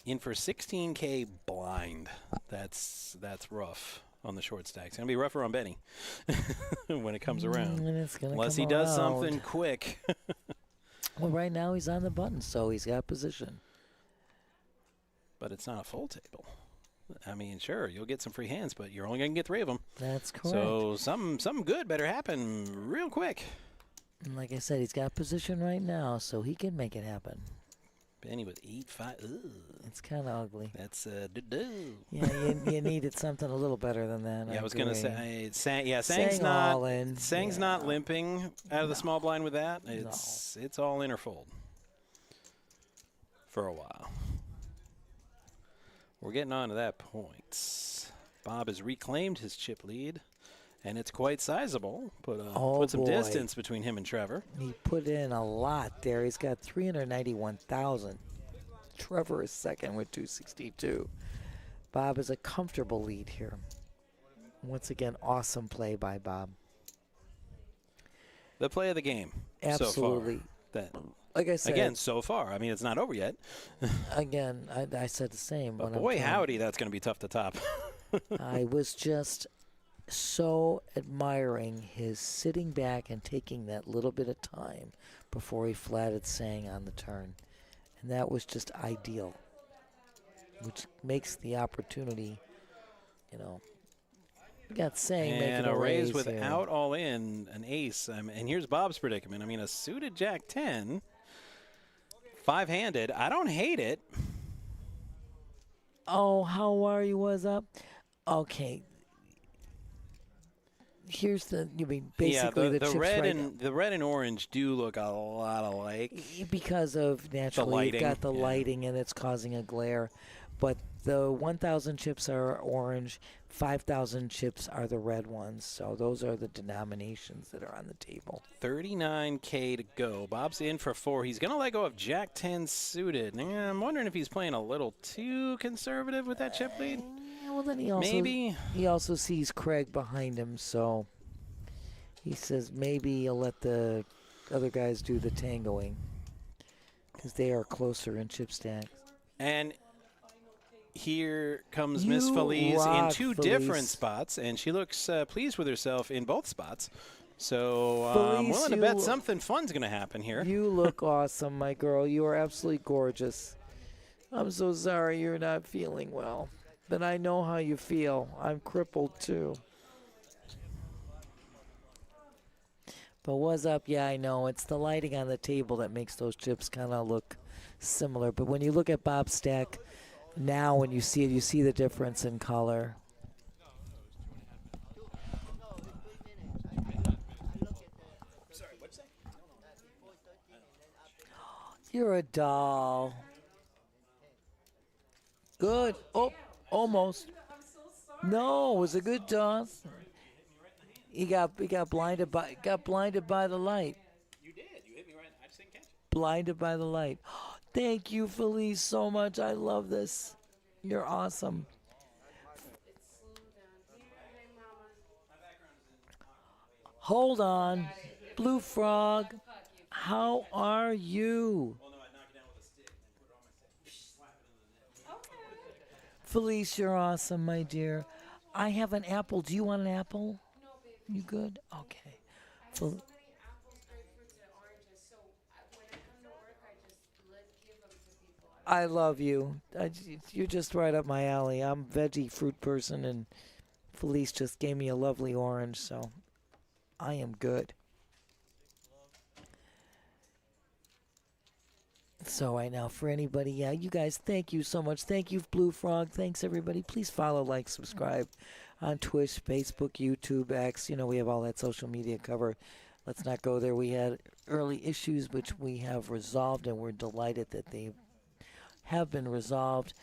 In for 16K blind. That's rough on the short stack. It's going to be rougher on Benny when it comes around. And it's gonna Unless come he does around. something quick. Well, right now he's on the button, so he's got position. But it's not a full table. I mean, sure, you'll get some free hands, but you're only going to get 3 of them. That's correct. So something good better happen real quick. And like I said, he's got position right now, so he can make it happen. Benny with 8-5. Ooh, It's kind of ugly. that's do-do. Yeah, you needed something a little better than that. Yeah, I was going to agree. say, Sang's Sang not all in. Sang's Yeah. not limping out of the small blind with that. It's all inner fold for a while. We're getting on to that point. Bob has reclaimed his chip lead, and it's quite sizable. Put some boy. distance between him and Trevor. He put in a lot there. He's got 391,000. Trevor is second with 262. Bob is a comfortable lead here. Once again, awesome play by Bob. The play of the game Absolutely. so far. Like I said, Again, so far. I mean, it's not over yet. again, I said the same. But when I'm boy, done. howdy, that's going to be tough to top. I was just so admiring his sitting back and taking that little bit of time before he flatted Sang on the turn. And that was just ideal, which makes the opportunity, we got Sang making And a raise here. without all in, an ace. And here's Bob's predicament. I mean, a suited Jack 10, 5-handed. I don't hate it. Oh, how are you? Was up? Okay. Here's basically the chips red right and the red and orange do look a lot alike. because of naturally you've lighting, got the yeah. lighting and it's causing a glare. But the 1,000 chips are orange, 5,000 chips are the red ones. So those are the denominations that are on the table. 39K to go. Bob's in for 4. He's going to let go of Jack 10 suited. Yeah, I'm wondering if he's playing a little too conservative with that chip lead. Well, then he also sees Craig behind him, so he says maybe he'll let the other guys do the tangoing because they are closer in chip stacks. And here comes You Miss Feliz in rock, 2 Feliz. different spots, and she looks pleased with herself in both spots. So I'm Feliz, willing to bet something fun's going to happen here. You look awesome, my girl. You are absolutely gorgeous. I'm so sorry you're not feeling well, but I know how you feel. I'm crippled too. But what's up? Yeah, I know. It's the lighting on the table that makes those chips kind of look similar. But when you look at Bob's stack now, when you see it, you see the difference in color. Sorry, what'd you say? You're a doll. Good. Oh, almost. No, it was a good toss. He got blinded by the light. You did. You hit me right. I just didn't catch it. Blinded by the light. Thank you, Felice, so much. I love this. You're awesome. Hold on. Blue Frog, how are you? Well, no, I knocked it down with a stick and put it on my stick. Slap it in the net. Felice, you're awesome, my dear. I have an apple. Do you want an apple? No, baby. You good? Okay. I have Fel- so many apples, grapefruits, and oranges. So when I come to work, I just give them to people. I love you. You're just right up my alley. I'm a veggie fruit person, and Felice just gave me a lovely orange, so I am good. So right now, for anybody, yeah, you guys, thank you so much. Thank you, Blue Frog. Thanks, everybody. Please follow, like, subscribe on Twitch, Facebook, YouTube, X. You know, we have all that social media covered. Let's not go there. We had early issues, which we have resolved, and we're delighted that they have been resolved.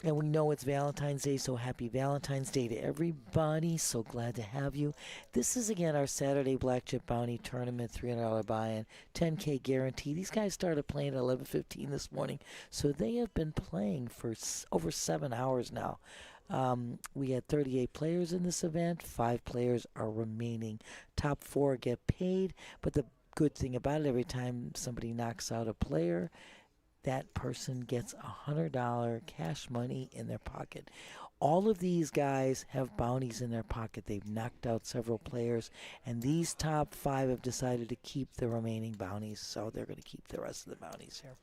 And we know it's Valentine's Day, so happy Valentine's Day to everybody. So glad to have you. This is, again, our Saturday Black Chip Bounty Tournament, $300 buy-in, 10K guarantee. These guys started playing at 11:15 this morning, so they have been playing for over 7 hours now. We had 38 players in this event. 5 players are remaining. Top 4 get paid, but the good thing about it, every time somebody knocks out a player, that person gets $100 cash money in their pocket. All of these guys have bounties in their pocket. They've knocked out several players, and these top 5 have decided to keep the remaining bounties, so they're going to keep the rest of the bounties here.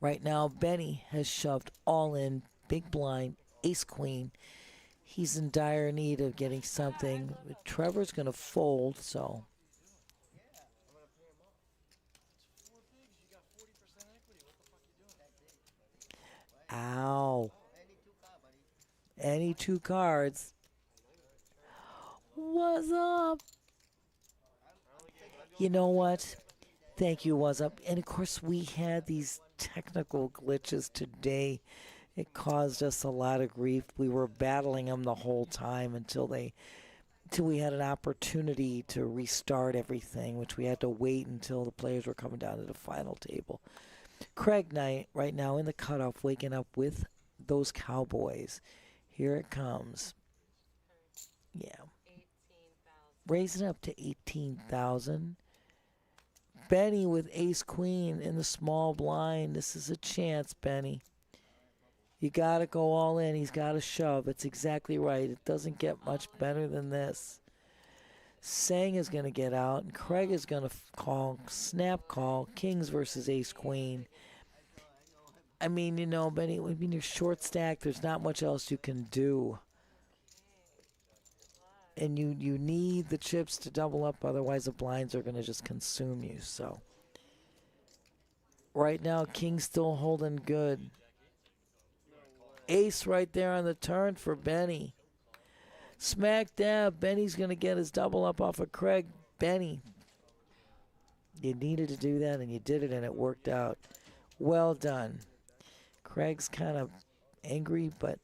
Right now, Benny has shoved all in, big blind, ace queen. He's in dire need of getting something. Trevor's going to fold, so... Ow. Any 2 cards. What's up? You know what? Thank you, What's up? And of course, we had these technical glitches today. It caused us a lot of grief. We were battling them the whole time until we had an opportunity to restart everything, which we had to wait until the players were coming down to the final table. Craig Knight right now in the cutoff, waking up with those Cowboys. Here it comes. Yeah. Raising up to 18,000. Benny with ace queen in the small blind. This is a chance, Benny. You got to go all in. He's got to shove. It's exactly right. It doesn't get much better than this. Sang is going to get out, and Craig is going to call, snap call, Kings versus Ace Queen. I mean, you know, Benny, when you're short stacked, there's not much else you can do. And you need the chips to double up, otherwise the blinds are going to just consume you. So right now, King's still holding good. Ace right there on the turn for Benny. Smack dab. Benny's going to get his double up off of Craig. Benny, you needed to do that, and you did it, and it worked out. Well done. Craig's kind of angry, but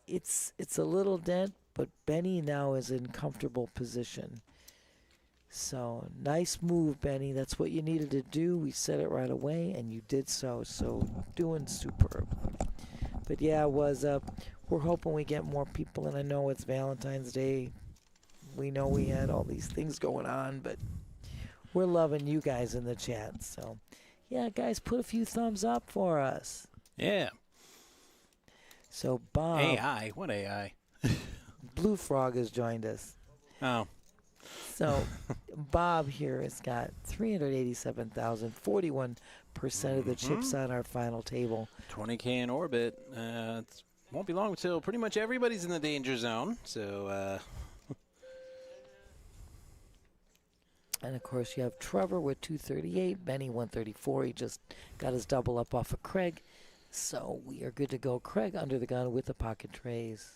it's a little dent, but Benny now is in comfortable position. So, nice move, Benny. That's what you needed to do. We said it right away, and you did so. So, doing superb. But yeah, it was we're hoping we get more people, and I know it's Valentine's Day. We know we had all these things going on, but we're loving you guys in the chat. So, yeah, guys, put a few thumbs up for us. Yeah. So, Bob. AI? What AI? Blue Frog has joined us. Oh. So, Bob here has got 387,000, 41% of the chips on our final table. 20K in orbit. It won't be long until pretty much everybody's in the danger zone. So, And, of course, you have Trevor with 238, Benny 134. He just got his double up off of Craig. So, we are good to go. Craig under the gun with the pocket trays.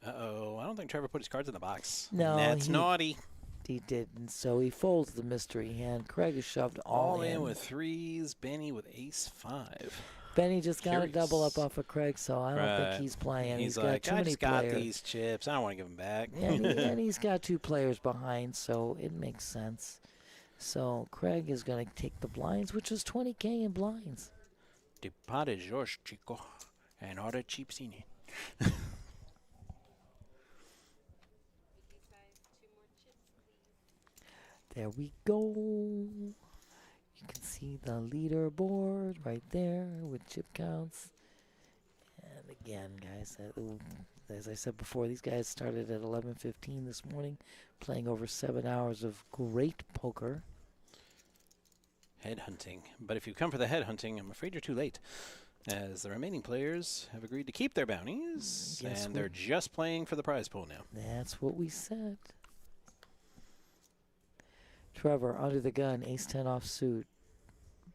uh-oh. I don't think Trevor put his cards in the box. No, That's he- naughty. He didn't, so he folds the mystery hand. Craig is shoved all in with threes. Benny with ace-5. Benny just got a double up Curious. off of Craig, so I don't think he's playing. He's got like, too I many just got players. these chips. I don't want to give them back. And he's got 2 players behind, so it makes sense. So Craig is going to take the blinds, which is 20K in blinds. The pot is yours, chico. And all the chips in it. There we go. You can see the leaderboard right there with chip counts. And again, guys, as I said before, these guys started at 11:15 this morning, playing over 7 hours of great poker. Headhunting. But if you come for the headhunting, I'm afraid you're too late, as the remaining players have agreed to keep their bounties, Yes, and they're just playing for the prize pool now. That's what we said. Trevor, under the gun, ace-10 offsuit.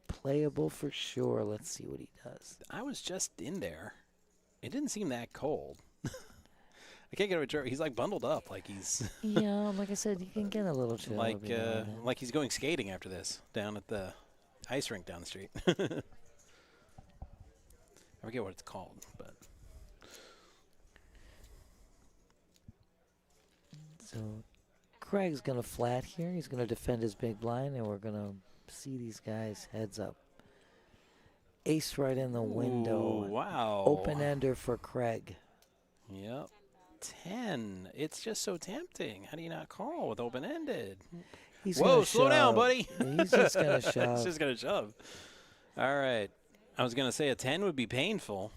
Playable for sure. Let's see what he does. I was just in there. It didn't seem that cold. I can't get over Trevor. He's like bundled up, like he's Yeah, like I said, you can get a little chill. like every now and then. like he's going skating after this down at the ice rink down the street. I forget what it's called, but So Craig's going to flat here. He's going to defend his big blind, and we're going to see these guys heads up. Ace right in the window. Ooh, wow. Open ender for Craig. Yep. 10. It's just so tempting. How do you not call with open-ended? He's Whoa, gonna slow down, shove. buddy. He's just going to He's shove. just going to shove. All right. I was going to say a 10 would be painful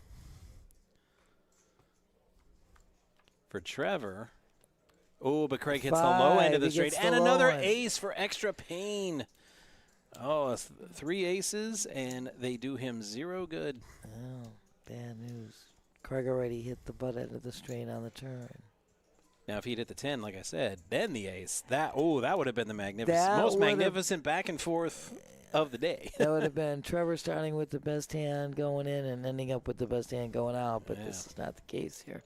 for Trevor. Oh, but Craig hits the low end of the He straight. gets the And low another end. ace for extra pain. Oh, 3 aces, and they do him 0 good. Oh, bad news. Craig already hit the butt end of the straight on the turn. Now, if he'd hit the 10, like I said, then the ace, that would have been the That most would've- magnificent back and forth of the day. That would have been Trevor starting with the best hand going in and ending up with the best hand going out, but this is not the case here.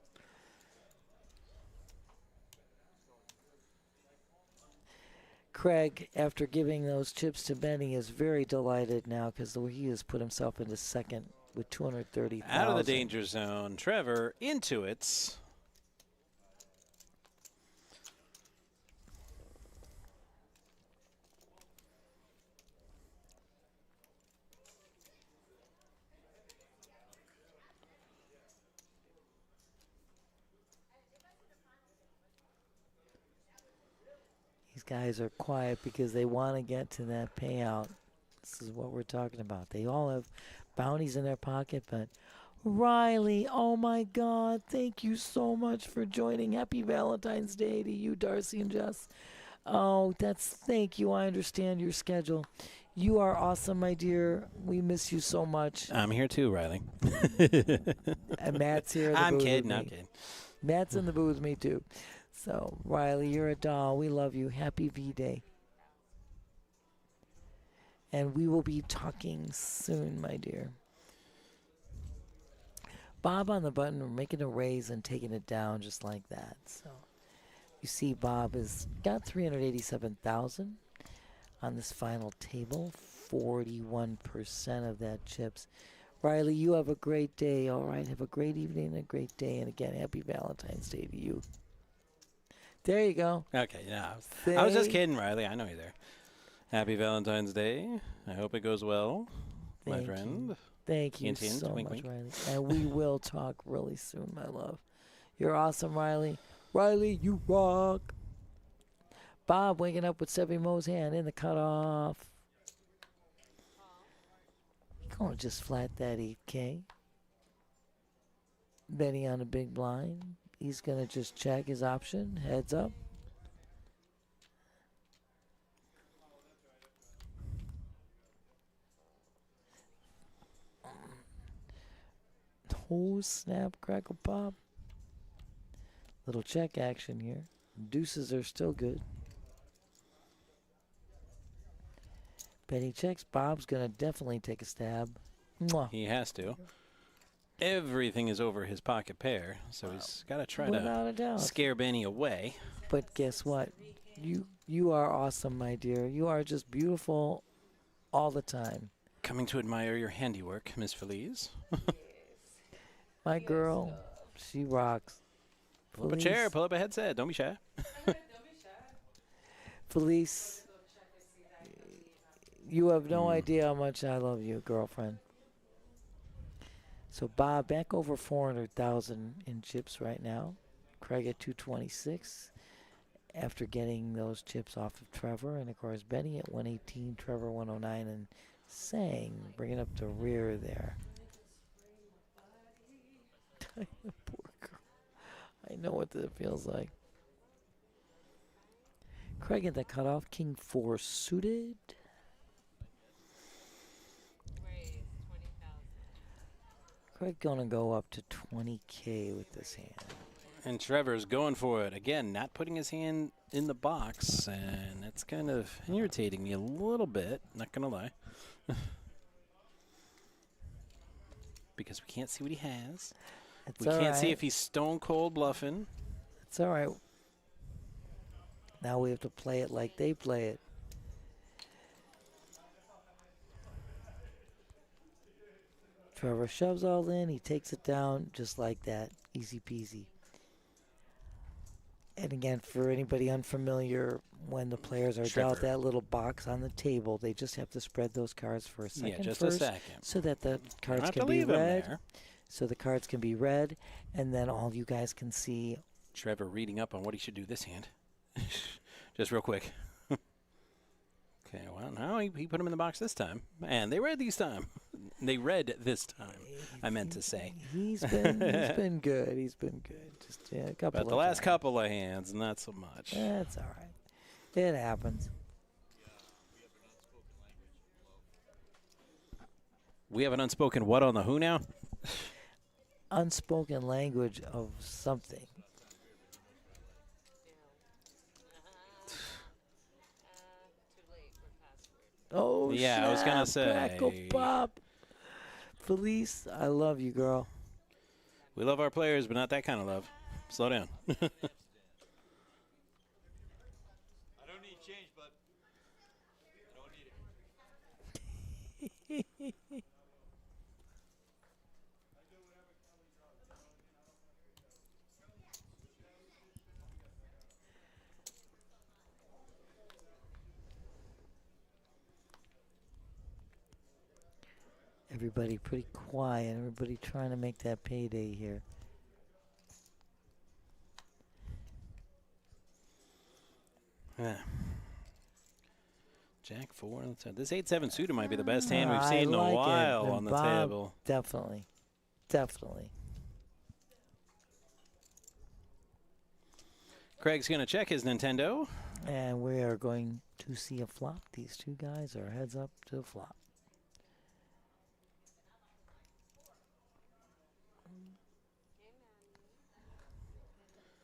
Craig, after giving those chips to Benny, is very delighted now because he has put himself into second with 230,000. Out of the danger zone, Trevor into it. These guys are quiet because they want to get to that payout. This is what we're talking about. They all have bounties in their pocket, but Riley, oh my God, thank you so much for joining. Happy Valentine's Day to you, Darcy and Jess. Oh, thank you. I understand your schedule. You are awesome, my dear. We miss you so much. I'm here too, Riley. And Matt's here. In the I'm booth kidding, with I'm me. kidding. Matt's in the booth with me too. So, Riley, you're a doll. We love you. Happy V-Day. And we will be talking soon, my dear. Bob on the button, we're making a raise and taking it down just like that. So, you see Bob has got 387,000 on this final table. 41% of that chips. Riley, you have a great day. All right, have a great evening and a great day. And again, happy Valentine's Day to you. There you go. Okay, yeah. I was just kidding, Riley. I know you're there. Happy Valentine's Day. I hope it goes well, my Thank friend. you. Thank you Hint, hint, so wink, much, wink. Riley. And we will talk really soon, my love. You're awesome, Riley. Riley, you rock. Bob waking up with Sebby Mo's hand in the cutoff. Going to just flat that 8K. Benny on a big blind. He's going to just check his option. Heads up. Oh, snap, crackle, pop. Little check action here. Deuces are still good. Benny checks. Bob's going to definitely take a stab. Mwah. He has to. everything is over his pocket pair, so he's got to try Without a to doubt. scare Benny away. But guess what? You are awesome, my dear. You are just beautiful all the time. Coming to admire your handiwork, Miss Feliz. My girl, she rocks. Pull up a chair, pull up a headset. Don't be shy. Felice, you have no idea how much I love you, girlfriend. So Bob, back over 400,000 in chips right now. Craig at 226 after getting those chips off of Trevor. And, of course, Benny at 118, Trevor 109, and Sang bringing up the rear there. Poor girl. I know what that feels like. Craig at the cutoff, King 4 suited. Craig gonna go up to 20K with this hand. And Trevor's going for it. Again, not putting his hand in the box, and it's kind of irritating me a little bit, not going to lie. Because we can't see what he has. We can't see if he's stone cold bluffing. It's all right. Now we have to play it like they play it. Trevor shoves all in. He takes it down just like that. Easy peasy. And again, for anybody unfamiliar, when the players are dealt that little box on the table, they just have to spread those cards for a second just first, a second. so that the cards Don't have can to be leave 'em read. there. So the cards can be read, and then all you guys can see. Trevor reading up on what he should do this hand. Just real quick. Okay, well, now he put them in the box this time. And they read this time. They read this time, I meant to say. He's been good. He's been good. Just a couple. But the last couple of hands, not so much. That's all right. It happens. We have an unspoken what on the who now? Unspoken language of something. Oh, yeah, I was gonna snap, crackle say. pop. Felice, I love you, girl. We love our players, but not that kind of love. Slow down. I don't need change, but I don't need it. Everybody pretty quiet. Everybody trying to make that payday here. Yeah. Jack 4. This 8-7 suited might be the best hand we've I seen in like a it. while And on the Bob, table. Definitely. Definitely. Craig's going to check his Nintendo. And we are going to see a flop. These two guys are heads up to the flop.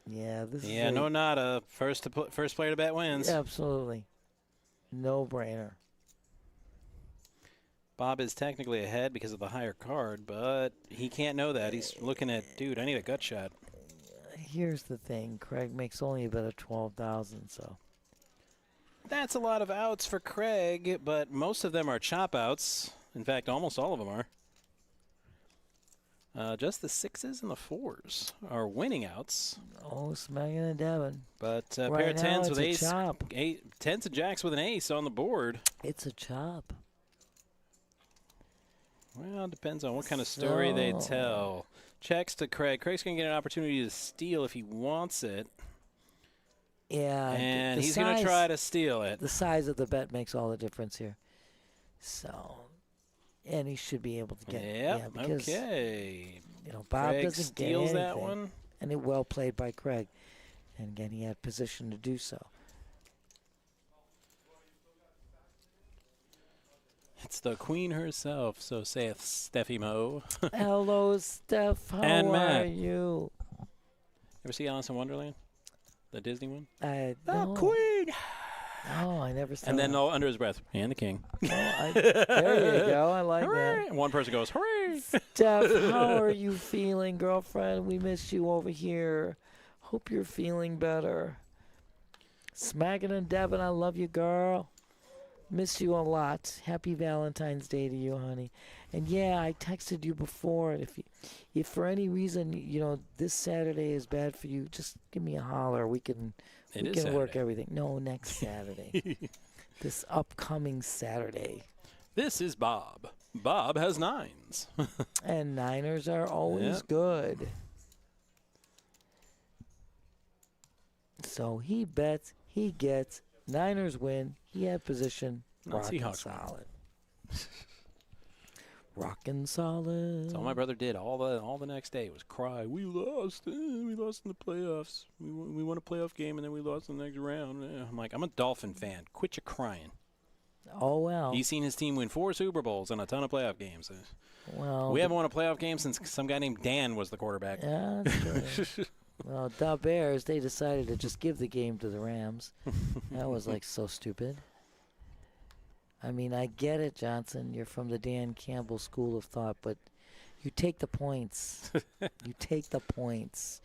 Yeah, this is no nada. First player to bet wins. absolutely no brainer. Bob is technically ahead because of the higher card, but he can't know that. He's looking at, dude, I need a gut shot. Here's the thing, Craig makes only about a 12,000, so That's a lot of outs for Craig, but most of them are chop outs. In fact, almost all of them are. Just the 6s and the 4s are winning outs. oh, smacking and dabbing. But Right pair of now, 10s it's with a ace, chop. 10s and jacks with an ace on the board. It's a chop. Well, it depends on what kind of story they So- tell. Checks to Craig. Craig's going to get an opportunity to steal if he wants it. Yeah, And the he's going to size- try to steal it. The size of the bet makes all the difference here. So, and he should be able to get it. Yep, Yeah, because, okay. you know, Bob Craig doesn't get steals anything. that one. And it well played by Craig. And again, he had position to do so. It's the queen herself, so saith Steffi Mo. Hello, Steph. How And are Matt. you? Ever see Alice in Wonderland? The Disney one? I The no. queen Oh, I never saw And then that. under his breath, and the king. There you go. I like Hooray! that. And one person goes, hooray! Steph, how are you feeling, girlfriend? We miss you over here. Hope you're feeling better. Smacking and Devin, I love you, girl. Miss you a lot. Happy Valentine's Day to you, honey. And yeah, I texted you before. If for any reason this Saturday is bad for you, just give me a holler. We can work everything. No, next Saturday. This upcoming Saturday. This is Bob. Bob has 9s. And Niners are always Yep. good. So he bets, he gets. Niners win. He had position. Not Rockin' Seahawks win. solid. Rockin' solid. So all my brother did all the next day was cry. We lost. We lost in the playoffs. We won a playoff game and then we lost in the next round. I'm like, I'm a Dolphin fan. Quit your crying. Oh, well. He's seen his team win 4 Super Bowls and a ton of playoff games. Well, We haven't won a playoff game since some guy named Dan was the quarterback. yeah, that's true. Well, the Bears, they decided to just give the game to the Rams. That was like so stupid. I mean, I get it, Johnson. You're from the Dan Campbell school of thought, but you take the points. You take the points.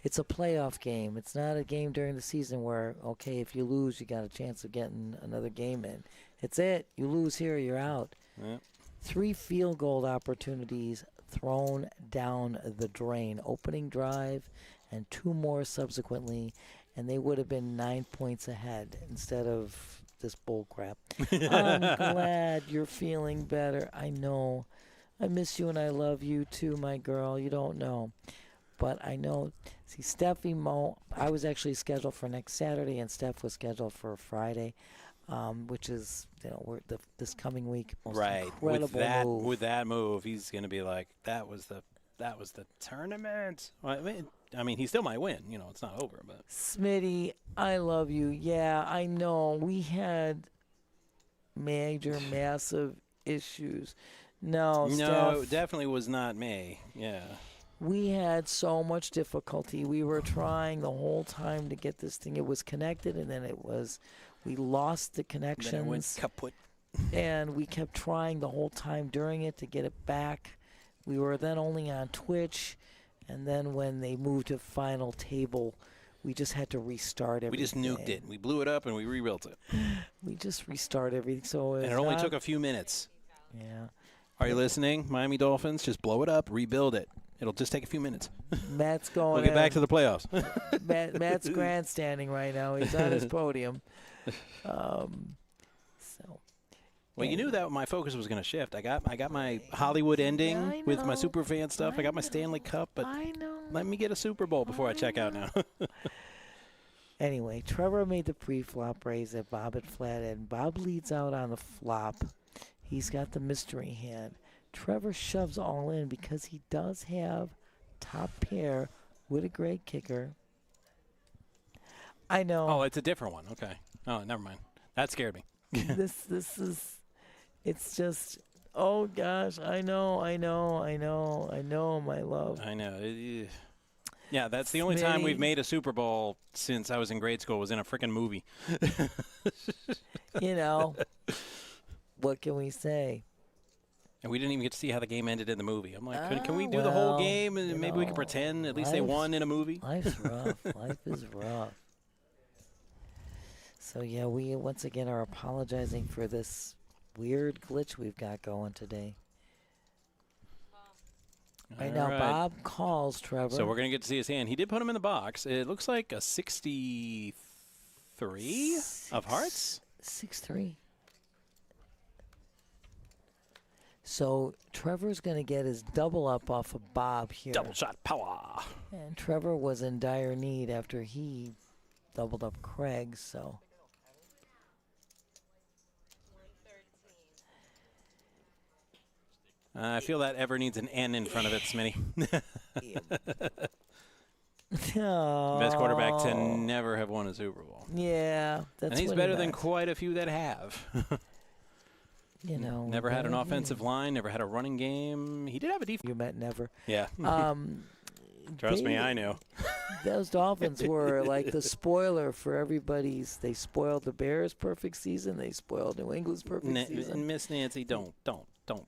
It's a playoff game. It's not a game during the season where, okay, if you lose, you got a chance of getting another game in. It's it. You lose here, you're out. Yep. 3 field goal opportunities thrown down the drain. Opening drive and 2 more subsequently, and they would have been 9 points ahead instead of this bull crap. I'm glad you're feeling better. I know. I miss you and I love you too, my girl. You don't know. But I know. See, Steffi Mo, I was actually scheduled for next Saturday, and Steph was scheduled for Friday, which is, this coming week. Most Right. incredible move. With that move, he's going to be like, that was the tournament. Well, I mean, he still might win. It's not over. But Smitty, I love you. Yeah, I know. We had massive issues. No, Steph, it definitely was not me. Yeah. we had so much difficulty. We were trying the whole time to get this thing. It was connected, and then we lost the Then it went connections, kaput. and we kept trying the whole time during it to get it back. We were then only on Twitch, and then when they moved to Final Table, we just had to restart everything. We just nuked it. We blew it up and we rebuilt it. We just restart everything. So And it only took a few minutes. Yeah. Are you listening, Miami Dolphins? Just blow it up, rebuild it. It'll just take a few minutes. Matt's going. We'll get back to the playoffs. Matt's grandstanding right now. He's on his podium. Well, you knew that my focus was going to shift. I got my Hollywood ending I with my know. super fan stuff. I got my Stanley Cup, but I know. let me get a Super Bowl before I check out now. Anyway, Trevor made the pre-flop raise at Bob at flat end. Bob leads out on the flop. He's got the mystery hand. Trevor shoves all in because he does have top pair with a great kicker. I know. Oh, it's a different one. Okay. Oh, never mind. That scared me. this is. It's just. Oh gosh, I know, my love. I know. Yeah, that's the only time we've made a Super Bowl since I was in grade school was in a freaking movie. What can we say? And we didn't even get to see how the game ended in the movie. I'm like, can we do well, the whole game and maybe we can pretend at least they life's- won in a movie? Life's rough. Life is rough. So yeah, we once again are apologizing for this weird glitch we've got going today. Right now, All Bob calls Trevor. So we're going to get to see his hand. He did put him in the box. It looks like a 63 of hearts. 6-3. So Trevor's going to get his double up off of Bob here. Double shot power. And Trevor was in dire need after he doubled up Craig, so. I feel that ever needs an N in front of it, Smitty. Best quarterback to never have won a Super Bowl. Yeah, that's And he's what better he than meant. quite a few that have. Never had an offensive line, never had a running game. He did have a defense. You meant never. Yeah. Trust me, I knew. Those Dolphins were like the spoiler for everybody's. They spoiled the Bears' perfect season. They spoiled New England's perfect season. Miss Nancy, don't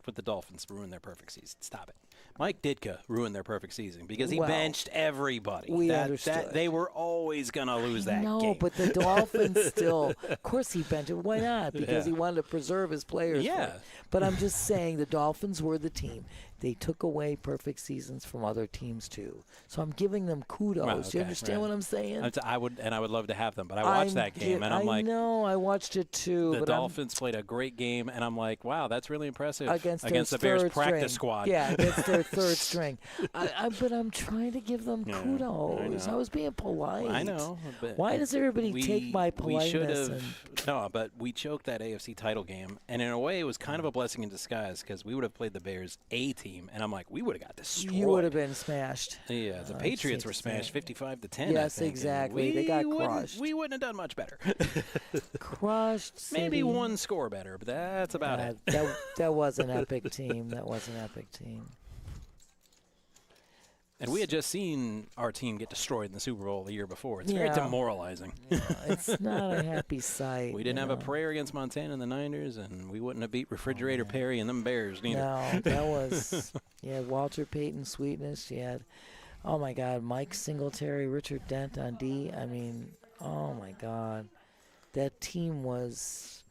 put the Dolphins ruin their perfect season. Stop it. Mike Ditka ruined their perfect season because he Well, benched everybody. we understood. They were always going to lose that No, game. but the Dolphins still. Of course, he benched him. Why not? Because Yeah. he wanted to preserve his players. Yeah. But I'm just saying the Dolphins were the team. They took away perfect seasons from other teams too. So I'm giving them kudos. Well, Do you understand what I'm saying? I would love to have them, but I watched that game and I'm like, I know, I watched it too. the but Dolphins played a great game, and I'm like, wow, that's really impressive against the their Bears third practice string. squad. Yeah, against their third string. But I'm trying to give them Yeah, kudos. I know. was being polite. I know. But Why does everybody take my We should politeness? have. No, but we choked that AFC title game, and in a way, it was kind of a blessing in disguise because we would have played the Bears A team, and I'm like, we would have got destroyed. You would have been smashed. Yeah, the I'd Patriots say were the smashed same. 55-10. I Yes, think, and exactly. They got crushed. We wouldn't have done much better. Crushed. Maybe City. one score better, but that's about it. That was an epic team. That was an epic team. And we had just seen our team get destroyed in the Super Bowl the year before. It's very Yeah. demoralizing. It's not a happy sight. We didn't you have a know. prayer against Montana and the Niners, and we wouldn't have beat Refrigerator Perry and them Bears neither. No, that was Walter Payton sweetness. You had, oh my God, Mike Singletary, Richard Dent on D. I mean, oh my God, that team was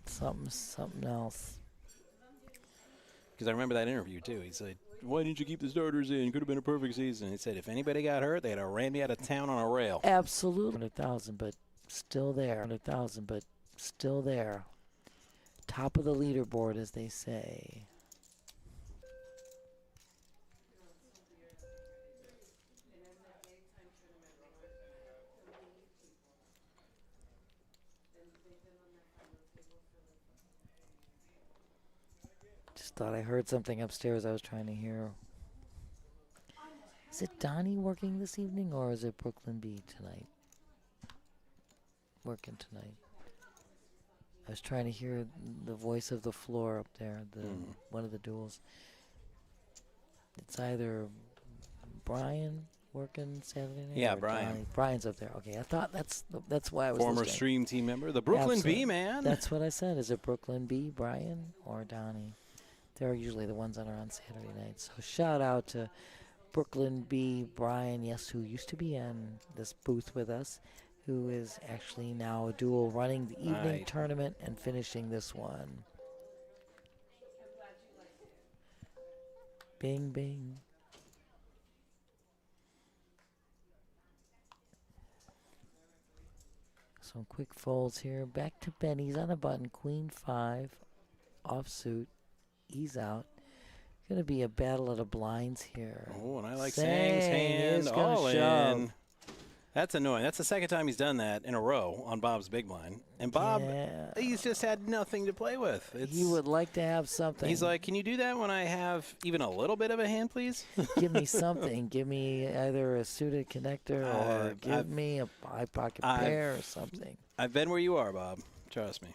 something else. Because I remember that interview, too. He said, why didn't you keep the starters in? Could have been a perfect season. He said, if anybody got hurt, they'd have ran me out of town on a rail. Absolutely, 100,000, but still there. 100,000, but still there. Top of the leaderboard, as they say. Just thought I heard something upstairs I was trying to hear. Is it Donnie working this evening, or is it Brooklyn B tonight? Working tonight. I was trying to hear the voice of the floor up there, one of the duels. It's either Brian working Saturday night. Yeah, or Brian. Donnie. Brian's up there. Okay, I thought that's why I was Former listening. Stream team member. The Brooklyn Absolutely. B, man. That's what I said. Is it Brooklyn B, Brian, or Donnie? They're usually the ones that are on Saturday nights. So shout out to Brooklyn B, Brian, yes, who used to be in this booth with us, who is actually now a dual running the evening Right. tournament and finishing this one. Bing, bing. Some quick folds here. Back to Benny's on a button. Queen 5. Offsuit. He's out. Going to be a battle of the blinds here. Oh, and I like Sang Sang's hand is gonna all shove. in. That's annoying. That's the second time he's done that in a row on Bob's big blind. And Bob, Yeah. he's just had nothing to play with. He would like to have something. He's like, can you do that when I have even a little bit of a hand, please? Give me something. Give me either a suited connector or give me a high pocket pair or something. I've been where you are, Bob. Trust me.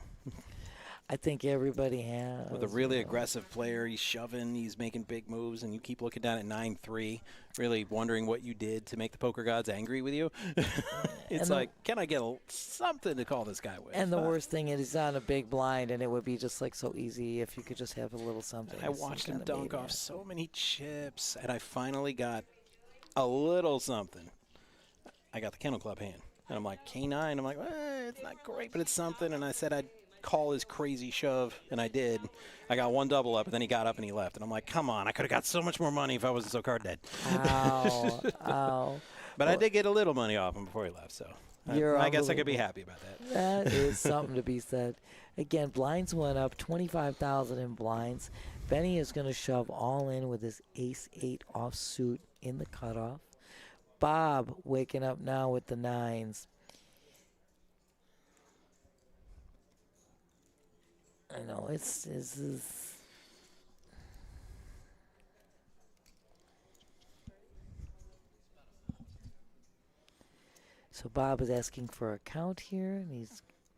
I think everybody has. With a really you know. aggressive player, he's shoving, he's making big moves, and you keep looking down at 9-3, really wondering what you did to make the poker gods angry with you. It's like, can I get something to call this guy with? And the worst thing is he's on a big blind, and it would be just like so easy if you could just have a little something. I watched him dunk off so many chips, and I finally got a little something. I got the Kennel Club hand, and I'm like, K9. I'm like, it's not great, but it's something. And I said I'd call his crazy shove, and I did. I got one double up, and then he got up and he left. And I'm like, come on, I could have got so much more money if I wasn't so card dead. Ow, ow. But I did get a little money off him before he left, so I guess I could be happy about that. That is something to be said. Again, blinds went up 25,000 in blinds. Benny is going to shove all in with his ace-8 offsuit in the cutoff. Bob waking up now with the 9s. I know it's so Bob is asking for a count here, and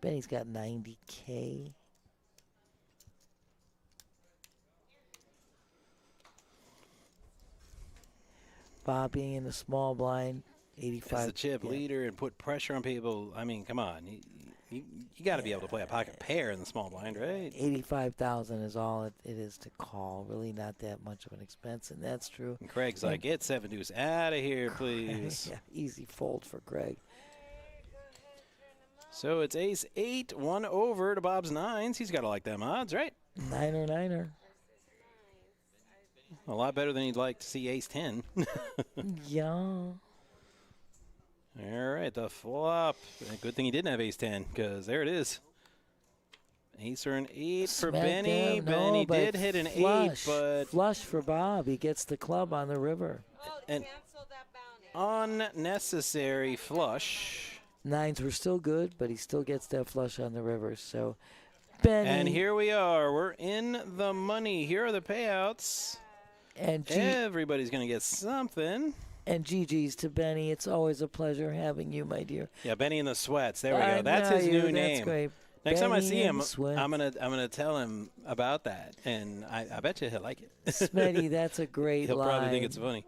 Benny's got 90K. Bob being in the small blind, 85. As the chip yeah. leader and put pressure on people. I mean, come on. You got to be able to play a pocket pair in the small blind, right? 85,000 is all it is to call. Really not that much of an expense, and that's true. And Craig's And like, get 7 deuce out of here, please. yeah, easy fold for Craig. So it's ace 8, 1 over to Bob's 9s. He's got to like them odds, right? Niner. A lot better than he'd like to see ace 10. Yeah. All right, the flop. Good thing he didn't have ace 10, because there it is. Ace or an 8 for Smack Benny. down. No, Benny but did hit an flush. 8, but Flush for Bob. He gets the club on the river. an unnecessary flush. 9s were still good, but he still gets that flush on the river. So, Benny. And here we are. We're in the money. Here are the payouts. And Everybody's going to get something. And GG's to Benny. It's always a pleasure having you, my dear. Yeah, Benny in the Sweats. There we I go. That's know his you. new That's name. great. Next time I Benny see him, in Sweats. I'm gonna tell him about that, and I bet you he'll like it. Smitty, that's a great He'll line. probably think it's funny.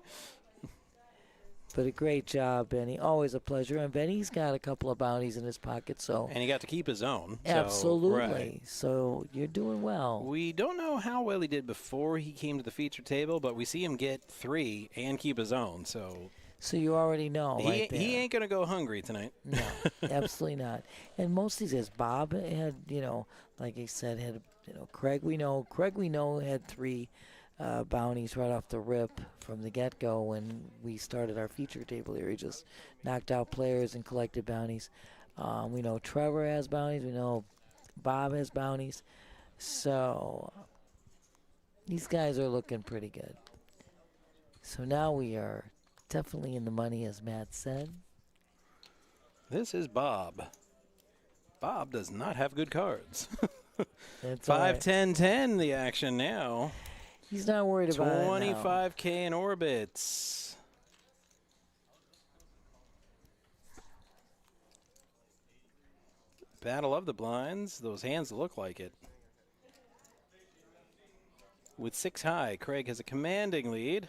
But a great job, Benny. Always a pleasure. And Benny's got a couple of bounties in his pocket, so And he got to keep his own. so, absolutely. right. So you're doing well. We don't know how well he did before he came to the feature table, but we see him get 3 and keep his own. So So you already know, right there. he ain't gonna go hungry tonight. No, absolutely not. And most of these, Bob had, like I said, had, Craig we know had 3 bounties right off the rip from the get-go when we started our feature table here. He just knocked out players and collected bounties. We know Trevor has bounties. We know Bob has bounties. So these guys are looking pretty good. So now we are definitely in the money, as Matt said. This is Bob. Bob does not have good cards. That's all 5, right. 10, 10, the action now. He's not worried about it now. 25K in orbits. Battle of the blinds. Those hands look like it. With 6 high, Craig has a commanding lead.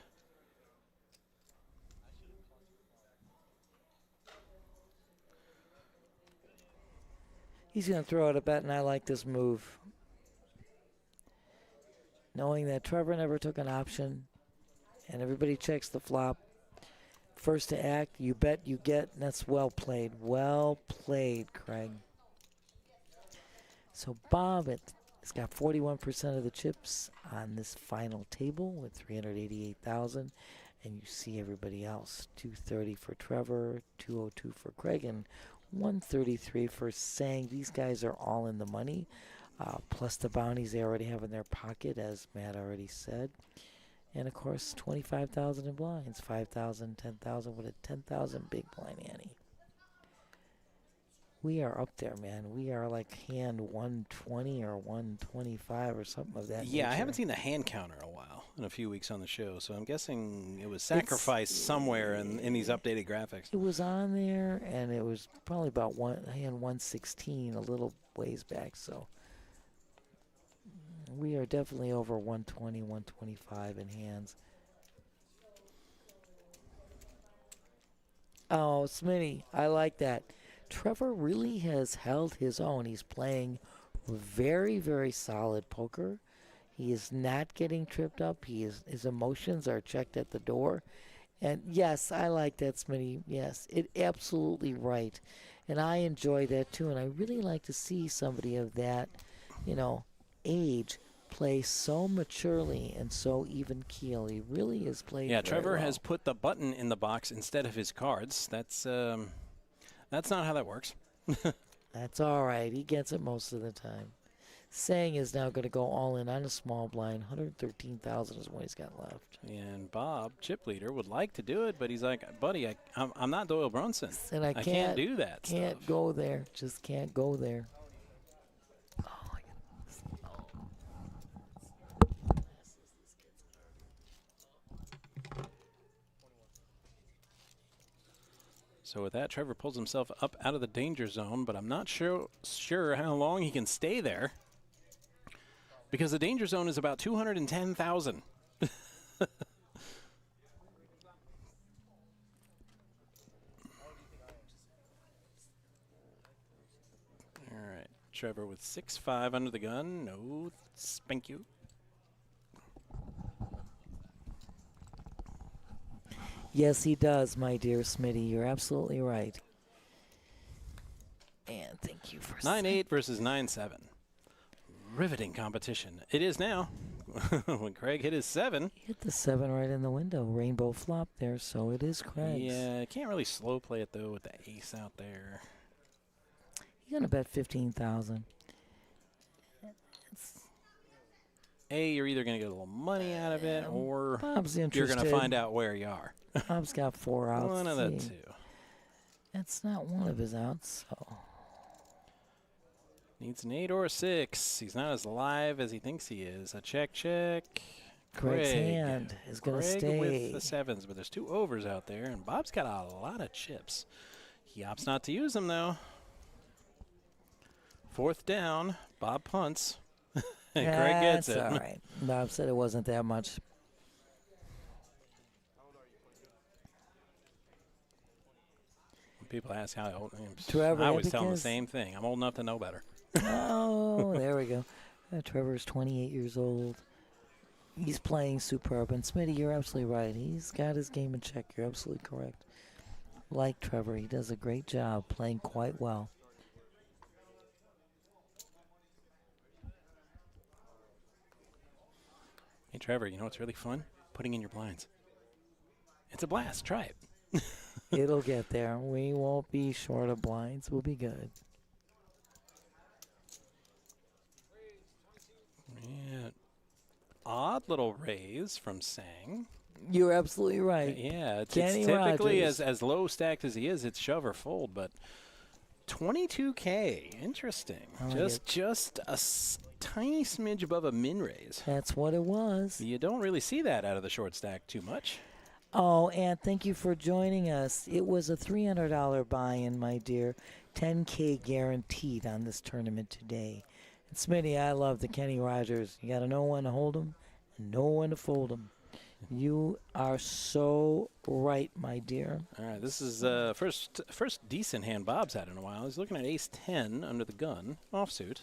He's going to throw out a bet, and I like this move. Knowing that Trevor never took an option, and everybody checks the flop. First to act, you bet, you get, and that's well played. Well played, Craig. So Bob has got 41% of the chips on this final table with 388,000. And you see everybody else. 230 for Trevor, 202 for Craig, and 133 for Sang. These guys are all in the money, plus the bounties they already have in their pocket, as Matt already said. And, of course, 25,000 in blinds, 5,000, 10,000 with a 10,000 big blind ante. We are up there, man. We are like hand 120 or 125 or something of that Yeah, I nature. haven't seen the hand counter in a while, in a few weeks on the show, so I'm guessing it was sacrificed somewhere in these updated graphics. It was on there, and it was probably about hand 116, a little ways back. So we are definitely over 120, 125 in hands. Oh, Smitty, I like that. Trevor really has held his own. He's playing very, very solid poker. He is not getting tripped up. His emotions are checked at the door. And yes, I like that, Smitty. Yes, absolutely right. And I enjoy that too. And I really like to see somebody of that, age play so maturely and so even keel. He really is played. Yeah, very Trevor well. has put the button in the box instead of his cards. That's not how that works. That's all right. He gets it most of the time. Sang is now going to go all in on a small blind. 113,000 is what he's got left. And Bob, chip leader, would like to do it, but he's like, buddy, I'm not Doyle Brunson. And I can't do that Can't stuff. go there. Just can't go there. So with that, Trevor pulls himself up out of the danger zone, but I'm not sure how long he can stay there, because the danger zone is about 210,000. Trevor with 6-5 under the gun. No, spank you. Yes, he does, my dear Smitty. You're absolutely right. And thank you for 9-8 versus 9-7. Riveting competition. It is now. When Craig hit his 7. Hit the 7 right in the window. Rainbow flop there, so it is Craig's. Yeah, can't really slow play it though with the ace out there. You're gonna bet 15,000. You're either going to get a little money out of it, or Bob's you're interested. going to find out where you are. Bob's got 4 outs. One of the two. That's not one of his outs. So. Needs an 8 or a 6. He's not as live as he thinks he is. A check. Craig's Craig. hand is gonna Craig stay. with the 7s, but there's 2 overs out there, and Bob's got a lot of chips. He opts not to use them though. 4th down. Bob punts. And Craig gets it. That's all right. Bob said it wasn't that much. When people ask how old I am, Trevor, I always tell them the because- same thing. I'm old enough to know better. Oh, there we go. Trevor's 28 years old. He's playing superb. And Smitty, you're absolutely right. He's got his game in check. You're absolutely correct. Like Trevor, he does a great job playing quite well. Hey, Trevor, you know what's really fun? Putting in your blinds. It's a blast. Try it. It'll get there. We won't be short of blinds. We'll be good. Yeah. Odd little raise from Sang. You're absolutely right. Yeah, it's Kenny typically Rogers. as low stacked as he is, it's shove or fold, but 22K. Interesting. I like Just a tiny smidge above a min raise. That's what it was. You don't really see that out of the short stack too much. Oh, and thank you for joining us. It was a $300 buy-in, my dear. 10K guaranteed on this tournament today. And Smitty, I love the Kenny Rogers. You got to know when to hold them and know when to fold them. You are so right, my dear. All right, this is first decent hand Bob's had in a while. He's looking at ace 10 under the gun, offsuit.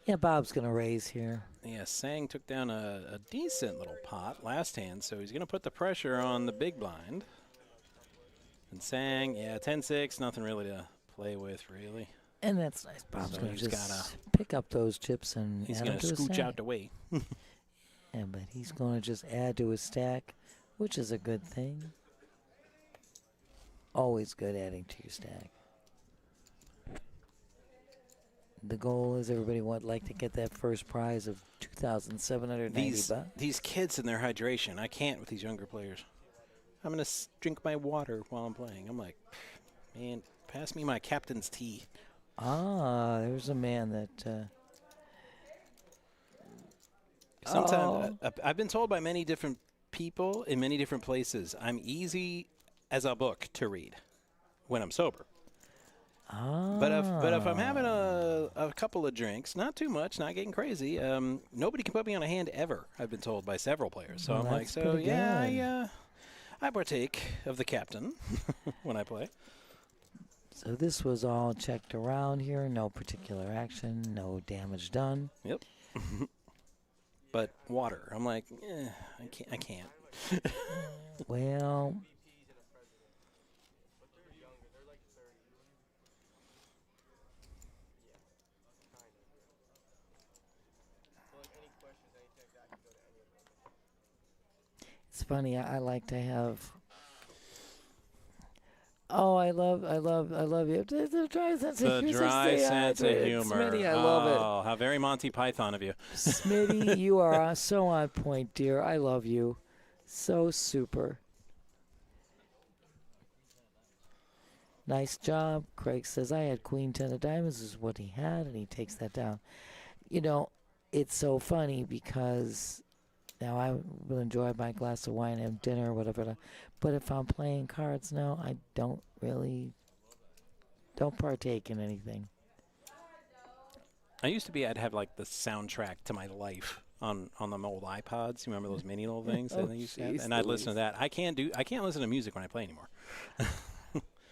Yeah, Bob's going to raise here. Yeah, Sang took down a decent little pot last hand, so he's going to put the pressure on the big blind. And Sang, yeah, 10-6, nothing really to play with, really. And that's nice. Bob's So going to he's just pick up those chips and He's add going them to to his scooch stack. out the way. Yeah, but he's going to just add to his stack, which is a good thing. Always good adding to your stack. The goal is everybody would like to get that first prize of $2,790. These kids and their hydration, I can't with these younger players. I'm going to drink my water while I'm playing. I'm like, man, pass me my captain's tea. Ah, there's a man that... Sometimes I've been told by many different people in many different places, I'm easy as a book to read when I'm sober. But if I'm having a couple of drinks, not too much, not getting crazy, nobody can put me on a hand ever. I've been told by several players. So Well, I'm like, that's so pretty yeah, good. I partake of the captain when I play. So this was all checked around here. No particular action. No damage done. Yep. But water, I'm like, I can't. Well, it's funny. I like to have. Oh, I love you. The dry sense of The humor. dry sense of humor. Smitty, I love it. Oh, how very Monty Python of you. Smitty, you are so on point, dear. I love you. So super. Nice job. Craig says, I had Queen 10 of diamonds is what he had, and he takes that down. You know, it's so funny because now I will enjoy my glass of wine and dinner or whatever. But if I'm playing cards now, I don't partake in anything. I used to be, I'd have like the soundtrack to my life on them old iPods. You remember those mini little things Oh, that they used to have? jeez And I'd listen to Louise. that. I can't listen to music when I play anymore.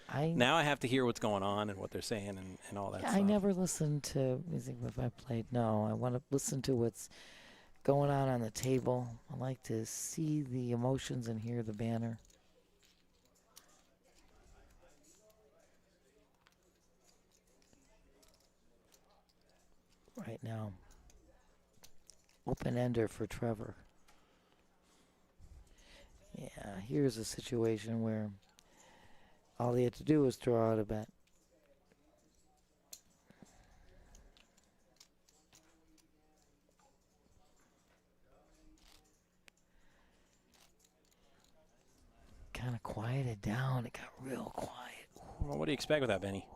I Now I have to hear what's going on and what they're saying and all that Yeah, stuff. I never listen to music if I played. No, I want to listen to what's going on the table. I like to see the emotions and hear the banner. Right now, open-ender for Trevor. Yeah, here's a situation where all he had to do was throw out a bet. Kind of quieted down. It got real quiet. Well, what do you expect with that, Benny?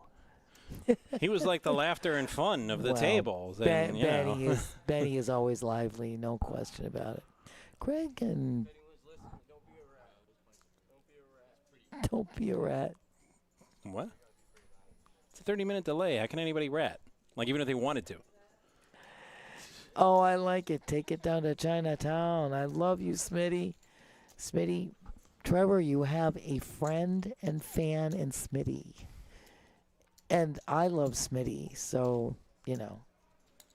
He was like the laughter and fun of the Well, tables. And, you know. Benny is always lively, no question about it. Craig and don't be a rat. What? It's a 30-minute delay. How can anybody rat? Like, even if they wanted to. Oh, I like it. Take it down to Chinatown. I love you, Smitty. Smitty, Trevor, you have a friend and fan in Smitty. And I love Smitty, so, you know.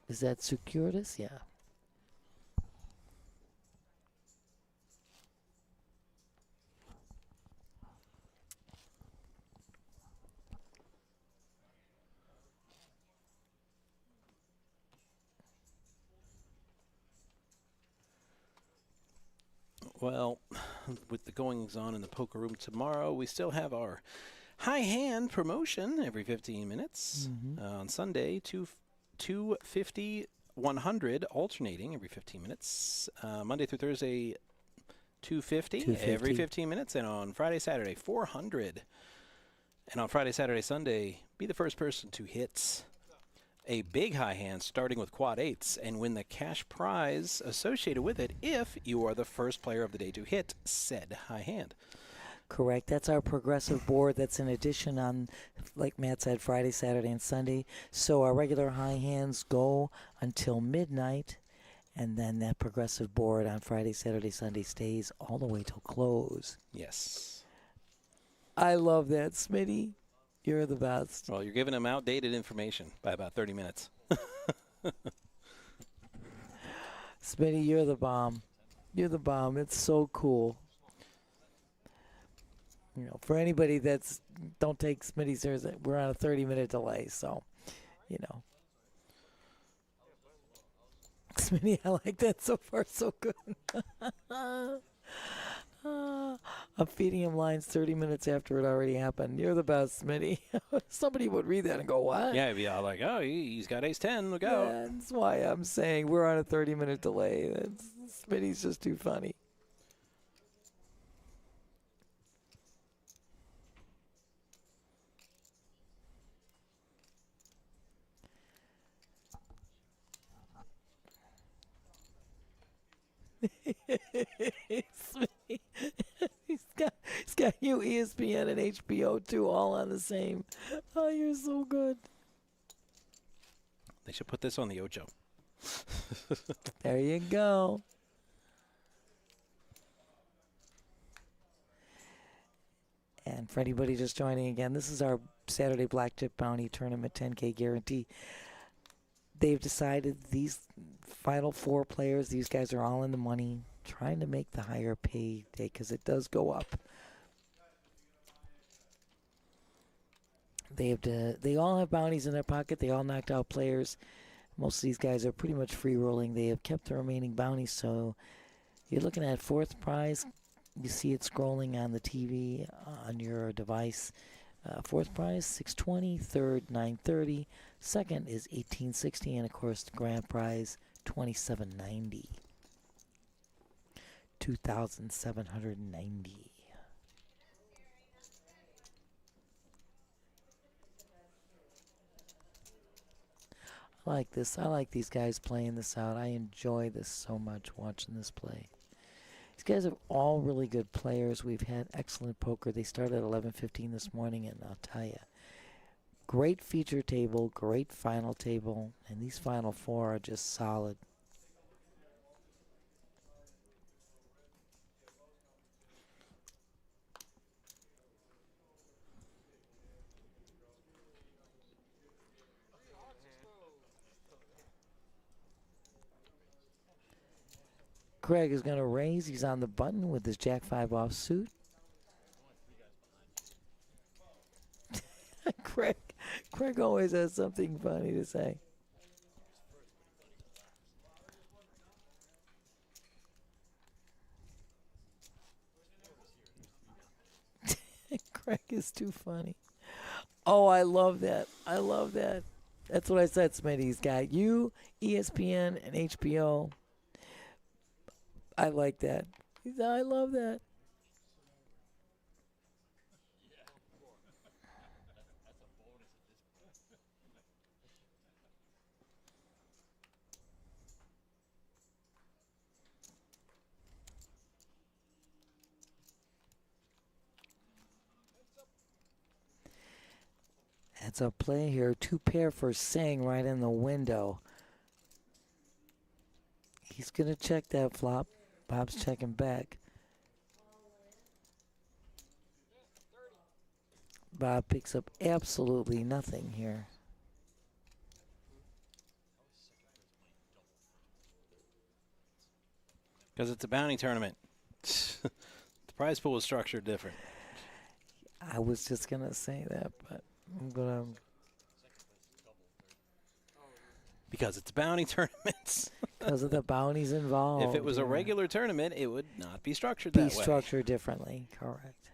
Is that circuitous? Yeah. Well, with the goings on in the poker room tomorrow, we still have our high hand promotion every 15 minutes. On Sunday, 250, 100 alternating every 15 minutes. Monday through Thursday, 250 every 15 minutes. And on Friday, Saturday, 400. And on Friday, Saturday, Sunday, be the first person to hit a big high hand starting with quad eights and win the cash prize associated with it if you are the first player of the day to hit said high hand. Correct. That's our progressive board. That's in addition on, like Matt said, Friday, Saturday, and Sunday. So our regular high hands go until midnight, and then that progressive board on Friday, Saturday, Sunday stays all the way till close. Yes. I love that, Smitty. You're the best. Well, you're giving them outdated information by about 30 minutes. Smitty, you're the bomb. You're the bomb. It's so cool. You know, for anybody that's don't take Smitty seriously, we're on a 30-minute delay, so, you know. Smitty, I like that so far, so good. I'm feeding him lines 30 minutes after it already happened. You're the best, Smitty. Somebody would read that and go, what? Yeah, it'd be all like, oh, he's got ace-10, look out. That's why I'm saying we're on a 30-minute delay. Smitty's just too funny. Smitty. He's got you, ESPN, and HBO too, all on the same. Oh, you're so good. They should put this on the Ocho. There you go. And for anybody just joining again, this is our Saturday Black Chip Bounty Tournament 10K guarantee. They've decided these final four players, these guys are all in the money, trying to make the higher pay day because it does go up. They all have bounties in their pocket. They all knocked out players. Most of these guys are pretty much free rolling. They have kept the remaining bounties, so you're looking at fourth prize. You see it scrolling on the TV on your device. Fourth prize, $620. Third, $930. Second is $1860, and of course the grand prize, $2790. $2,790. I like this. I like these guys playing this out. I enjoy this so much, watching this play. These guys are all really good players. We've had excellent poker. They started at 11:15 this morning, and I'll tell you, great feature table, great final table, and these final four are just solid. Craig is going to raise. He's on the button with his Jack 5 offsuit. Craig always has something funny to say. Craig is too funny. Oh, I love that. I love that. That's what I said, Smitty. He's got you, ESPN, and HBO. I like that. I love that. That's a play here. 2 pair for Sang right in the window. He's going to check that flop. Bob's checking back. Bob picks up absolutely nothing here. Because it's a bounty tournament. The prize pool is structured different. I was just going to say that, but I'm going to... Because it's bounty tournaments. Because of the bounties involved. If it was a regular tournament, it would not be structured that way. Be structured differently, correct.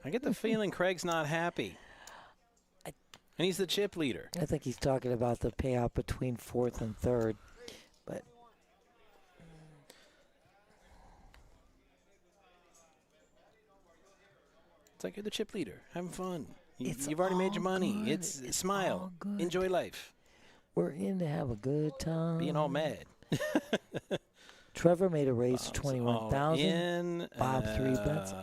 I get the feeling Craig's not happy. And he's the chip leader. I think he's talking about the payout between 4th and 3rd. But it's like you're the chip leader, having fun. It's You've already made your all money. good. It's It's smile, all good. enjoy life. we're in to have a good time. Being all mad. Trevor made a raise to Bob's all 21,000. in, Bob 3 bets.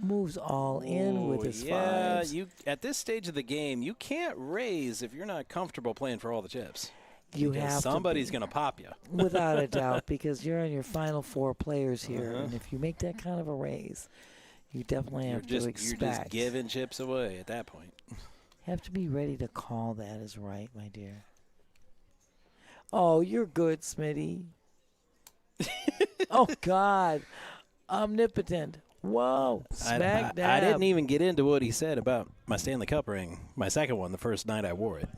Moves all in with his fives. You at this stage of the game, you can't raise if you're not comfortable playing for all the chips. You Because have somebody's to going to pop you. without a doubt, because you're on your final 4 players here, and if you make that kind of a raise, you definitely have to expect. You're just giving chips away at that point. Have to be ready to call that is right, my dear. Oh, you're good, Smitty. Oh, God. Omnipotent. Whoa. Smack dab. I didn't even get into what he said about my Stanley Cup ring, my second one, the first night I wore it.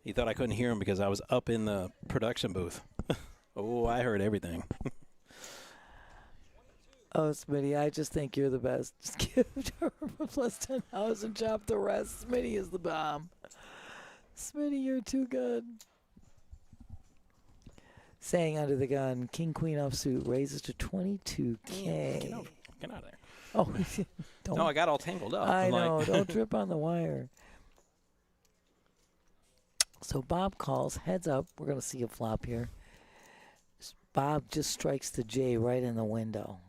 He thought I couldn't hear him because I was up in the production booth. Oh, I heard everything. Oh, Smitty, I just think you're the best. Just give Trevor plus 10,000, chop the rest. Smitty is the bomb. Smitty, you're too good. Saying under the gun, King Queen offsuit raises to 22K. Get out of there. Oh, don't. No, I got all tangled up. I I'm know. like, Don't trip on the wire. So Bob calls heads up. We're going to see a flop here. Bob just strikes the J right in the window.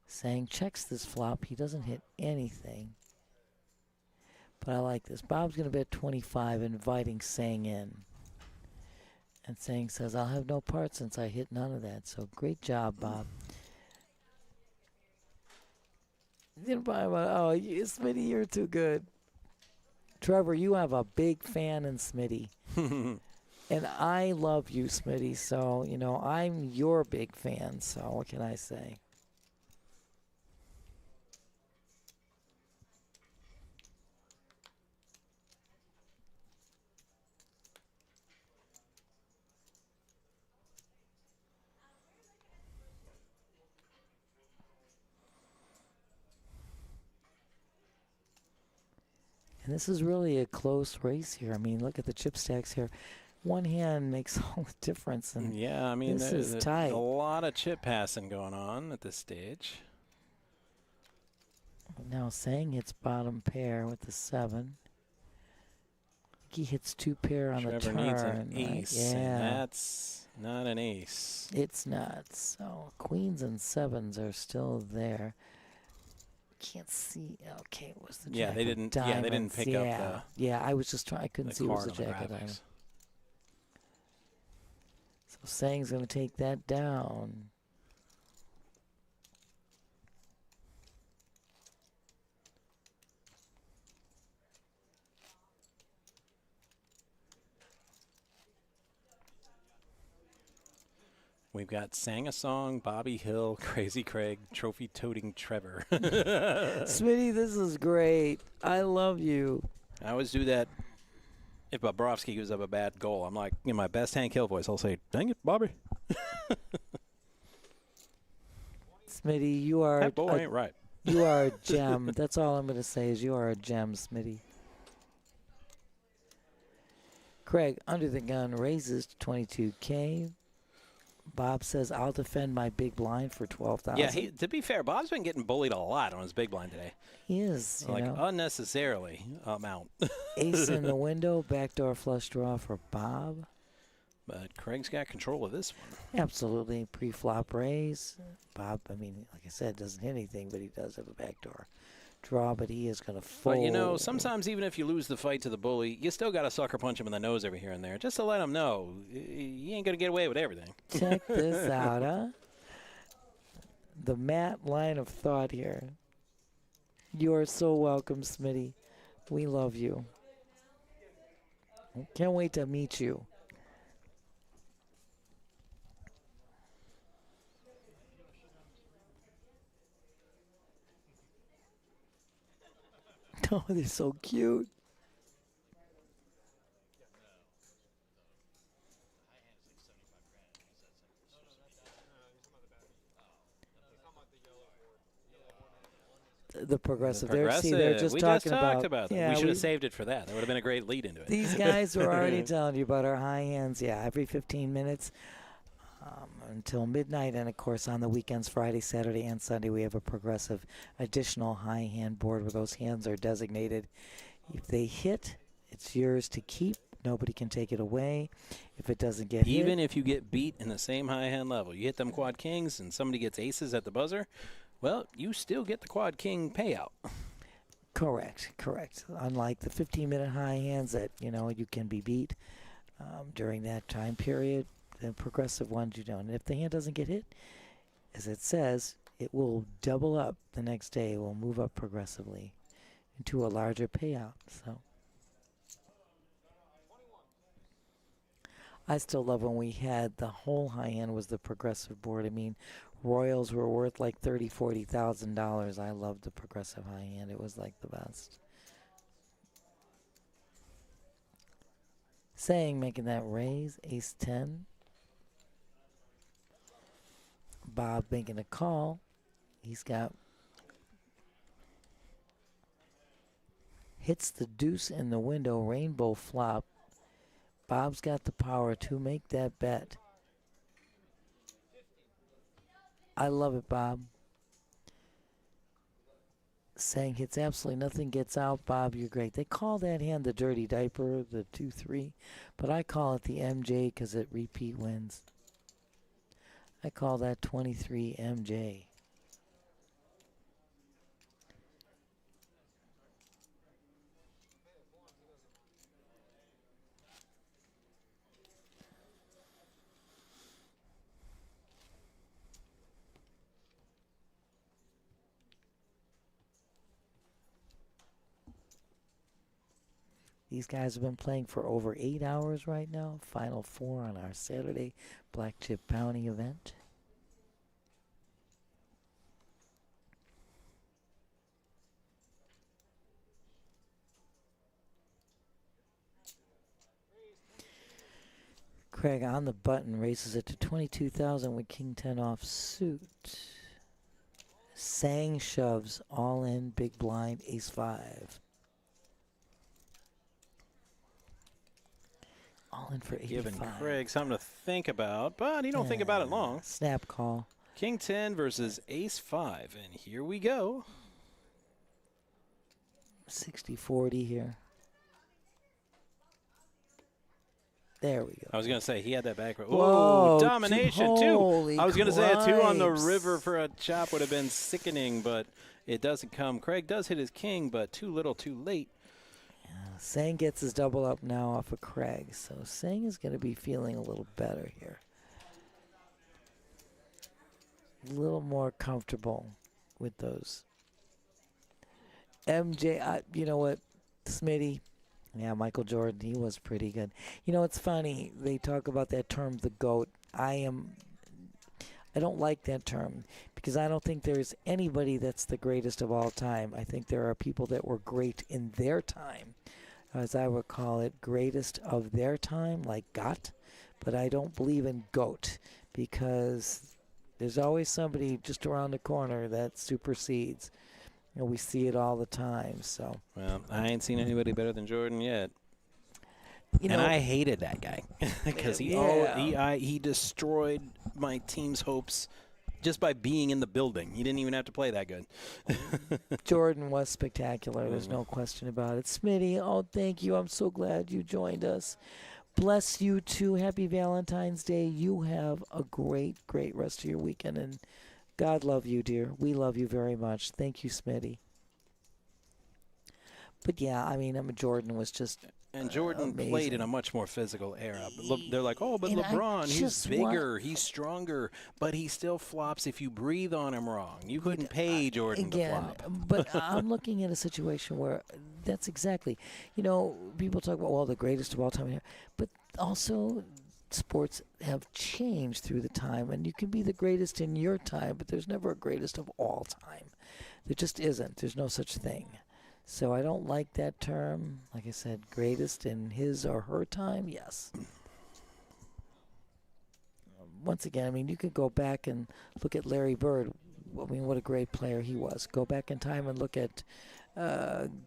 Saying checks this flop. He doesn't hit anything. But I like this. Bob's going to bet 25, inviting Sang in. And Sang says, I'll have no part since I hit none of that. So great job, Bob. Oh, Smitty, you're too good. Trevor, you have a big fan in Smitty. And I love you, Smitty. So, you know, I'm your big fan. So what can I say? And this is really a close race here. I mean, look at the chip stacks here. One hand makes all the difference. And yeah, I mean, this is there's tight. a lot of chip passing going on at this stage. Now Sang hits bottom pair with the 7. He hits 2 pair on Trevor the turn. needs an right? ace, Yeah. and that's not an ace. It's not. So queens and 7s are still there. Can't see. Okay, it was the jack Yeah, they of didn't. diamonds. Yeah, they didn't pick up Yeah, I was just trying. I couldn't the see it was card the on the jack of graphics. diamonds. So Sang's going to take that down. We've got Sang a Song, Bobby Hill, Crazy Craig, Trophy Toting Trevor. Smitty, this is great. I love you. I always do that. If Bobrovsky gives up a bad goal, I'm like, in my best Hank Hill voice, I'll say, dang it, Bobby. Smitty, you are That boy ain't right. you are a gem. That's all I'm going to say is you are a gem, Smitty. Craig, under the gun, raises to 22K. Bob says, I'll defend my big blind for 12,000. Yeah, to be fair, Bob's been getting bullied a lot on his big blind today. He is, you Like, know. unnecessarily out. Ace in the window, backdoor flush draw for Bob. But Craig's got control of this one. Absolutely. Pre-flop raise. Bob, I mean, like I said, doesn't hit anything, but he does have a backdoor draw, but he is going to fold. But, you know, sometimes even if you lose the fight to the bully, you still got to sucker punch him in the nose every here and there, just to let him know you ain't going to get away with everything. Check this out, huh? The Matt line of thought here. You are so welcome, Smitty. We love you. Can't wait to meet you. Oh, they're so cute. The progressive. They're just we talking just talked about that. Yeah, we should have saved it for that. That would have been a great lead into it. These guys were already telling you about our high hands. Yeah, every 15 minutes until midnight. And, of course, on the weekends, Friday, Saturday, and Sunday, we have a progressive additional high hand board where those hands are designated. If they hit, it's yours to keep. Nobody can take it away. If it doesn't get hit. Even if you get beat in the same high hand level, you hit them quad kings and somebody gets aces at the buzzer, well, you still get the quad king payout. Correct. Unlike the 15-minute high hands that, you know, you can be beat during that time period, the progressive ones you don't. And if the hand doesn't get hit, as it says, it will double up the next day. It will move up progressively into a larger payout. So I still love when we had the whole high hand was the progressive board. I mean, Royals were worth like $30,000-$40,000. I loved the progressive high hand. It was like the best. Saying making that raise, ace 10. Bob making a call. He's got hits the deuce in the window, rainbow flop. Bob's got the power to make that bet. I love it, Bob. Saying hits absolutely nothing, gets out. Bob, you're great. They call that hand the dirty diaper, the 2-3, but I call it the MJ because it repeat wins. I call that 23 MJ. These guys have been playing for over 8 hours right now. Final 4 on our Saturday Black Chip Bounty event. Craig on the button raises it to 22,000 with King 10 off suit. Sang shoves all in, big blind, ace 5. All in for 85. Giving Craig something to think about, but he don't think about it long. Snap call. King 10 versus ace 5, and here we go. 60-40 here. There we go. I was going to say, he had that back. Whoa, Oh, domination, too. holy I was going to say a 2 on the cripes. river for a chop would have been sickening, but it doesn't come. Craig does hit his king, but too little, too late. Sang gets his double up now off of Craig, so Sang is going to be feeling a little better here. a little more comfortable with those. MJ, you know what, Smitty? Yeah, Michael Jordan, he was pretty good. You know, it's funny. They talk about that term, the GOAT. I don't like that term because I don't think there's anybody that's the greatest of all time. I think there are people that were great in their time, as I would call it, greatest of their time, like GOT. But I don't believe in GOAT because there's always somebody just around the corner that supersedes. You know, we see it all the time. So, Well, I ain't seen anybody better than Jordan yet. you And know, I hated that guy because he destroyed my team's hopes just by being in the building. He didn't even have to play that good. Jordan was spectacular. There's no question about it. Smitty, oh, thank you. I'm so glad you joined us. Bless you too. Happy Valentine's Day. You have a great, great rest of your weekend, and God love you, dear. We love you very much. Thank you, Smitty. But yeah, I mean, Jordan was just And Jordan played amazing. in a much more physical era. But they're like, oh, but And I LeBron, he's just bigger, he's stronger, but he still flops if you breathe on him wrong. You couldn't pay Jordan to Again, flop. but I'm looking at a situation where that's exactly, you know, people talk about, well, the greatest of all time, but also sports have changed through the time, and you can be the greatest in your time, but there's never a greatest of all time. There just isn't. There's no such thing. So I don't like that term. Like I said, greatest in his or her time, yes. Once again, I mean, you could go back and look at Larry Bird. I mean, what a great player he was. Go back in time and look at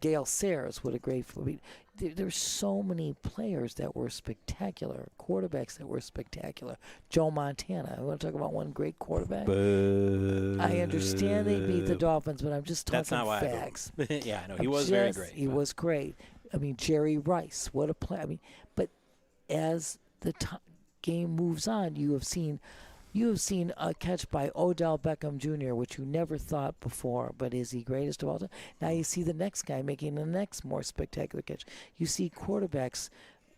Gale Sayers. What a great. I mean, there's so many players that were spectacular, quarterbacks that were spectacular. Joe Montana. I want to talk about one great quarterback. I understand they beat the Dolphins, but I'm just talking That's not why facts. Yeah, I know. He was very great. He was great. I mean, Jerry Rice. What a play. I mean, but as the game moves on, you have seen a catch by Odell Beckham Jr., which you never thought before, but is he greatest of all time? Now you see the next guy making the next more spectacular catch. You see quarterbacks.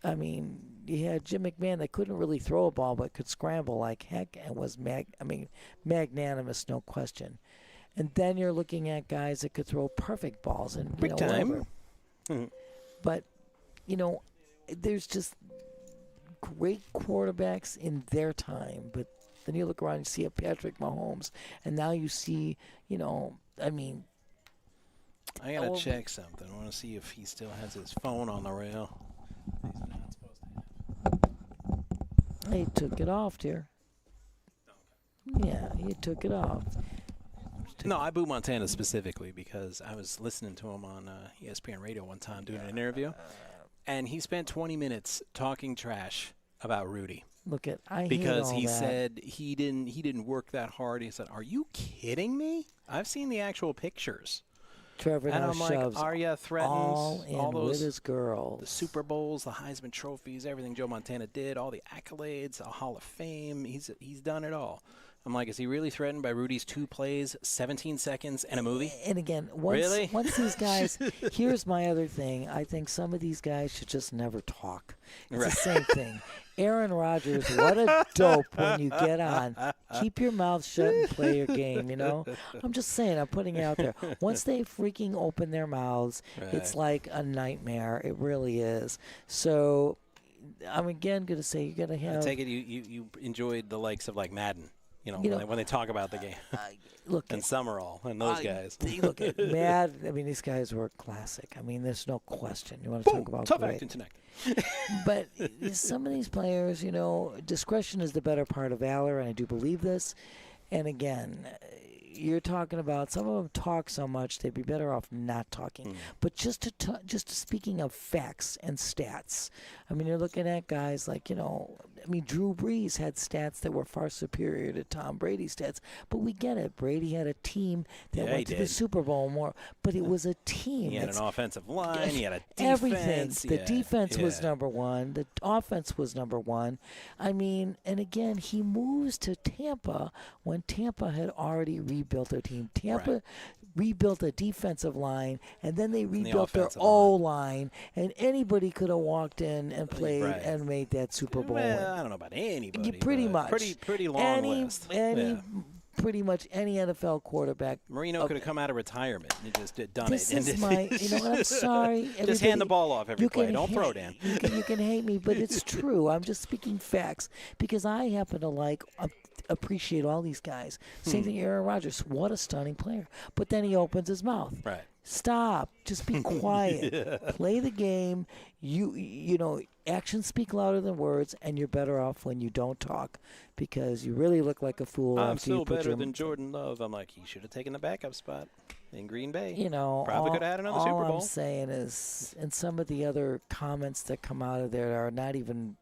I mean, you had Jim McMahon that couldn't really throw a ball but could scramble like heck and was magnanimous, no question. And then you're looking at guys that could throw perfect balls and Big time. whatever. But you know, there's just great quarterbacks in their time, but then you look around and see a Patrick Mahomes, and now you see, you know, I mean, I got to check something. I want to see if he still has his phone on the rail. he took it off, dear. Yeah, he took it off. No, I boo Montana specifically because I was listening to him on ESPN radio one time doing an interview, and he spent 20 minutes talking trash about Rudy. Look at Because he hate all that. said he didn't work that hard. He said, "Are you kidding me? I've seen the actual pictures." Trevor And now I'm like, shoves Arya threatens all in all those with his girls. the Super Bowls, the Heisman trophies, everything Joe Montana did, all the accolades, a Hall of Fame. He's done it all. I'm like, is he really threatened by Rudy's 2 plays, 17 seconds, and a movie? And again, Really? once these guys, here's my other thing. I think some of these guys should just never talk. It's the same thing. Aaron Rodgers, what a dope when you get on. Keep your mouth shut and play your game, you know? I'm just saying, I'm putting it out there. Once they freaking open their mouths, it's like a nightmare. It really is. So I'm again going to say you got to have. I take it you enjoyed the likes of like Madden, when they talk about the game. Look, And Summerall and those guys. Look at Mad. I mean, these guys were classic. I mean, there's no question. You want to talk about Tough great. acting tonight. But some of these players, discretion is the better part of valor, and I do believe this. And again, you're talking about some of them talk so much they'd be better off not talking. But just speaking of facts and stats, I mean, you're looking at guys like Drew Brees had stats that were far superior to Tom Brady's stats. But we get it. Brady had a team that went to the Super Bowl more, but it was a team. He had an offensive line. He had a defense. Everything. The defense was number one. The offense was number one. I mean, and again, he moves to Tampa when Tampa had already rebuilt their team. Tampa rebuilt a defensive line, and then they rebuilt their O-line, and anybody could have walked in and played and made that Super Bowl win. I don't know about anybody. Pretty much. Pretty long list. pretty much any NFL quarterback. Marino could have come out of retirement and just done This it. is my, you know what, I'm sorry. Just hand everybody- the ball off every you play. can Don't throw, ha- Dan. You can hate me, but it's true. I'm just speaking facts because I happen to appreciate all these guys. Same thing, Aaron Rodgers. What a stunning player. But then he opens his mouth. Right. Stop. Just be quiet. Play the game. You know, actions speak louder than words, and you're better off when you don't talk because you really look like a fool. I'm after you still put better your, than Jordan Love. I'm like, he should have taken the backup spot in Green Bay. You know, Probably could have had another Super all Bowl. I'm saying is, and some of the other comments that come out of there are not even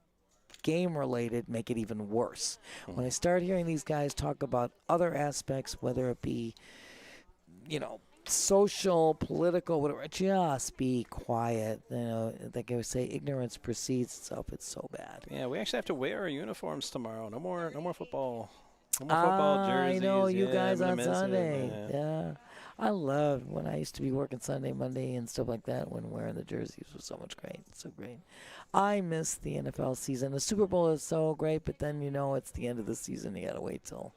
game related, make it even worse. When I start hearing these guys talk about other aspects, whether it be, you know, social, political, whatever, just be quiet. You know, like I would say, ignorance precedes itself. It's so bad. Yeah, we actually have to wear our uniforms tomorrow. No more football. No more football jerseys. I know you Yeah, guys I'm on gonna miss it, Sunday. man. Yeah. I loved when I used to be working Sunday, Monday, and stuff like that when wearing the jerseys was so much great. So great. I miss the NFL season. The Super Bowl is so great, but then, you know, it's the end of the season. You got to wait till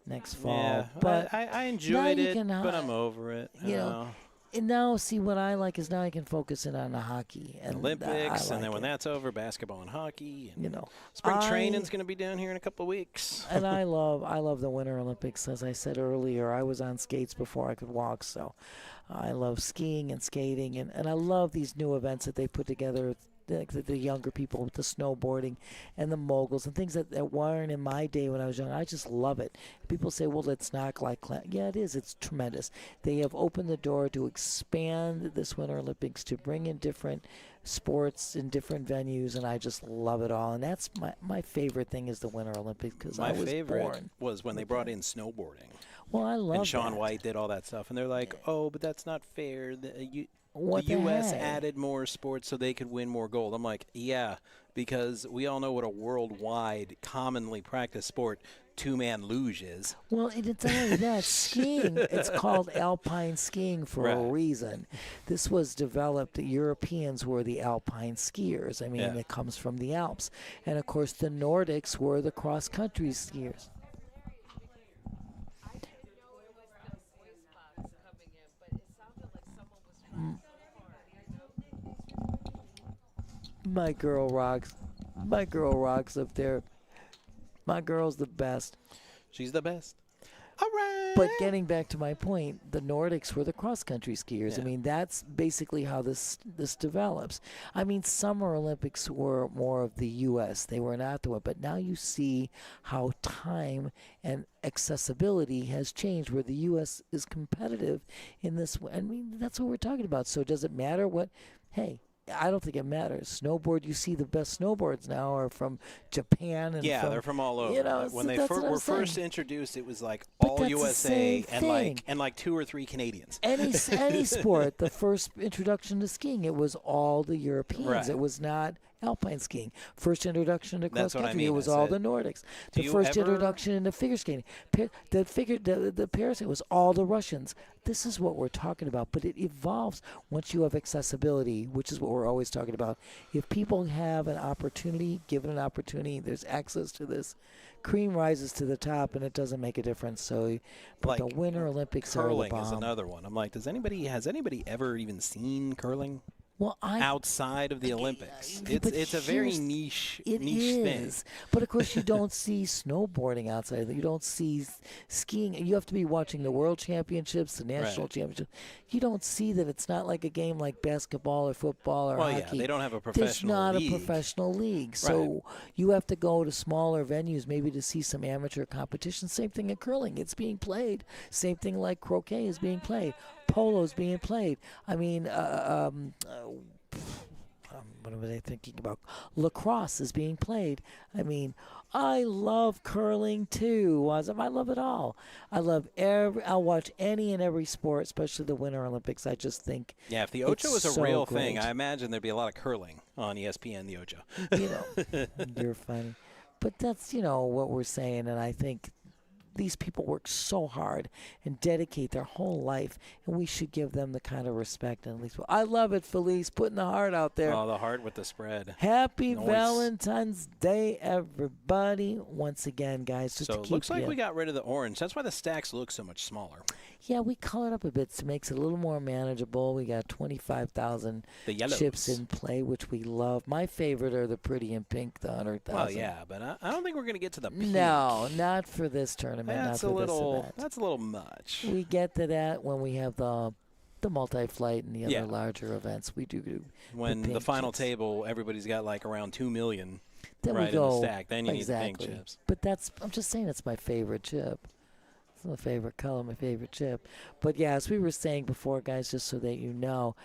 next fall. Yeah, But I now enjoyed you it, can, but I'm over it. you know, and now, see, what I like is now I can focus in on the hockey. And Olympics, I and then like when it. that's over, basketball and hockey. And You know, spring training's going to be down here in a couple of weeks. And I love the Winter Olympics. As I said earlier, I was on skates before I could walk, so I love skiing and skating, and I love these new events that they put together, like the younger people with the snowboarding and the moguls and things that weren't in my day when I was young. I just love it. People say, well, it's not like yeah, it is. It's tremendous. They have opened the door to expand this Winter Olympics to bring in different sports in different venues, and I just love it all. And that's my favorite thing is the Winter Olympics because I My was favorite born. was when they brought in snowboarding. Well, I love And Shaun that. White did all that stuff. And they're like, oh, but that's not fair. The What the U.S. heck? added more sports so they could win more gold. I'm like, yeah, because we all know what a worldwide, commonly practiced sport two-man luge is. Well, it's not only that. Skiing, it's called alpine skiing for a Right. reason. This was developed, the Europeans were the alpine skiers. I mean, Yeah. it comes from the Alps. And, of course, the Nordics were the cross-country skiers. My girl rocks. My girl rocks up there. My girl's the best. She's the best. All right. But getting back to my point, the Nordics were the cross-country skiers. I Yeah. mean, that's basically how this develops. I mean, Summer Olympics were more of the U.S. They were not the one. But now you see how time and accessibility has changed, where the U.S. is competitive in this. I mean, that's what we're talking about. So does it matter what? Hey, I don't think it matters. Snowboard, you see the best snowboards now are from Japan and Yeah, they're from all over. You know, when they that's what I'm were first saying. introduced, it was like But all that's the USA same and thing. like 2 or 3 Canadians. Any sport, the first introduction to skiing, it was all the Europeans. Right. It was not alpine skiing. First introduction to cross That's what I country, mean. it was I all said, the Nordics. do The you first ever- introduction into figure skating, the Paris, it was all the Russians. This is what we're talking about, but it evolves once you have accessibility, which is what we're always talking about. If people have an opportunity, given an opportunity, there's access to this. Cream rises to the top, and it doesn't make a difference. So, but the Like, Winter Olympics are the Curling bomb. is another one. I'm like, has anybody ever even seen curling Well, outside of the Olympics? but It's a very here's- niche It thing. is, but of course you don't see snowboarding outside of it. You don't see skiing. You have to be watching the World Championships, the National Right. Championships. You don't see that. It's not like a game like basketball or football or Well, hockey. yeah, they don't have a There's professional not league. a professional league, so you have to go to smaller venues maybe to see some amateur competition. Same thing in curling; it's being played. Same thing like croquet is being played. Polo is being played. I mean, what was I thinking about? Lacrosse is being played. I mean, I love curling too. I love it all. I'll watch any and every sport, especially the Winter Olympics. I just think, Yeah, if the it's Ocho was a so real thing, great. I imagine there'd be a lot of curling on ESPN, the Ocho. you know, you're funny. But that's, what we're saying. And I think these people work so hard and dedicate their whole life, and we should give them the kind of respect. And at least I love it, Felice, putting the heart out there. Oh, the heart with the spread. Happy Nice. Valentine's Day, everybody! Once again, guys, just So to it keep looks like you- we got rid of the orange. That's why the stacks look so much smaller. Yeah, we colored up a bit to makes it a little more manageable. We got 25,000 The yellows. chips in play, which we love. My favorite are the pretty and pink, the 100,000. Well, yeah, but I don't think we're gonna get to the pink. No, not for this tournament. That's not a for this little. event. That's a little much. We get to that when we have the multi-flight and the other Yeah. larger events. We do When the pink final chips. table, everybody's got like around 2 million Then right we go in the stack. Then you exactly. need the pink chips. But I'm just saying it's my favorite chip. It's my favorite color, my favorite chip. But yeah, as we were saying before, guys, just so that you know,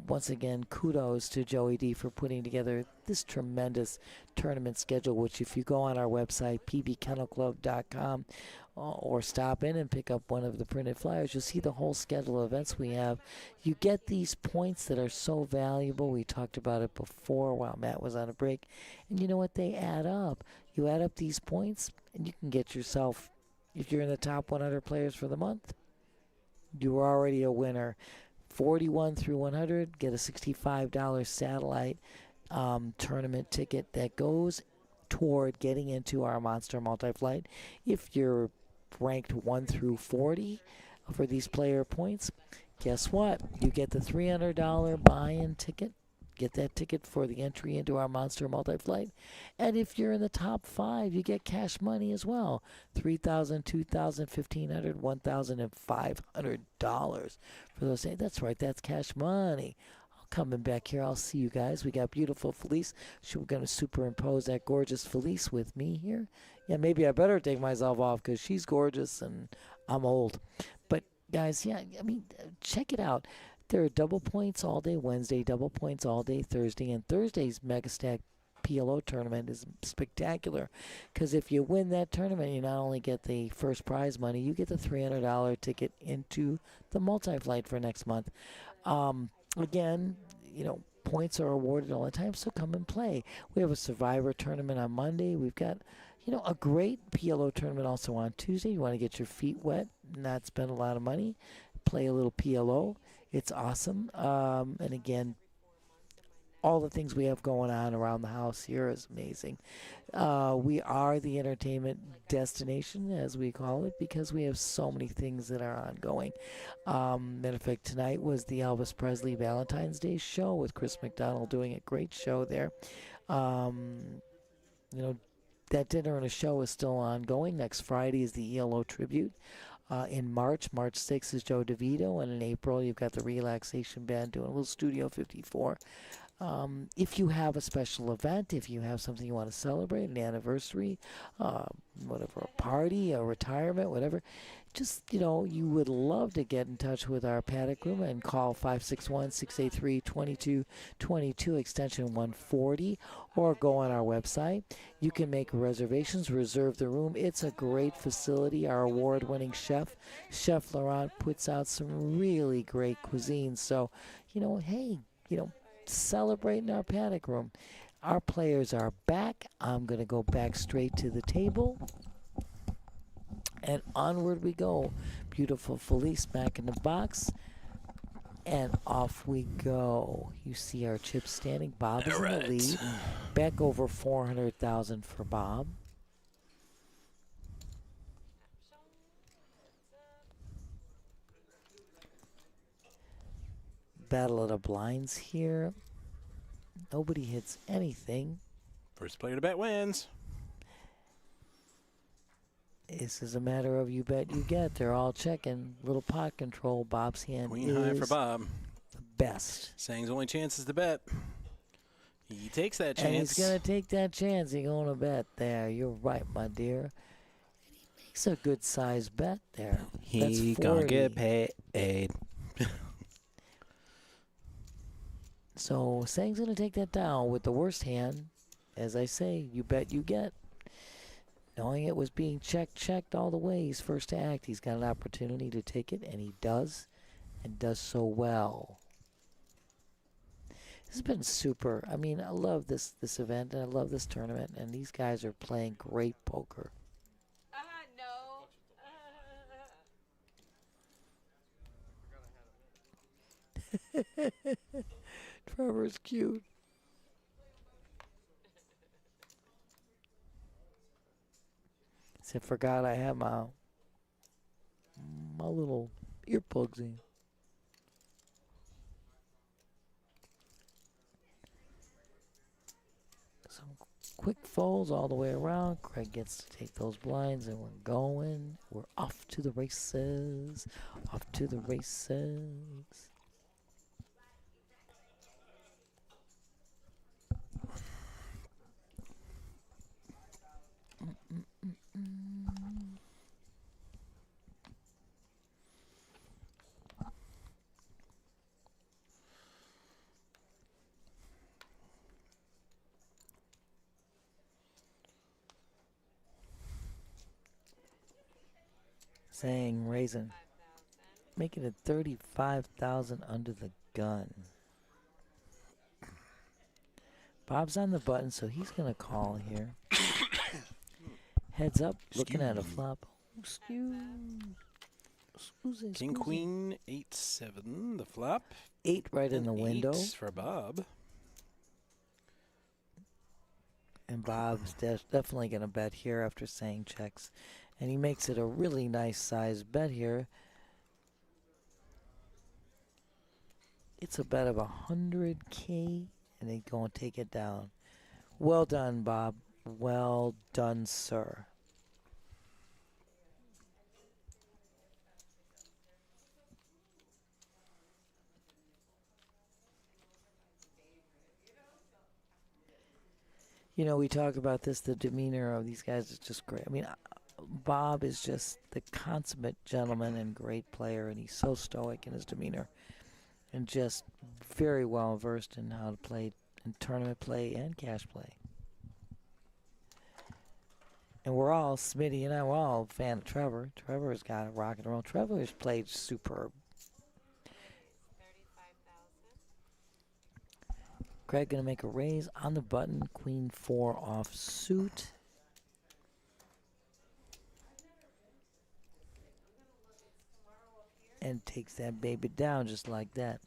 once again, kudos to Joey D for putting together this tremendous tournament schedule, which if you go on our website, pbkennelclub.com, or stop in and pick up one of the printed flyers, you'll see the whole schedule of events we have. You get these points that are so valuable. We talked about it before while Matt was on a break. And you know what? They add up. You add up these points, and you can get yourself, if you're in the top 100 players for the month, you're already a winner. 41 through 100, get a $65 satellite tournament ticket that goes toward getting into our Monster Multi-Flight. If you're ranked 1 through 40 for these player points, guess what? You get the $300 buy-in ticket. Get that ticket for the entry into our Monster Multi-Flight. And if you're in the top 5, you get cash money as well. $3,000, $2,000, $1,500, $1,000, and $500 for those. That's right, that's cash money. Coming back here, I'll see you guys. We got beautiful Felice. We're going to superimpose that gorgeous Felice with me here. Yeah, maybe I better take myself off because she's gorgeous and I'm old. But, guys, yeah, I mean, check it out. There are double points all day Wednesday, double points all day Thursday, and Thursday's Megastack PLO tournament is spectacular because if you win that tournament, you not only get the first prize money, you get the $300 ticket into the multi-flight for next month. Again, you know, points are awarded all the time, so come and play. We have a Survivor tournament on Monday. We've got, you know, a great PLO tournament also on Tuesday. You want to get your feet wet, not spend a lot of money, play a little PLO. It's awesome. And again, all the things we have going on around the house here is amazing. We are the entertainment destination, as we call it, because we have so many things that are ongoing. Matter of fact, tonight was the Elvis Presley Valentine's Day show with Chris McDonald doing a great show there. You know, that dinner and a show is still ongoing. Next Friday is the ELO tribute. In March 6th is Joe DeVito, and in April you've got the Relaxation Band doing a little Studio 54. If you have a special event, if you have something you want to celebrate, an anniversary, whatever, a party, a retirement, whatever, just, you know, you would love to get in touch with our paddock room and call 561-683-2222, extension 140, or go on our website. You can make reservations, reserve the room. It's a great facility. Our award-winning chef, Chef Laurent, puts out some really great cuisine. So, you know, hey, you know, celebrating our paddock room. Our players are back. I'm going to go back straight to the table. And onward we go. Beautiful Felice back in the box. And off we go. You see our chips standing. Bob is in the lead. Back over 400,000 for Bob. Battle of the blinds here. Nobody hits anything. First player to bet wins. This is a matter of you bet, you get. They're all checking. Little pot control. Bob's hand Queen is high for Bob. the best. Sang's only chance is to bet. He takes that And chance. he's going to take that chance. He's going to bet there. You're right, my dear. And he makes a good sized bet there. That's He 40. gonna get paid. So Sang's going to take that down with the worst hand. As I say, you bet, you get. Knowing it was being checked all the way, he's first to act. He's got an opportunity to take it, and he does, and does so well. This has been super. I mean, I love this event, and I love this tournament, and these guys are playing great poker. No. Trevor's cute. I forgot I had my little earplugs in. Some quick folds all the way around. Craig gets to take those blinds, and we're going. We're off to the races. Off to the races. Saying raising, making it 35,000 under the gun. Bob's on the button, so he's gonna call here. Heads up, looking at a flop. Excuse King, queen, 8-7, the flop. 8 right in the window. 8 for Bob. And Bob's definitely going to bet here after saying checks. And he makes it a really nice size bet here. It's a bet of 100K, and they go and take it down. Well done, Bob. Well done, sir. You know, we talk about this, the demeanor of these guys is just great. I mean, Bob is just the consummate gentleman and great player, and he's so stoic in his demeanor and just very well versed in how to play in tournament play and cash play. And we're all, Smitty and I, we're all a fan of Trevor. Trevor's got it rock and roll. Trevor has played superb. Craig going to make a raise on the button. Queen 4 off suit. And takes that baby down just like that.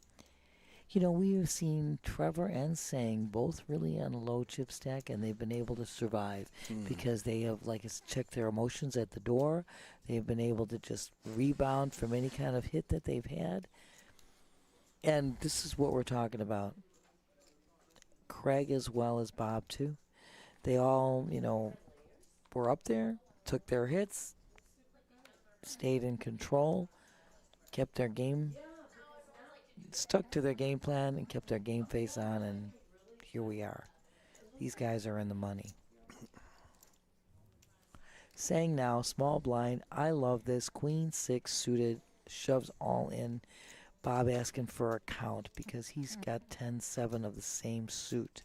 You know, we have seen Trevor and Sang both really on a low chip stack, and they've been able to survive because they have, like, checked their emotions at the door. They've been able to just rebound from any kind of hit that they've had. And this is what we're talking about. Craig as well as Bob, too. They all, you know, were up there, took their hits, stayed in control, kept their game, stuck to their game plan, and kept their game face on, and here we are. These guys are in the money. Saying now, small blind, I love this. Queen 6 suited, shoves all in. Bob asking for a count because he's got 10-7 of the same suit.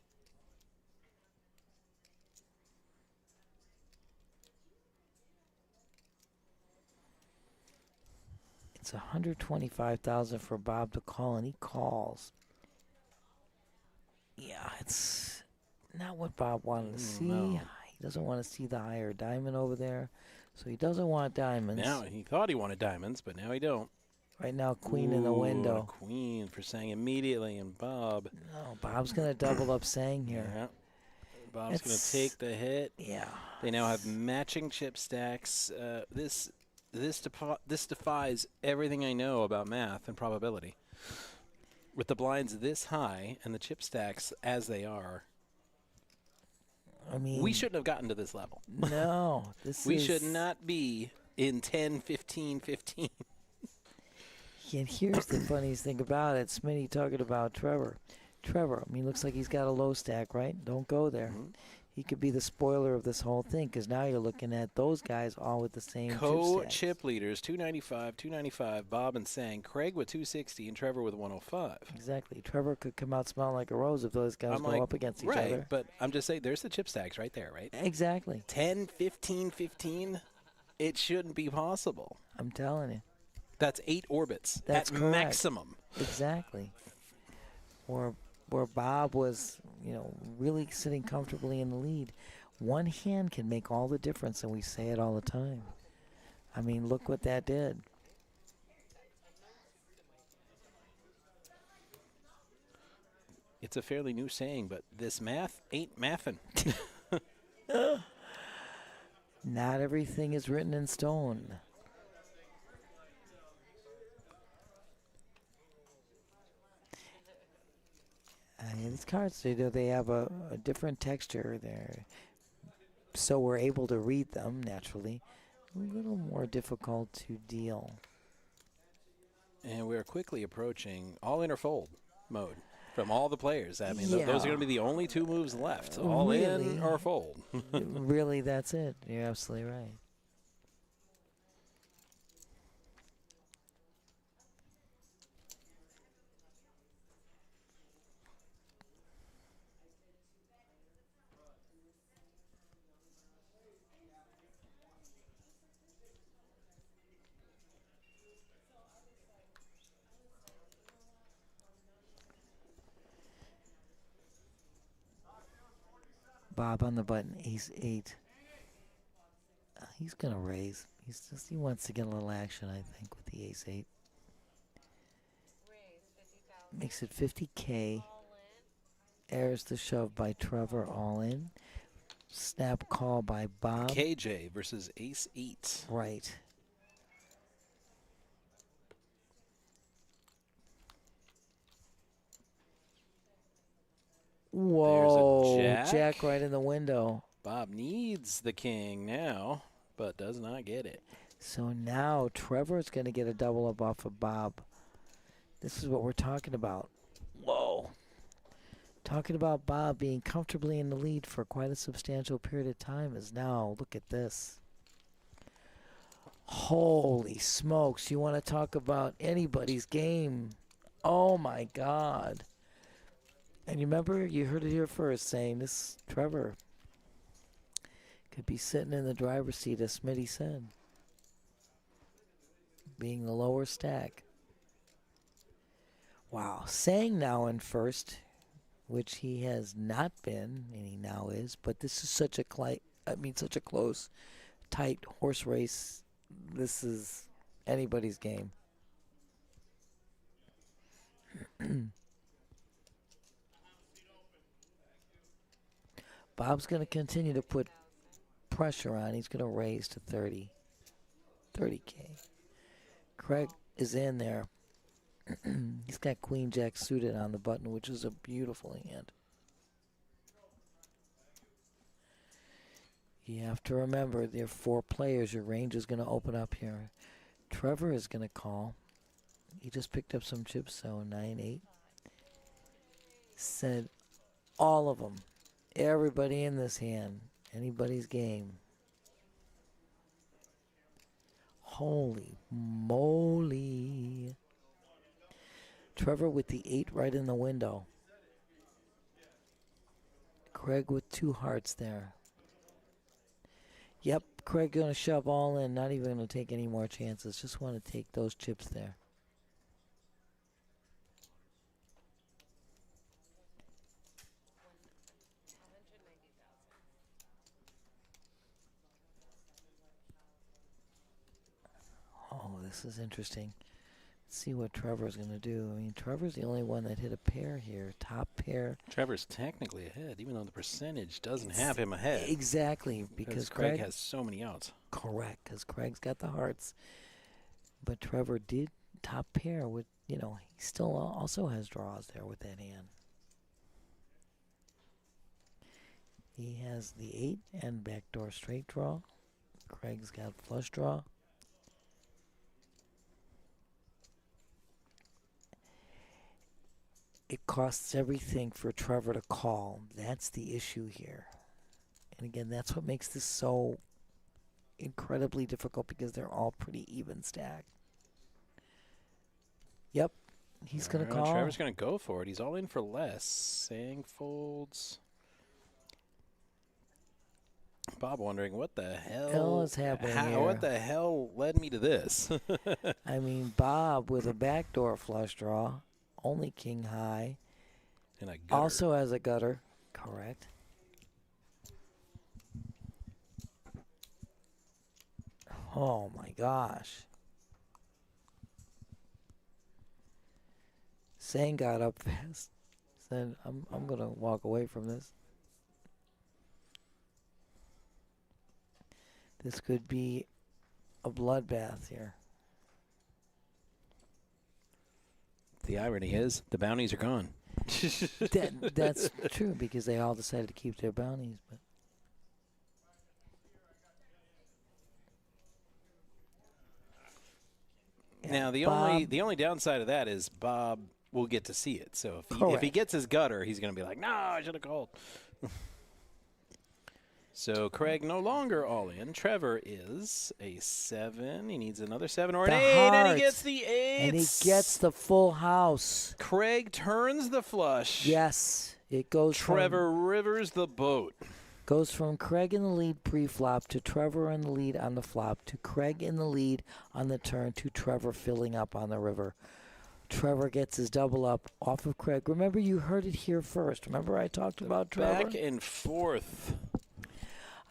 It's 125,000 for Bob to call, and he calls. Yeah, it's not what Bob wanted to see. No. He doesn't want to see the higher diamond over there, so he doesn't want diamonds. Now he thought he wanted diamonds, but now he don't. Right now, queen Ooh, in the window. a queen for saying immediately, and Bob. No, Bob's going to double up saying here. Yeah. Bob's going to take the hit. Yeah. They now have matching chip stacks. This defies everything I know about math and probability. With the blinds this high and the chip stacks as they are, I mean, we shouldn't have gotten to this level. No, We should not be in 10, 15, 15. And here's the funniest thing about it. Smitty talking about Trevor. Trevor, I mean, looks like he's got a low stack, right? Don't go there. He could be the spoiler of this whole thing because now you're looking at those guys all with the same Co-chip leaders, 295, Bob and Sang, Craig with 260, and Trevor with 105. Exactly. Trevor could come out smelling like a rose if those guys go up against each other. But I'm just saying, there's the chip stacks right there, right? Exactly. 10, 15, 15, it shouldn't be possible. I'm telling you. That's 8 orbits That's at correct. maximum. Exactly. Where Bob was, you know, really sitting comfortably in the lead. One hand can make all the difference, and we say it all the time. I mean, look what that did. It's a fairly new saying, but this math ain't mathin'. Not everything is written in stone. These cards, they have a different texture there, so we're able to read them naturally. A little more difficult to deal. And we're quickly approaching all in or fold mode from all the players. I mean, those are Yeah. going to be the only two moves left. All Really? in or fold. Really, that's it. You're absolutely right. Bob on the button, ace 8. He's going to raise. He wants to get a little action, I think, with the ace 8. Makes it 50K. Airs the shove by Trevor, all in. Snap call by Bob. KJ versus ace 8. Right. Whoa, jack right in the window. Bob needs the king now, but does not get it. So now Trevor's going to get a double up off of Bob. This is what we're talking about. Whoa. Talking about Bob being comfortably in the lead for quite a substantial period of time is now, look at this. Holy smokes, you want to talk about anybody's game. Oh my God. And you remember, you heard it here first, saying this Trevor could be sitting in the driver's seat, as Smitty said. Being the lower stack. Wow. Sang now in first, which he has not been, and he now is. But this is such a close, tight horse race. This is anybody's game. Bob's going to continue to put pressure on. He's going to raise to 30K. Craig is in there. He's got Queen Jack suited on the button, which is a beautiful hand. You have to remember, there are 4 players. Your range is going to open up here. Trevor is going to call. He just picked up some chips, so 9-8. Said all of them. Everybody in this hand. Anybody's game. Holy moly. Trevor with the 8 right in the window. Craig with 2 hearts there. Yep, Craig going to shove all in. Not even going to take any more chances. Just want to take those chips there. Oh, this is interesting. Let's see what Trevor's going to do. I mean, Trevor's the only one that hit a pair here. Top pair. Trevor's technically ahead, even though the percentage doesn't have him ahead. Exactly, because Craig has so many outs. Correct, because Craig's got the hearts. But Trevor did top pair with, he still also has draws there with that hand. He has the 8 and backdoor straight draw. Craig's got flush draw. It costs everything for Trevor to call. That's the issue here. And again, that's what makes this so incredibly difficult, because they're all pretty even stacked. Yep, he's going to call. Trevor's going to go for it. He's all in for less. Sang folds. Bob wondering what the hell is happening here? What the hell led me to this? I mean, Bob with a backdoor flush draw, only king high. And a gutter. Also has a gutter, correct. Oh my gosh. Sang got up fast. then I'm gonna walk away from this. This could be a bloodbath here. The irony is the bounties are gone. That's true because they all decided to keep their bounties, but Now the only downside of that is Bob will get to see it. So if he Correct. gets his gutter, he's going to be like, "No, I should have called." So Craig no longer all in. Trevor is a 7. He needs another 7 or an The 8, and heart. he gets the 8. and he gets the full house. Craig turns the flush. Yes, it goes Trevor rivers the boat. goes from Craig in the lead pre-flop to Trevor in the lead on the flop to Craig in the lead on the turn to Trevor filling up on the river. Trevor gets his double up off of Craig. Remember, you heard it here first. Remember I talked about Trevor? Back and forth.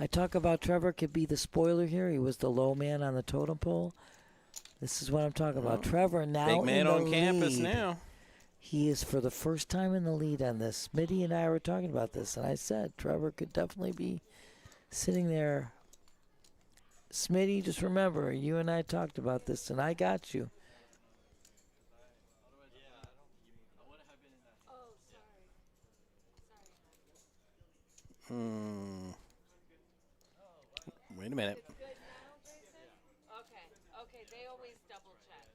I talk about Trevor could be the spoiler here. He was the low man on the totem pole. This is what I'm talking about. Trevor now Big man in the on campus lead. now. He is for the first time in the lead on this. Smitty and I were talking about this, and I said Trevor could definitely be sitting there. Smitty, just remember, you and I talked about this, and I got you. Wait a minute. Okay, they always double check.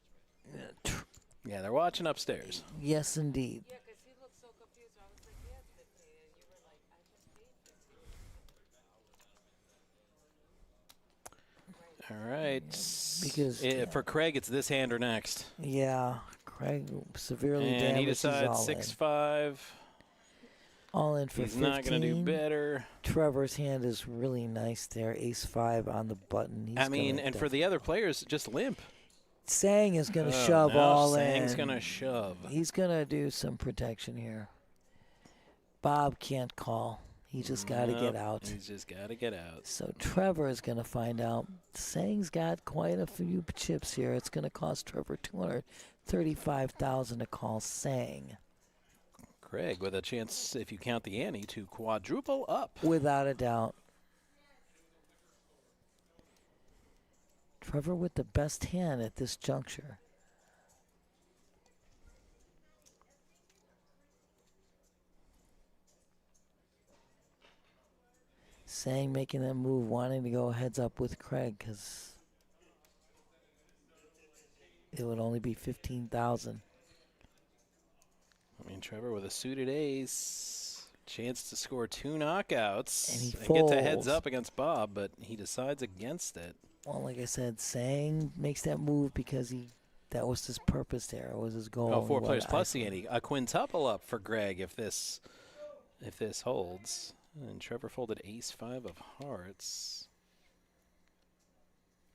Yeah, they're watching upstairs. Yes, indeed. Yeah, because he looked so confused. I was like, yes, 50. And you were like, I just paid 50. All right. Because for Craig, it's this hand or next. yeah, Craig severely And damaged. he He's decides all 6-5. in. All in for He's 15. not going to do better. Trevor's hand is really nice there. Ace-5 on the button. He's I mean, gonna and for the other players, just limp. Sang is going to Oh, shove now all in. Sang's going to shove. He's going to do some protection here. Bob can't call. He just got to Nope, get out. He's just got to get out. So Trevor is going to find out. Sang's got quite a few chips here. It's going to cost Trevor $235,000 to call Sang. Craig with a chance, if you count the ante, to quadruple up. Without a doubt. Trevor with the best hand at this juncture. Sang making that move, wanting to go heads up with Craig because it would only be $15,000. I mean, Trevor with a suited ace. Chance to score 2 knockouts. And he get to heads folds. up against Bob, but he decides against it. Well, like I said, Sang makes that move because that was his purpose there. It was his goal. Oh, 4 He players wanted plus ice- the ante. A quintuple up for Greg if this holds. And Trevor folded ace-5 of hearts.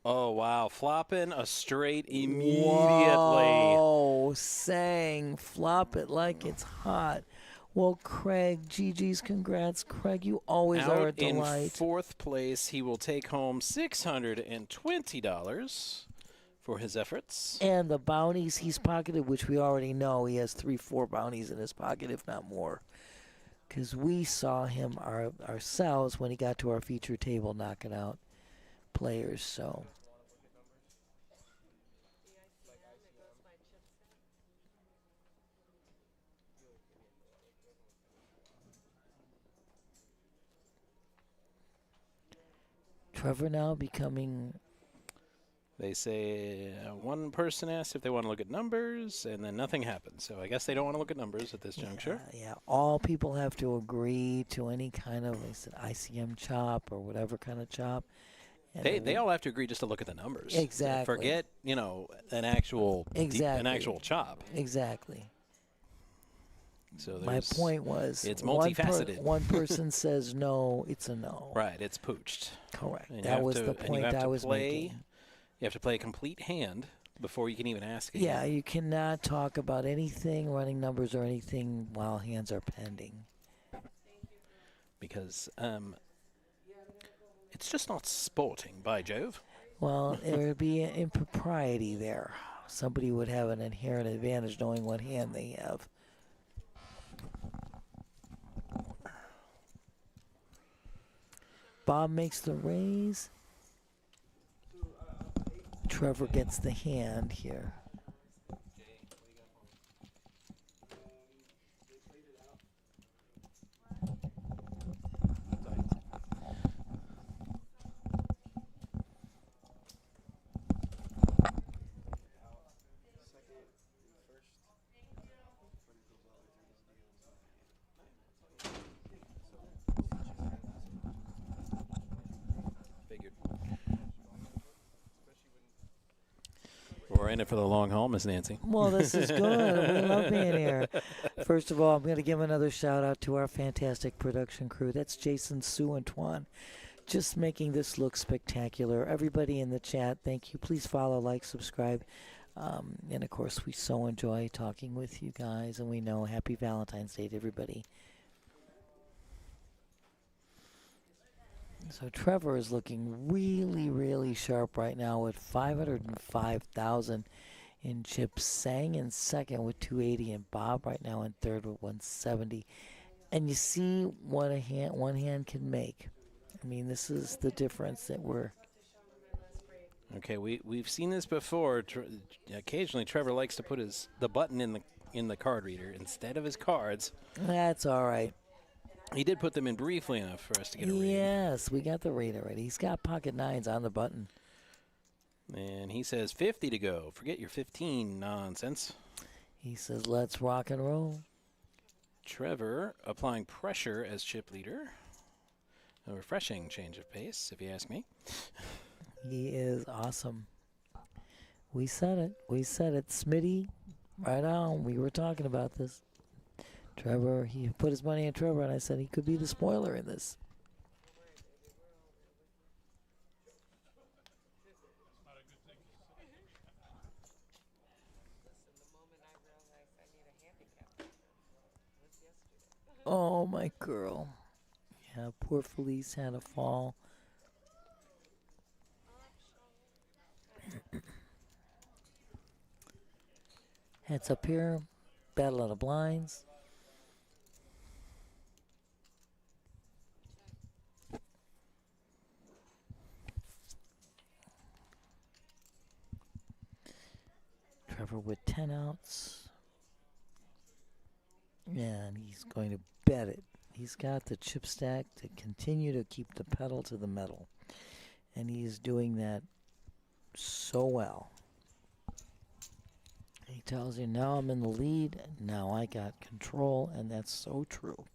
Oh, wow. Flopping a straight immediately. Whoa, Sang, flop it like it's hot. Well, Craig, GG's congrats. Craig, you always are a Out in delight. 4th place, he will take home $620 for his efforts. And the bounties he's pocketed, which we already know, he has 3-4 bounties in his pocket, if not more. Because we saw him ourselves when he got to our feature table knocking out players, so... Trevor now becoming... They say one person asked if they want to look at numbers, and then nothing happens. So I guess they don't want to look at numbers at this juncture. Yeah, all people have to agree to any kind of, they said, ICM chop or whatever kind of chop. And They all have to agree just to look at the numbers. Exactly. Forget, an actual Exactly. an actual chop. Exactly. So My point was, it's one multifaceted. one person says no, it's a no. Right, it's pooched. Correct. And you That have was to- the and you point have I to was play- making. You have to play a complete hand before you can even ask again. Yeah, you cannot talk about anything, running numbers or anything while hands are pending. Because it's just not sporting, by Jove. Well, there would be an impropriety there. Somebody would have an inherent advantage knowing what hand they have. Bob makes the raise. Trevor gets the hand here. Figured. We're in it for the long haul, Miss Nancy. Well, this is good. We love being here. First of all, I'm going to give another shout out to our fantastic production crew. That's Jason, Sue, and Twan. Just making this look spectacular. Everybody in the chat, thank you. Please follow, like, subscribe. And of course, we so enjoy talking with you guys. And we know happy Valentine's Day to everybody. So Trevor is looking really, really sharp right now with 505,000 in chips. Sang in second with 280, and Bob right now in third with 170. And you see what one hand can make. I mean, this is the difference that we're. Okay, we've seen this before. Occasionally, Trevor likes to put the button in the card reader instead of his cards. That's all right. He did put them in briefly enough for us to get a read. Yes, we got the read already. He's got pocket nines on the button. And he says 50 to go. Forget your 15 nonsense. He says, let's rock and roll. Trevor applying pressure as chip leader. A refreshing change of pace, if you ask me. He is awesome. We said it. We said it. Smitty, right on. We were talking about this. Trevor, he put his money in Trevor, and I said he could be the spoiler in this. Listen, the moment I realized I need a handicap was yesterday. Oh, my girl. Yeah, poor Felice had a fall. Heads up here. Battle of the blinds. Trevor with 10 outs. And he's going to bet it. He's got the chip stack to continue to keep the pedal to the metal. And he is doing that so well. He tells you, now I'm in the lead. Now I got control. And that's so true.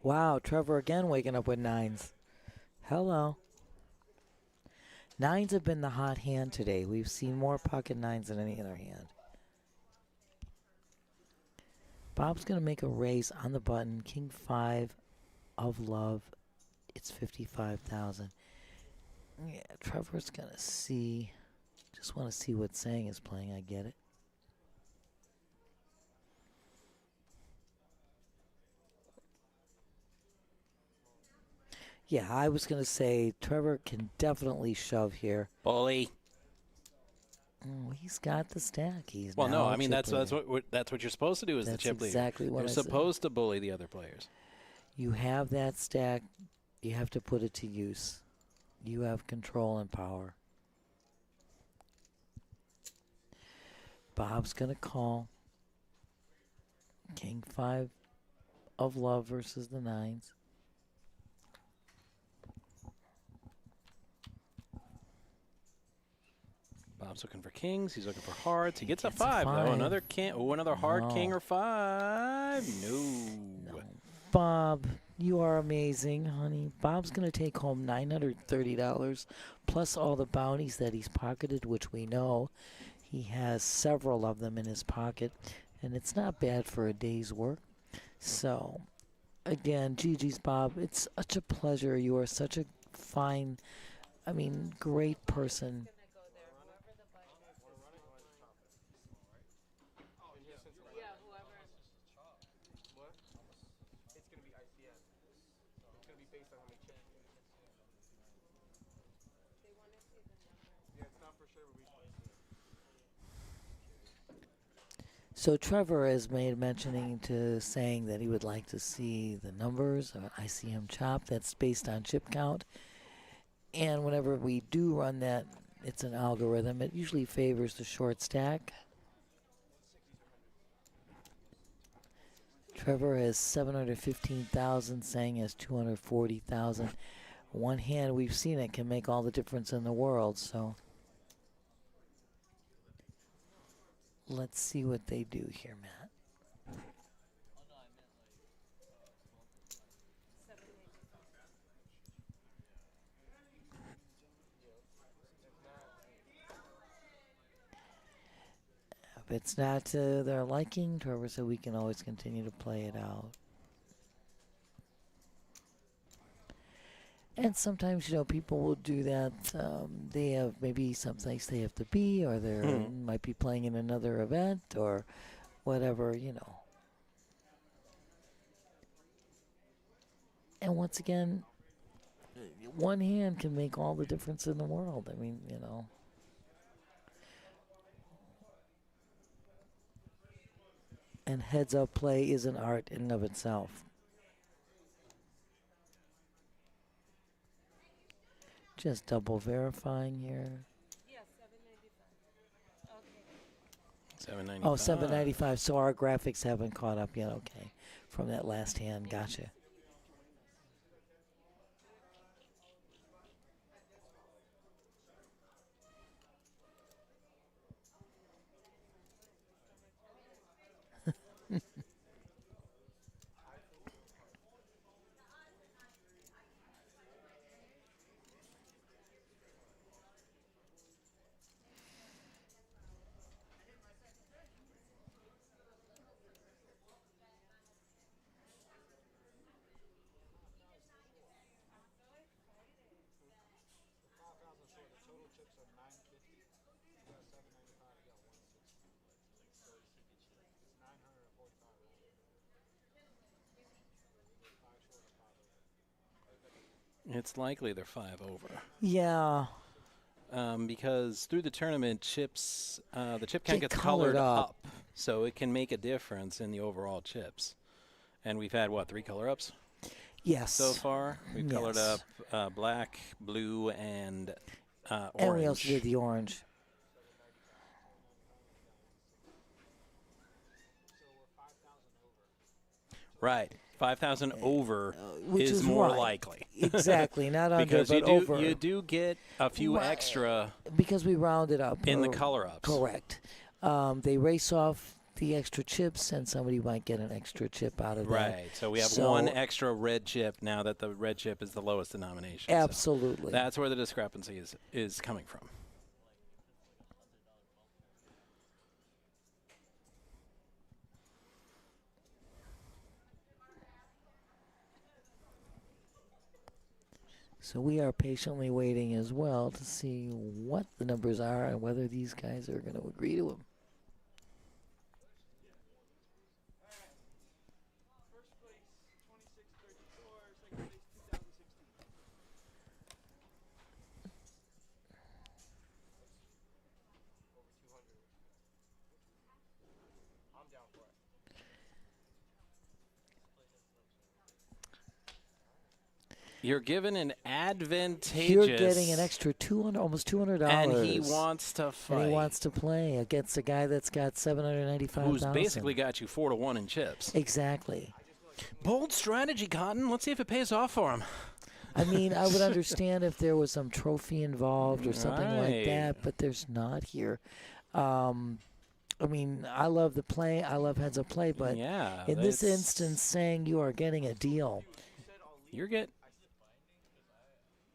Wow, Trevor again waking up with nines. Hello. Nines have been the hot hand today. We've seen more pocket nines than any other hand. Bob's going to make a raise on the button. King 5 of love. It's 55,000. Yeah, Trevor's going to see. Just want to see what Sang is playing. I get it. Yeah, I was going to say Trevor can definitely shove here. Bully. Oh, he's got the stack. He's Well, now no, a I mean chip that's leader. what you're supposed to do as the That's chip leader. exactly what You're I said. supposed to bully the other players. You have that stack. You have to put it to use. You have control and power. Bob's going to call. King 5 of love versus the nines. Bob's looking for kings. He's looking for hearts. He gets a gets a 5, though. five. Another king. Oh, another hard No. king or 5. No. Bob, you are amazing, honey. Bob's going to take home $930 plus all the bounties that he's pocketed, which we know he has several of them in his pocket, and it's not bad for a day's work. So, again, GG's, Bob. It's such a pleasure. You are such a fine I mean, great person. Gonna go there. Whoever the button is. Yeah, whoever. What? It's gonna be ICM. It's gonna be based on how many chips. They want to see the number. Yeah, it's not for sure, but we just want to see it. So Trevor has made mentioning to saying that he would like to see the numbers of an ICM chop that's based on chip count. And whenever we do run that, it's an algorithm. It usually favors the short stack. Trevor has 715,000, Sang has 240,000. One hand, we've seen it can make all the difference in the world. So let's see what they do here, Matt. 795. If it's not to their liking, Trevor said we can always continue to play it out. And sometimes, people will do that. They have maybe some place they have to be, or they might be playing in another event, or whatever, And once again, one hand can make all the difference in the world. I mean, And heads-up play is an art in and of itself. Just double verifying here. Yeah, 795. Okay. 795. Oh, 795. So our graphics haven't caught up yet. Okay. From that last hand. Gotcha. It's likely they're 5 over. Yeah. Because through the tournament, chips, the chip Get count gets colored colored up. up, so it can make a difference in the overall chips. And we've had, 3 color ups Yes. so far? We've colored Yes. up black, blue, and orange. And we also did the orange. Right. 5,000 over Which is is more right. likely. Exactly. Not under, Because but over. you do get a few Right. extra Because we rounded up. in the or- color ups. Correct. They race off the extra chips, and somebody might get an extra chip out of that. Right. So we have one extra red chip now that the red chip is the lowest denomination. So Absolutely. that's where the discrepancy is coming from. So we are patiently waiting as well to see what the numbers are and whether these guys are going to agree to them. First place 2634, second place 2016. Over 200. I'm down for it. You're given an advantageous. You're getting an extra $200, almost $200. And he wants to fight. And he wants to play against a guy that's got $795,000. Who's basically got you 4-1 in chips. Exactly. Bold strategy, Cotton. Let's see if it pays off for him. I mean, I would understand if there was some trophy involved or something like Right. that, but there's not here. I mean, I love the play. I love heads up play, but Yeah, in this that's- instance, saying you are getting a deal. You're get.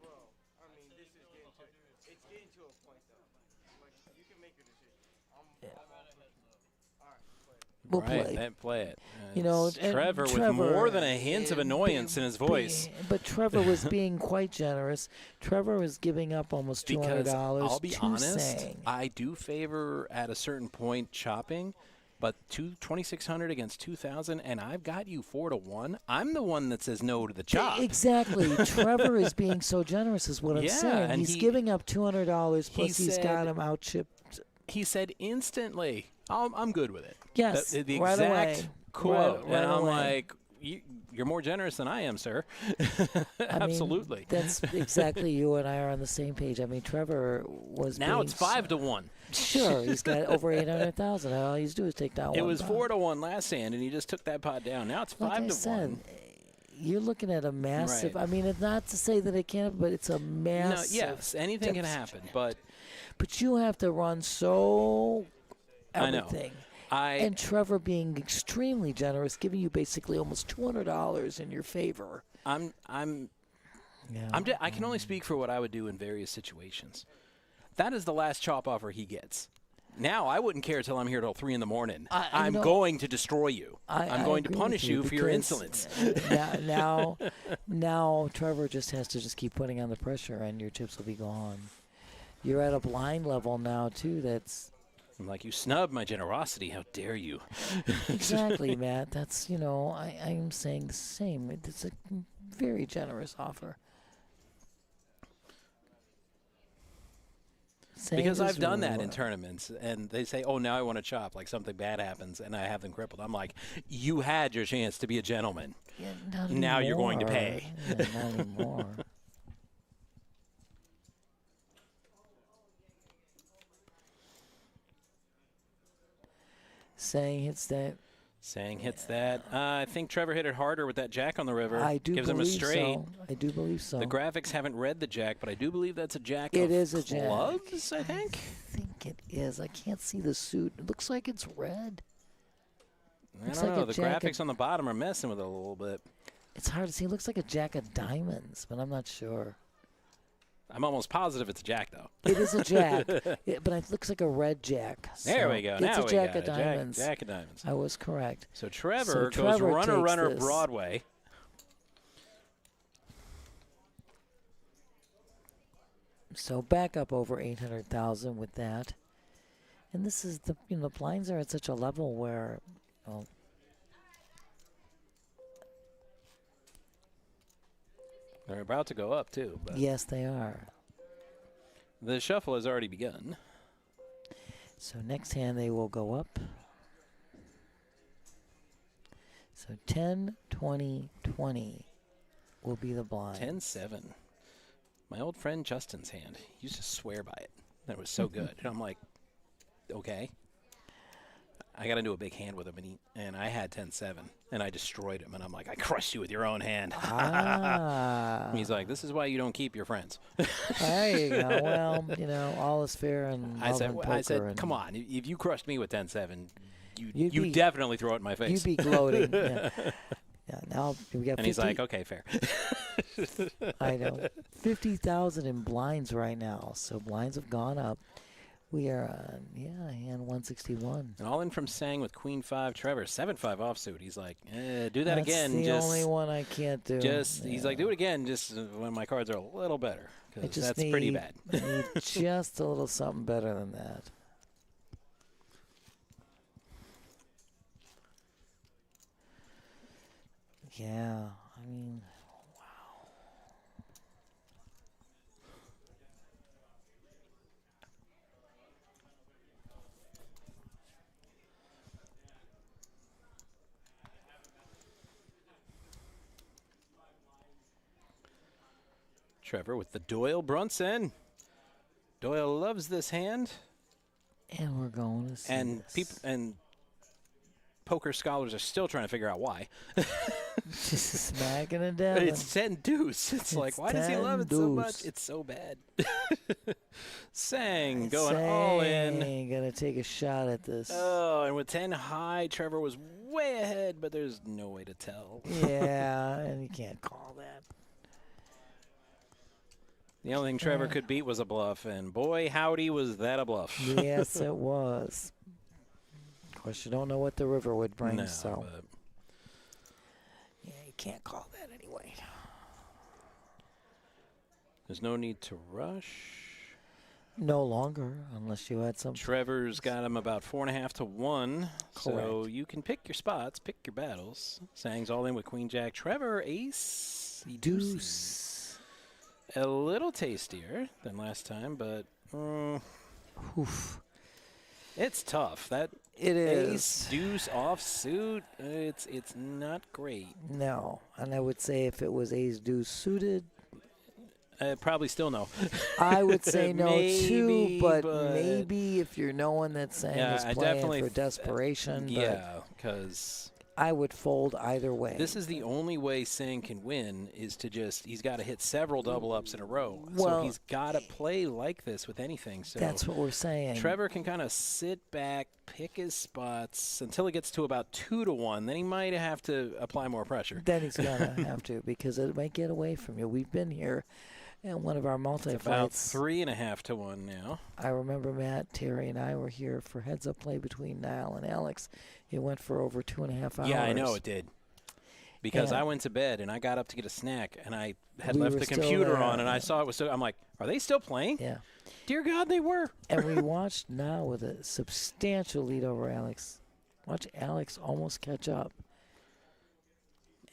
Bro, I mean, this is it's getting to a point though. Like, you can make your decision. All right, play. we'll Right, play it. You know, It's and Trevor with more than a hint of annoyance in his voice. But Trevor was being quite generous. Trevor was giving up almost $200 Because I'll be to honest, Sang. I do favor at a certain point chopping, but 2,600 against 2,000, and I've got you 4-1. I'm the one that says no to the chop. Exactly. Trevor is being so generous, is what I'm Yeah, saying. and He's he- giving up $200 plus he he's got said- him out chipped. He said instantly, I'm good with it. Yes, the right exact away. quote, Right and I'm away. like, you're more generous than I am, sir. Absolutely. I mean, that's exactly you and I are on the same page. I mean, Trevor was Now being it's 5-1. Sure, he's got over 800,000. All he's do is take down It one was pot. 4-1 last hand, and he just took that pot down. Now it's Like 5-1. I said, you're looking at a massive. Right. I mean, it's not to say that it can't, but it's a No, massive. yes, anything can deficit. happen, but But you have to run so I know. everything. I And Trevor being extremely generous, giving you basically almost $200 in your favor. I'm Yeah. I can only speak for what I would do in various situations. That is the last chop offer he gets. Now I wouldn't care till I'm here till 3 in the morning. I'm going to destroy you. I'm going to agree punish with you for your because insolence. now Trevor just has to just keep putting on the pressure, and your chips will be gone. You're at a blind level now too. That's I'm like, you snubbed my generosity. How dare you? exactly, Matt. That's I'm saying the same. It's a very generous offer. Same Because as I've done that in Roar. tournaments, and they say, oh, now I want to chop, like something bad happens, and I have them crippled. I'm like, you had your chance to be a gentleman. Yeah, not Now you're going to anymore. pay. Yeah, not anymore. Saying hits that. Saying hits that. I think Trevor hit it harder with that jack on the river. I do Gives him a believe straight. so. I do believe so. The graphics haven't read the jack, but I do believe that's a jack It of is a jack. clubs, I think. I think it is. I can't see the suit. It looks like it's red. I Looks don't like know. a The jack graphics on the bottom are messing with it a little bit. It's hard to see. It looks like a jack of diamonds, but I'm not sure. I'm almost positive it's a jack, though. It is a jack, but it looks like a red jack. There so we go. It's Now a we jack got of it. diamonds. Jack of diamonds. I was correct. So Trevor goes Trevor runner, takes runner, this. Broadway. So back up over 800,000 with that. And this is the the blinds are at such a level where They're about to go up, too. But yes, they are. the shuffle has already begun. So next hand they will go up. So 10, 20, 20 will be the blind. 10-7. My old friend Justin's hand. He used to swear by it. That was so good. And I'm like, okay. I got into a big hand with him, and I had 10-7, and I destroyed him. And I'm like, I crushed you with your own hand. Ah. He's like, this is why you don't keep your friends. There you go. Well, all is fair in love and poker. I said, and come on. If you crushed me with 10-7, You'd you be- definitely throw it in my face. You'd be gloating. Yeah. Yeah, now we got and 50, he's like, okay, fair. I know. 50,000 in blinds right now. So blinds have gone up. We are on, hand 161. And all in from Sang with Queen 5, Trevor, 7-5 offsuit. He's like, do that That's again. the just, only one I can't do. He's like, do it again, just when my cards are a little better, I because just that's pretty bad. I need just a little something better than that. Yeah, I mean, Trevor with the Doyle Brunson. Doyle loves this hand, and we're going to see and this. people and poker scholars are still trying to figure out why. Just smacking it down. It's 10 deuce. It's like, why does he love it so much? deuce. It's so bad. Sang going all in. Gonna take a shot at this. Oh, and with 10 high, Trevor was way ahead, but there's no way to tell. Yeah, and you can't call that. The only thing Trevor could beat was a bluff, and boy, howdy, was that a bluff. Yes, it was. Of course, you don't know what the river would bring, No, so but yeah, you can't call that anyway. there's no need to rush. No longer, unless you had some. Trevor's got him about 4.5 to 1. So Correct. you can pick your spots, pick your battles. Sang's all in with Queen Jack. Trevor, ace. Deuce. A little tastier than last time, but Oof. it's tough. That It ace, is. deuce, offsuit, it's not great. No, and I would say if it was ace deuce suited, Probably still no. I would say no too. Maybe, But but- maybe if you're knowing that Sang Yeah, is I playing definitely for desperation, Yeah, because but I would fold either way. this is the only way Sang can win is to he's got to hit several double ups in a row. Well, so he's got to play like this with anything. So That's what we're saying. Trevor can kind of sit back, pick his spots until it gets to about 2 to 1. Then he might have to apply more pressure. Then he's gonna have to, because it might get away from you. We've been here, and one of our About multi-fights. 3.5 to 1 now. I remember Matt, Terry, and I were here for heads-up play between Niall and Alex. It went for over 2.5 hours. Yeah, I know it did. Because And- I went to bed and I got up to get a snack and I had We left were the still computer there. on and I saw it was still. I'm like, are they still playing? Yeah, Dear God, they were. and we watched now with a substantial lead over Alex. Watch Alex almost catch up,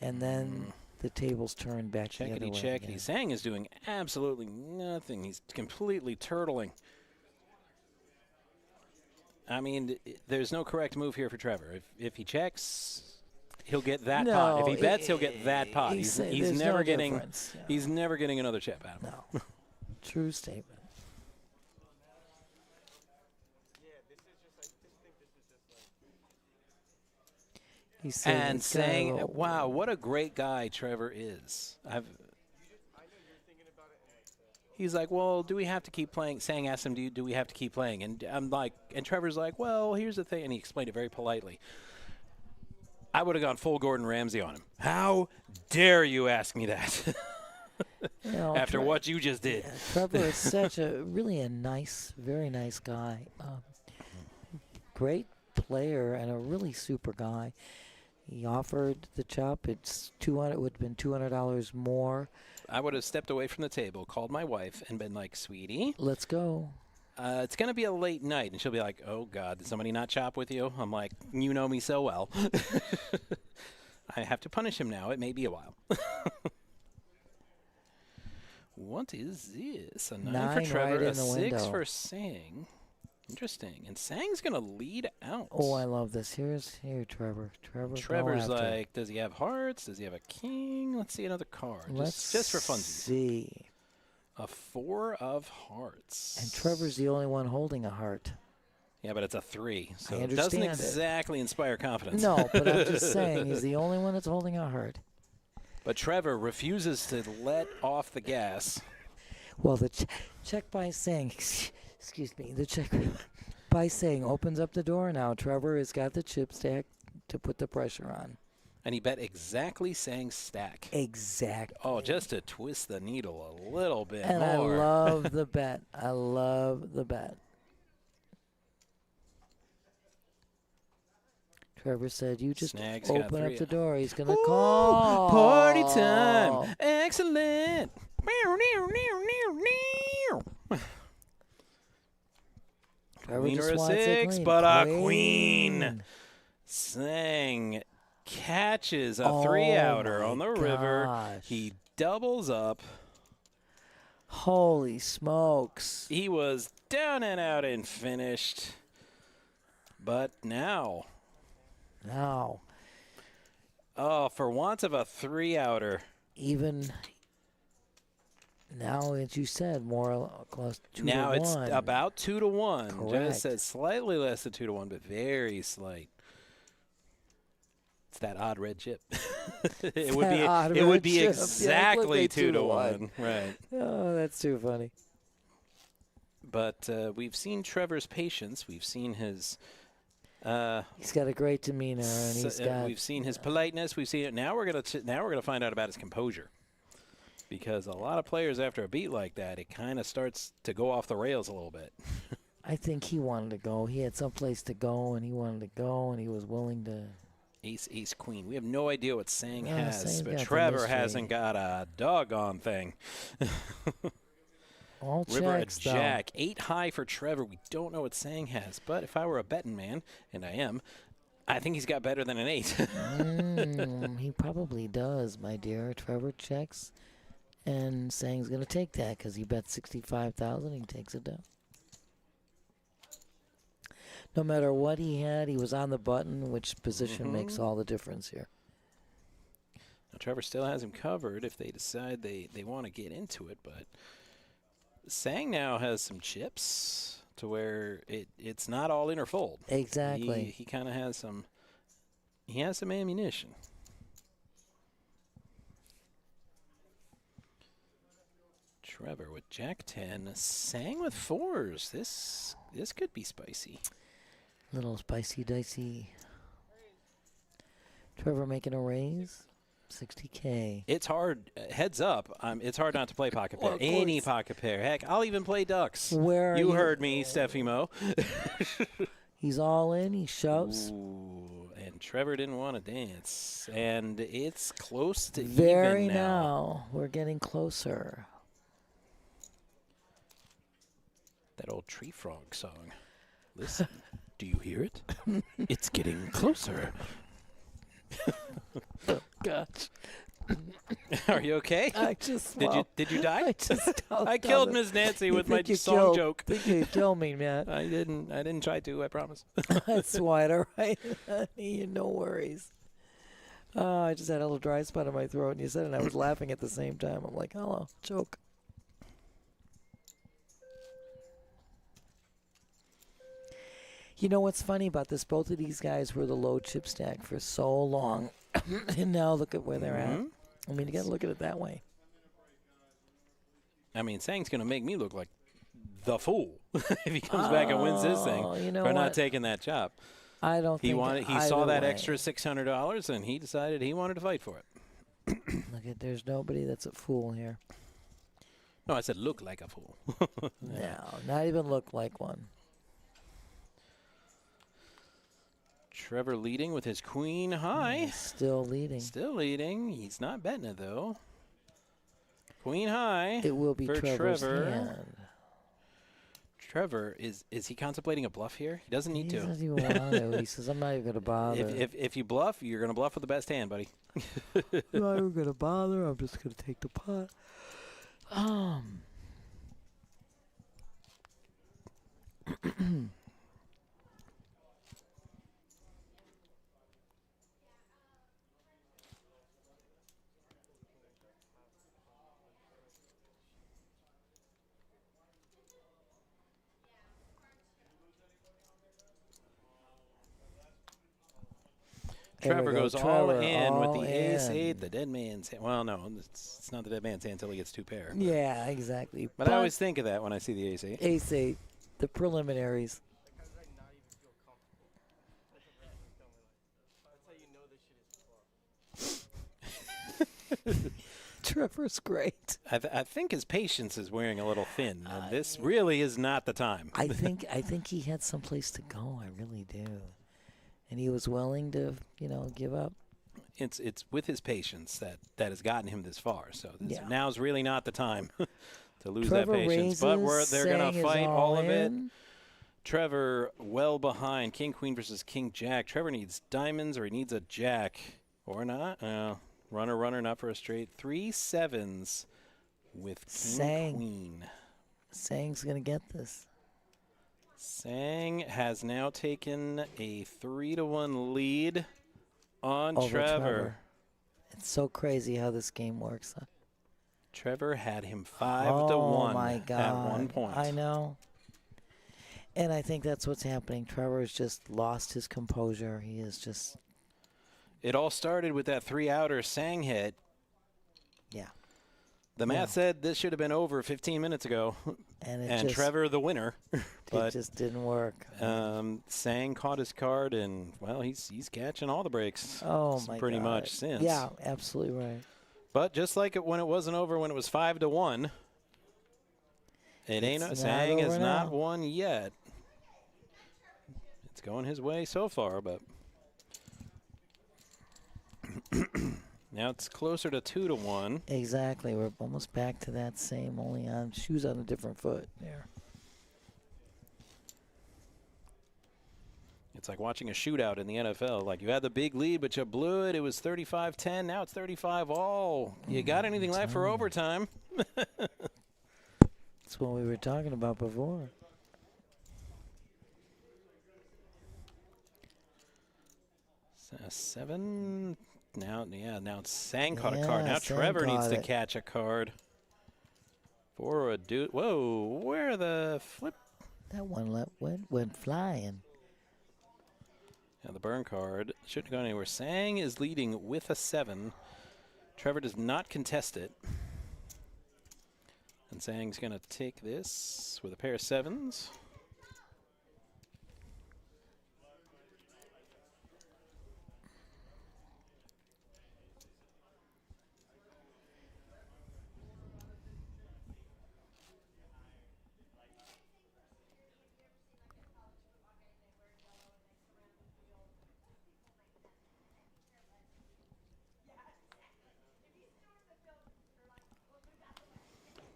and then the tables turned back the other Checkity way. checkity. again. Sang is doing absolutely nothing. He's completely turtling. I mean, there's no correct move here for Trevor. If he checks, he'll get that pot. If he bets, he'll get that pot. He's there's never no getting. difference. Yeah. He's never getting another chip out of him. No. True statement. Yeah, this is just like, just think this is just like. He's saying And he's got a saying, little- "Wow, what a great guy Trevor is." I know you're thinking about it, and like, He's like, "Well, do we have to keep playing?" Sang asked him, "Do we have to keep playing?" And I'm like, and Trevor's like, "Well, here's the thing," and he explained it very politely. I would have gone full Gordon Ramsay on him. How dare you ask me that you know, after what you just did? Trevor is such a really a nice, very nice guy. Great player and a really super guy. He offered the chop. It's $200. It would have been $200 more. I would have stepped away from the table, called my wife, and been like, "Sweetie, Let's go. it's going to be a late night." And she'll be like, "Oh, God, did somebody not chop with you?" I'm like, "You know me so well. I have to punish him now. It may be a while." What is this? A 9 for Nine Trevor, right a in the 6 window. for Sang. Interesting. And Sang's going to lead out. Oh, I love this. Here, Trevor. Trevor's go after it. like, does he have hearts? Does he have a king? Let's see another card. Let's just for funsies. see. A 4 of hearts. And Trevor's the only one holding a heart. Yeah, but it's a 3. So I it doesn't understand it. exactly inspire confidence. No, but I'm just saying he's the only one that's holding a heart. But Trevor refuses to let off the gas. Well, the check by saying, excuse me, the check by saying opens up the door now. Trevor has got the chip stack to put the pressure on. And he bet exactly Sang's stack. Exactly. Oh, just to twist the needle a little bit And more. I love the bet. I love the bet. Trevor said, "You just Snag's got open up 3. the door. He's gonna Ooh, call. Party time. Excellent. Trevor Queen just or a wants it 6, clean. but a queen. Sang catches a Oh 3-outer my on the river. gosh. He doubles up. Holy smokes. He was down and out and finished. But now, Now, oh, for want of a 3-outer, even now, as you said, more close to now 2 to it's 1. about 2 to 1. Correct. Just said slightly less than 2 to 1, but very slight. It's that odd red chip. it would That be. odd It would red be chip. Yeah, exactly look at 2 to 1. Right. Oh, that's too funny. But we've seen Trevor's patience. We've seen his. He's got a great demeanor, and he's got. We've seen his politeness. We've seen it. Now we're gonna find out about his composure, because a lot of players after a beat like that, it kind of starts to go off the rails a little bit. I think he wanted to go. He had someplace to go, and he wanted to go, and he was willing to. Ace, ace, queen. We have no idea what Sang Yeah, has, Sang's but got the Trevor mystery. hasn't got a doggone thing. All River a checks, though. jack. 8 high for Trevor. We don't know what Sang has, but if I were a betting man, and I am, I think he's got better than an 8. He probably does, my dear. Trevor checks, and Sang's going to take that because he bet 65,000. He takes it down. No matter what he had, he was on the button, which position makes all the difference here. Now, Trevor still has him covered if they decide they want to get into it, but Sang now has some chips to where it's not all in or fold. Exactly. He kind of has some. He has some ammunition. Trevor with Jack 10, Sang with 4s. This could be spicy. Little spicy dicey. Trevor making a raise. 60K. It's hard. Heads up. It's hard not to play pocket pair. Well, of Any course. pocket pair. Heck, I'll even play ducks. Where are You heard me, Steffi Mo. He's all in. He shoves. Ooh, and Trevor didn't want to dance. And it's close to Very even now. We're getting closer. That old tree frog song. Listen, do you hear it? It's getting closer. Gosh. Are you okay? I just Did you die? I just I killed Miss Nancy You with my think you song killed- joke. Think you kill me, man. I didn't try to, I promise. That's white, all right? Honey, no worries. Oh, I just had a little dry spot in my throat, and you said it, and I was laughing at the same time. I'm like, hello, joke. You know what's funny about this? Both of these guys were the low chip stack for so long, and now look at where they're at. I mean, you got to look at it that way. I mean, Sang's going to make me look like the fool if he comes back and wins this thing you know for not what? taking that chop. I don't He think wanted. He either saw that way. extra $600 and he decided he wanted to fight for it. Look at, there's nobody that's a fool here. No, I said look like a fool. No, not even look like one. Trevor leading with his queen high. Still leading. Still leading. He's not betting it though. Queen high. It will be for Trevor's Trevor. hand. Trevor, is he contemplating a bluff here? He doesn't need He to. doesn't even want to. He says, I'm not even going to bother. If you bluff, you're going to bluff with the best hand, buddy. I'm not even going to bother. I'm just going to take the pot. There we Trevor go. goes all Trevor, in with all the ace in. 8, the dead man's hand. Well, no, it's not the dead man's hand until he gets 2 pair. Yeah, exactly. But I always think of that when I see the ace 8. Ace 8, the preliminaries. Like, how did I not even feel comfortable? That's how you know this shit is fluff. Trevor's great. I think his patience is wearing a little thin, and this really is not the time. I think he had someplace to go. I really do. And he was willing to, give up. It's with his patience that has gotten him this far. So Yeah. now's really not the time to lose Trevor that patience. But raises, they're going Sang to is fight all of it. in. Trevor well behind. King, queen versus king, jack. Trevor needs diamonds or he needs a jack. Or not. Runner, not for a straight. 3 7s with king, Sang. queen. Sang's going to get this. Sang has now taken a 3-1 lead on Over Trevor. It's so crazy how this game works. Huh? Trevor had him 5-1 my God. at one point. I know. And I think that's what's happening. Trevor's just lost his composure. He is just, It all started with that 3-outer Sang hit. yeah. The math said this should have been over 15 minutes ago. And it And just, Trevor the winner. it But just didn't work. Sang caught his card, and, well, he's catching all the breaks. Oh, my pretty God. much since. Yeah, absolutely right. But just like when it wasn't over when it was 5-1, it ain't It's Sang not has over not now. won yet. It's going his way so far, but now it's closer to 2-1. Exactly. We're almost back to that same, only on shoes on a different foot there. It's like watching a shootout in the NFL. Like, you had the big lead, but you blew it. It was 35-10. Now it's 35-all. You got anything left for overtime? That's what we were talking about before. Seven. Now it's Sang caught a card. Yeah, Now Sang Trevor needs caught to it. catch a card. For a dude. Whoa, where the flip? That one went flying. Yeah, the burn card shouldn't have gone anywhere. Sang is leading with a 7. Trevor does not contest it. And Sang's going to take this with a pair of 7s.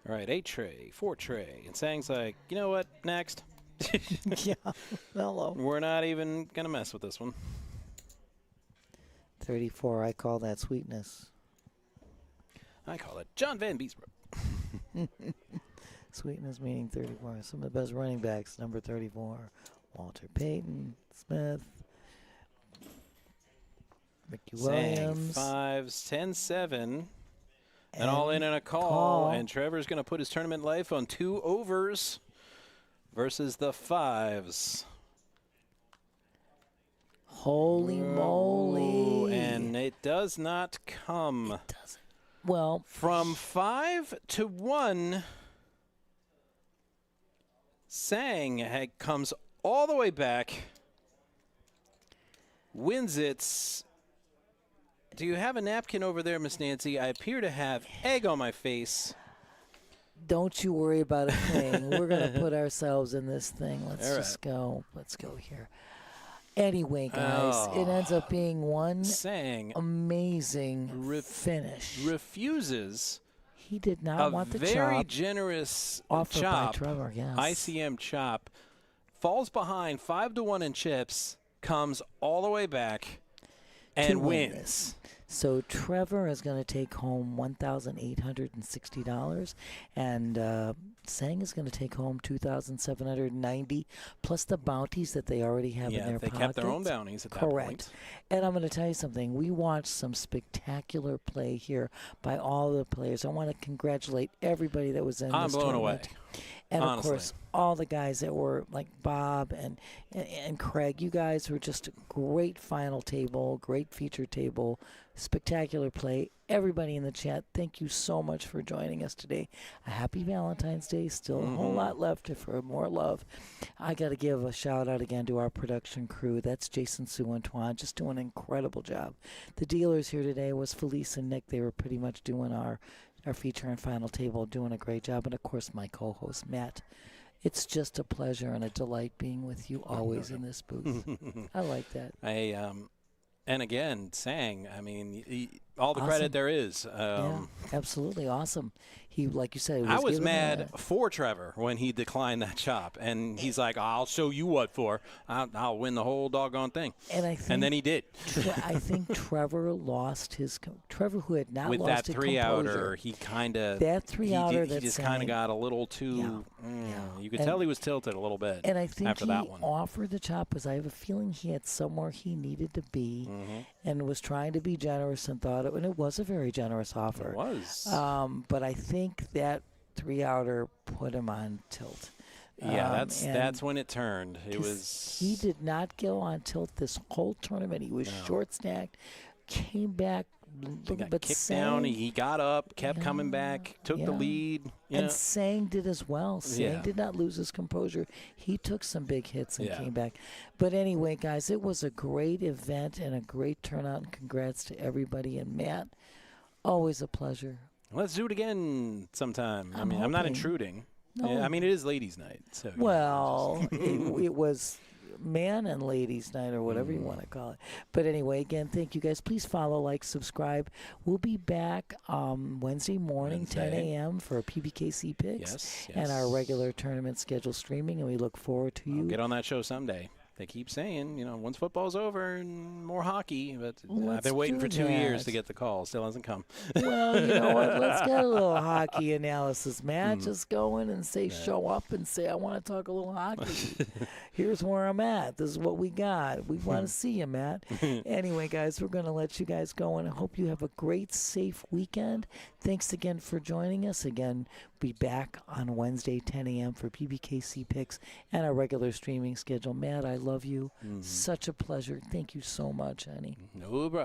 All right, 8 tray, 4 tray. And Sang's like, you know what, next. Yeah. Hello. We're not even going to mess with this one. 34. I call that sweetness. I call it John Van Beesbrook. Sweetness meaning 34. Some of the best running backs, number 34. Walter Payton, Smith, Ricky Sang Williams. 5s, 10-7. And all in and a call. And Trevor's going to put his tournament life on 2 overs versus the 5s. Holy moly. And it does not come. It doesn't. Well, From 5 to 1, Sang comes all the way back, wins it. Do you have a napkin over there, Miss Nancy? I appear to have egg on my face. don't you worry about a thing. We're going to put ourselves in this thing. Let's All just go. Let's go here. Anyway, guys, it ends up being one Sang amazing finish. refuses He did not want the very chop generous offered chop, by Trevor. Yes. ICM chop, falls behind 5-1 in chips, comes all the way back, and win wins. this. So Trevor is going to take home $1,860, and Sang is going to take home $2,790 plus the bounties that they already have in Yeah, their they pockets. kept their own bounties at that Correct. point. And I'm going to tell you something. We watched some spectacular play here by all the players. I want to congratulate everybody that was in I'm this blown tournament. away. And Honestly. of course, all the guys that were like Bob and Craig, you guys were just a great final table, great feature table, spectacular play. Everybody in the chat, thank you so much for joining us today. A happy Valentine's Day. Still a whole lot left for more love. I got to give a shout out again to our production crew. That's Jason, Sue, and Twan, just doing an incredible job. The dealers here today was Felice and Nick. They were pretty much doing our feature and final table, doing a great job. And, of course, my co-host, Matt. It's just a pleasure and a delight being with you always in this booth. I like that. And again, Sang, I mean, all the Awesome. credit there is. Yeah, absolutely awesome. He, like you said, I was given mad for Trevor when he declined that chop. And he's like, I'll show you what for. I'll win the whole doggone thing. And I think, And then he did. I think Trevor lost his Trevor, who had not With lost that his 3-outer, composure. he kind of That 3-outer he that just kind Sang- of got a little too. You could And- tell he was tilted a little bit. And I think after he that one. offered the chop because I have a feeling he had somewhere he needed to be and was trying to be generous and thought it, and it was a very generous offer. It was. But I think that 3-outer put him on tilt. Yeah, and that's when it turned. It 'cause was. He did not go on tilt this whole tournament. He was short stacked, came back, He got but kicked down. Sang, He got up, kept coming back, took the yeah. lead. and Sang did as well. Sang Yeah. did not lose his composure. He took some big hits and Yeah. came back. But anyway, guys, it was a great event and a great turnout. And congrats to everybody. And Matt, always a pleasure. Let's do it again sometime. I'm I'm not hoping. intruding. No. Yeah, I mean, it is ladies' night. So Well, it was man and ladies night or whatever you want to call it. But anyway, again, thank you guys. Please follow, like, subscribe. We'll be back Wednesday morning, 10 Wednesday. a.m. for PBKC picks Yes, and our yes. regular tournament schedule streaming, and we look forward to I'll you. get on that show someday. They keep saying, once football's over and more hockey, but I've Let's been waiting do for 2 years that. to get the call. Still hasn't come. Well, you know what? Let's get a little hockey analysis, Matt. Just go in and say, show up and say, I want to talk a little hockey. Here's where I'm at. This is what we got. We want to see you, Matt. Anyway, guys, we're going to let you guys go, and I hope you have a great, safe weekend. Thanks again for joining us. Again, be back on Wednesday, 10 a.m. for PBKC picks and our regular streaming schedule. Matt, I love you. Such a pleasure. Thank you so much, honey. No, bro.